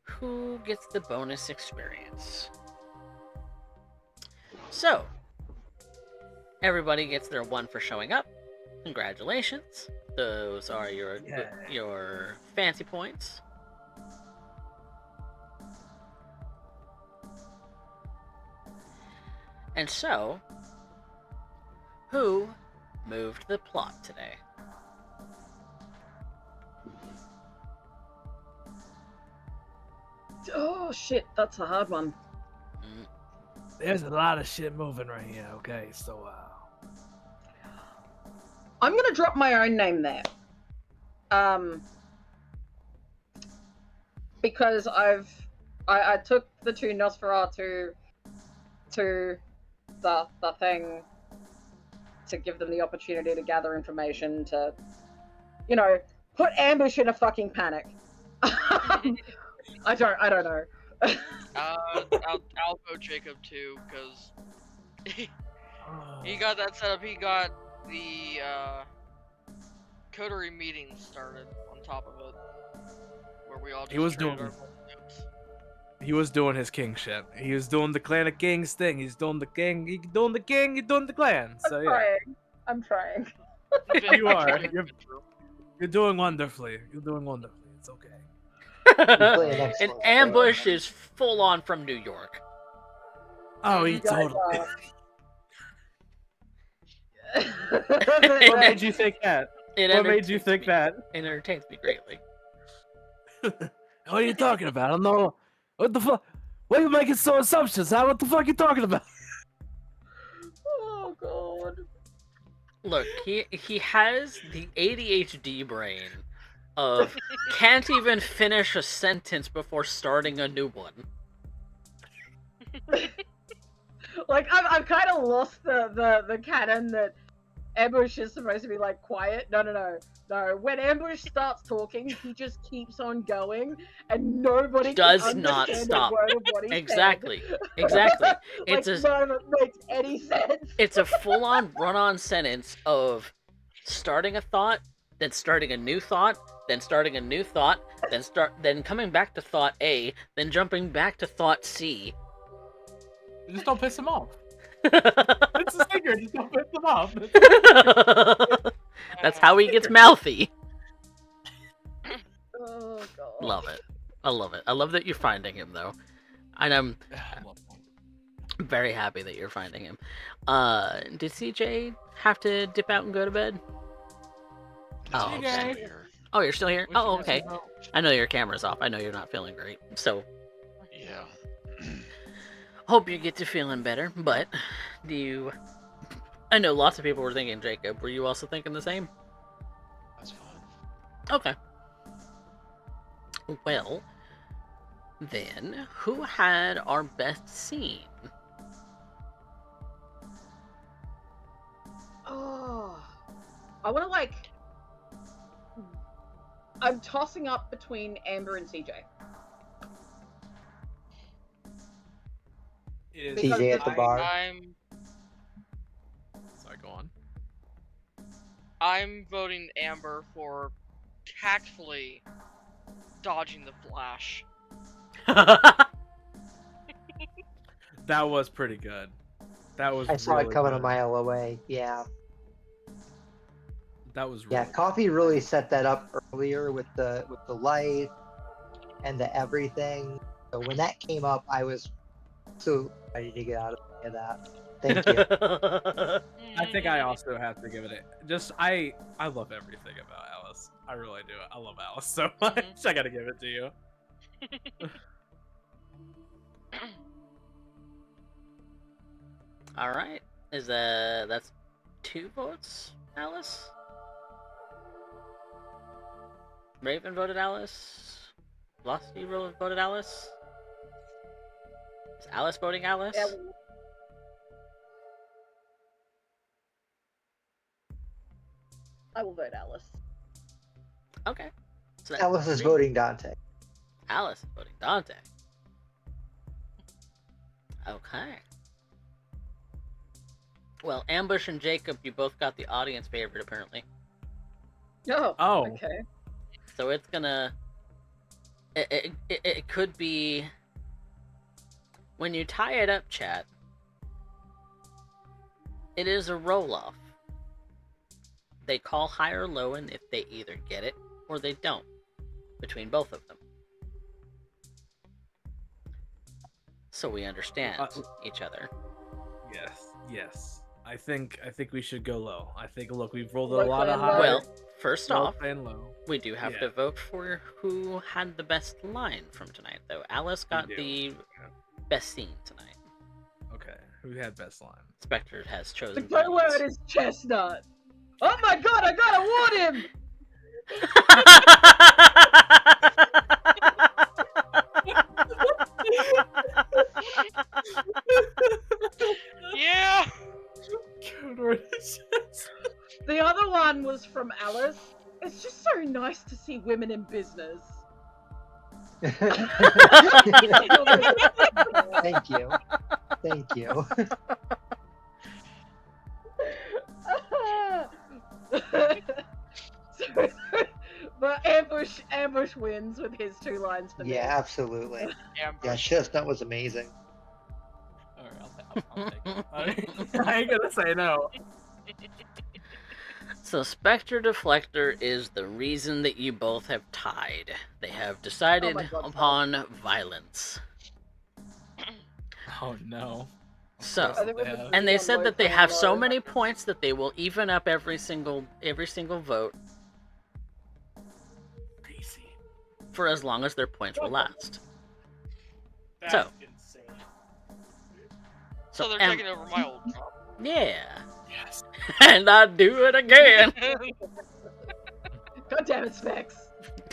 who gets the bonus experience. So, everybody gets their 1 for showing up. Congratulations. Those are your fancy points. And so, who moved the plot today? Oh shit, that's a hard one. There's a lot of shit moving right here, okay? So, I'm gonna drop my own name there. Because I took the 2 Nosferatu to the thing to give them the opportunity to gather information to, you know, put Ambush in a fucking panic. I don't know. I'll vote Jacob too, because he got that set up. He got the coterie meeting started on top of it, where we all just He was traded doing- our notes. he was doing his king shit. He was doing the Clan of Kings thing. He's doing the king. He's doing the king. He's doing the clan. So yeah, I'm trying. You are. You're doing wonderfully. You're doing wonderfully. It's okay. play an An excellent ambush is full on from New York. Oh, he You guys totally. are- What made you think that? What made you think that? It entertains me greatly. What are you talking about? I don't know. What the fuck? Why are you making so assumptions? Huh? What the fuck are you talking about? Oh god. Look, he has the ADHD brain of can't even finish a sentence before starting a new one. Like I've kind of lost the canon that Ambush is supposed to be like quiet. No. When Ambush starts talking, he just keeps on going, and nobody Does can not understand stop. a word of what he Exactly. said. Exactly. Like none of it makes any sense. It's a full-on run-on sentence of starting a thought, then starting a new thought, then starting a new thought, then coming back to thought A, then jumping back to thought C. Just don't piss him off. It's a secret. Just don't piss him off. That's how he gets mouthy. Oh god. Love it. I love it. I love that you're finding him, though. And I'm very happy that you're finding him. Did CJ have to dip out and go to bed? No, Oh, I'm okay. still here. Oh, you're still here? We Oh, should okay. have I know your camera's off. I know you're not feeling great. So, Yeah. hope you get to feeling better. But, I know lots of people were thinking Jacob. Were you also thinking the same? That's fine. Okay. Well, then, who had our best scene? Oh, I want to like. I'm tossing up between Amber and CJ. It Because TJ at the bar. Sorry, go on. I'm voting Amber for tactfully dodging the flash. That was pretty good. That was. I saw really it coming good. a mile away. Yeah. That was. Yeah, Really Coffee really set that up earlier with the light and the everything. So when that came up, I was so ready to get out of that. Thank you. I think I also have to give it a. Just I love everything about Alice. I really do. I love Alice so much. I gotta give it to you. All right. That's 2 votes, Alice? Raven voted Alice? Velocity voted Alice? Is Alice voting Alice? Yeah, I will vote Alice. Okay. So that's Alice is 3. voting Dante. Alice is voting Dante. Okay. Well, Ambush and Jacob, you both got the audience favorite, apparently. Oh. Okay. So it's gonna... It could be... When you tie it up, chat, it is a roll-off. They call high or low, and if they either get it or they don't, between both of them. So we understand each other. Yes. I think we should go low. I think look, we've rolled a Low lot of and low. high. Well, first low off, and low. we do have Yeah. to vote for who had the best line from tonight, though. Alice got do. the best scene tonight. Okay, who had best line? Spectre has The chosen code violence. word is chestnut. Oh my god, I gotta warn him! Yeah. The other one was from Alice. It's just so nice to see women in business. Thank you. Thank you. But Ambush wins with his 2 lines for Yeah, this. absolutely. Amber. Yeah, Chestnut was amazing. Alright, I'll take it. I ain't gonna say no. So Spectre Deflector is the reason that you both have tied. They have decided Oh my God, upon violence. Oh no. So, I think we're just and they on said low that they for have so low. many points that they will even up every single vote Crazy. for as long as their points will last. That's So. insane. So they're Am- taking over my old job. Yeah. Yes. And I do it again. God damn it, Specs.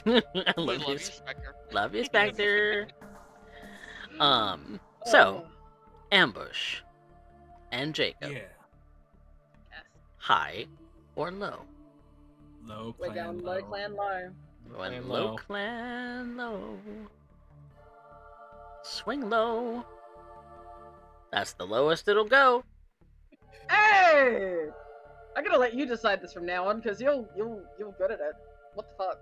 I We love you, Spectre. love you, Spectre. So Oh, Ambush and Jacob, Yeah. yes. high or low? Low Way clan down low. low, clan low. When Clan low low. clan low. Swing low. That's the lowest it'll go. Hey! I'm gonna let you decide this from now on, because you're good at it. What the fuck?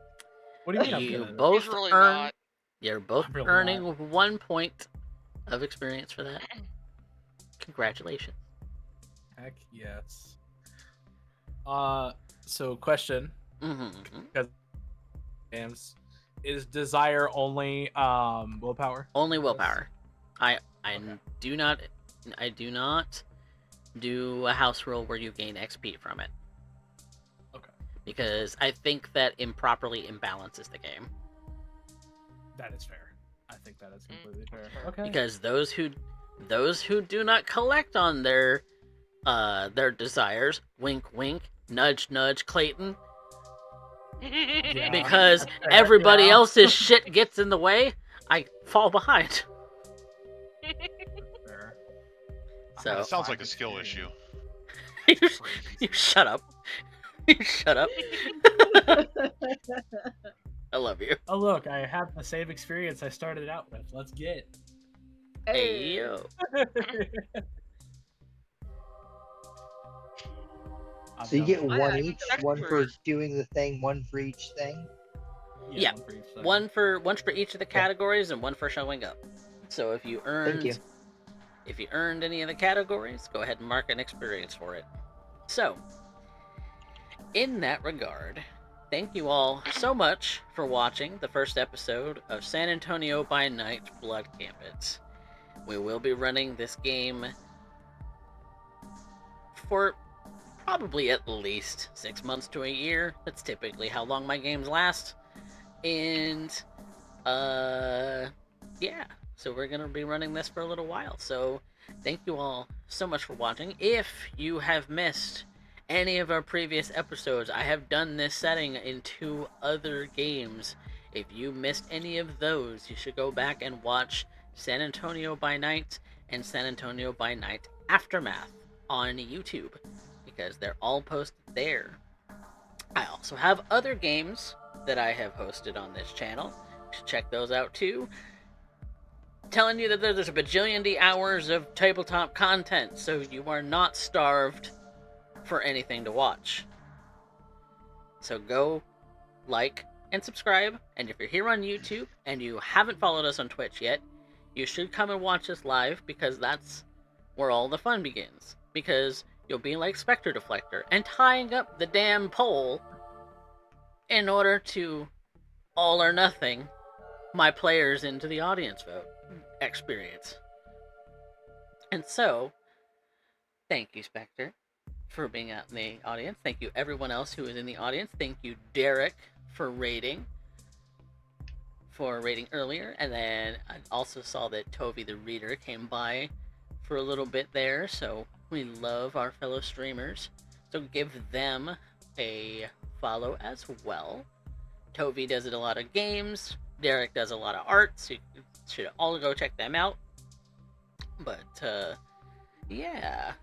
What do you mean I'm You good at it? both He's really earn. not. You're both I'm really earning 1 point of experience for that. Congratulations. Heck yes. So question. Mm-hmm. Games. Is desire only willpower? Only willpower. I Okay. do not do a house rule where you gain XP from it. Okay. Because I think that improperly imbalances the game. That is fair. I think that is completely fair. Okay. Because those who do not collect on their desires, wink wink, nudge nudge, Clayton, Yeah, because that's fair, everybody yeah. else's shit gets in the way, I fall behind. Fair. So- That sounds like a skill issue. You shut up. You shut up. I love you. Oh look, I have the same experience I started out with. Let's get. Hey yo. So you get I one think each, that's one for true. doing the thing, one for each thing. Yeah. One for each thing. One for each of the categories and one for showing up. So if you Thank you. earned any of the categories, go ahead and mark an experience for it. So, in that regard, thank you all so much for watching the first episode of San Antonio by Night Blood Gambit. We will be running this game for probably at least 6 months to a year. That's typically how long my games last. And yeah, so we're gonna be running this for a little while. So thank you all so much for watching. If you have missed any of our previous episodes, I have done this setting in 2 other games. If you missed any of those, you should go back and watch San Antonio by Night and San Antonio by Night Aftermath on YouTube, because they're all posted there. I also have other games that I have hosted on this channel. You should check those out too. Telling you that there's a bajillion hours of tabletop content, so you are not starved for anything to watch. So go like and subscribe, and if you're here on YouTube and you haven't followed us on Twitch yet, you should come and watch us live, because that's where all the fun begins. Because you'll be like Spectre Deflector and tying up the damn pole in order to all or nothing my players into the audience vote experience. And so, thank you, Spectre, for being out in the audience. Thank you, everyone else who is in the audience. Thank you, Derek, for raiding earlier. And then I also saw that Tovi the Reader came by for a little bit there. So we love our fellow streamers. So give them a follow as well. Tovi does a lot of games. Derek does a lot of art. So you should all go check them out. But, yeah.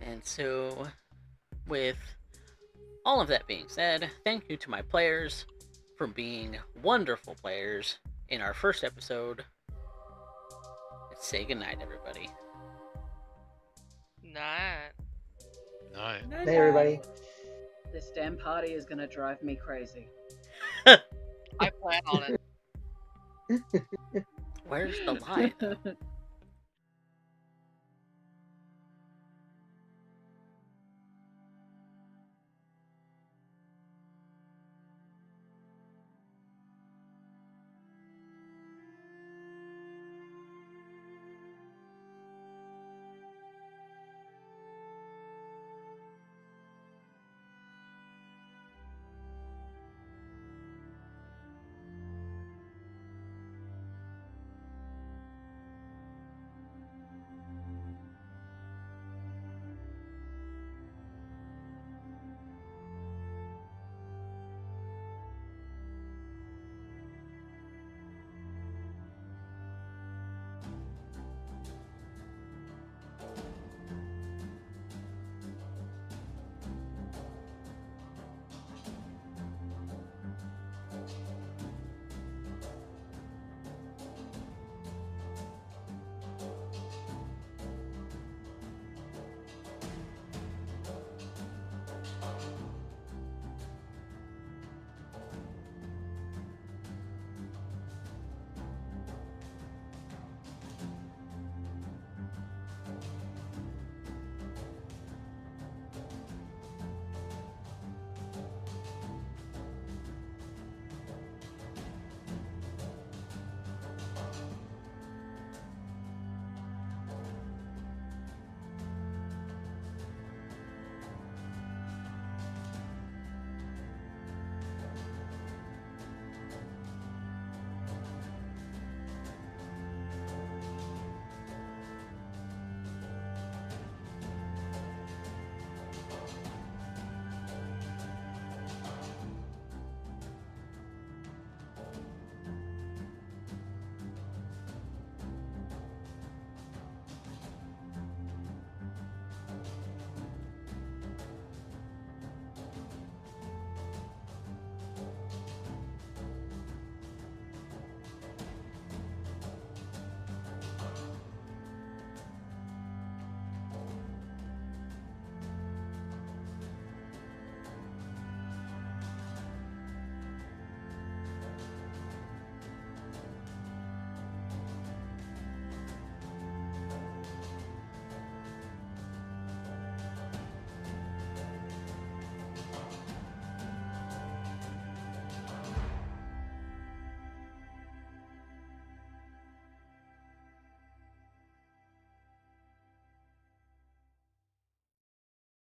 And so, with all of that being said, thank you to my players for being wonderful players in our first episode. Let's say goodnight, everybody. Night. Night. Hey, everybody. This damn party is gonna drive me crazy. I plan on it. Where's the lie, though?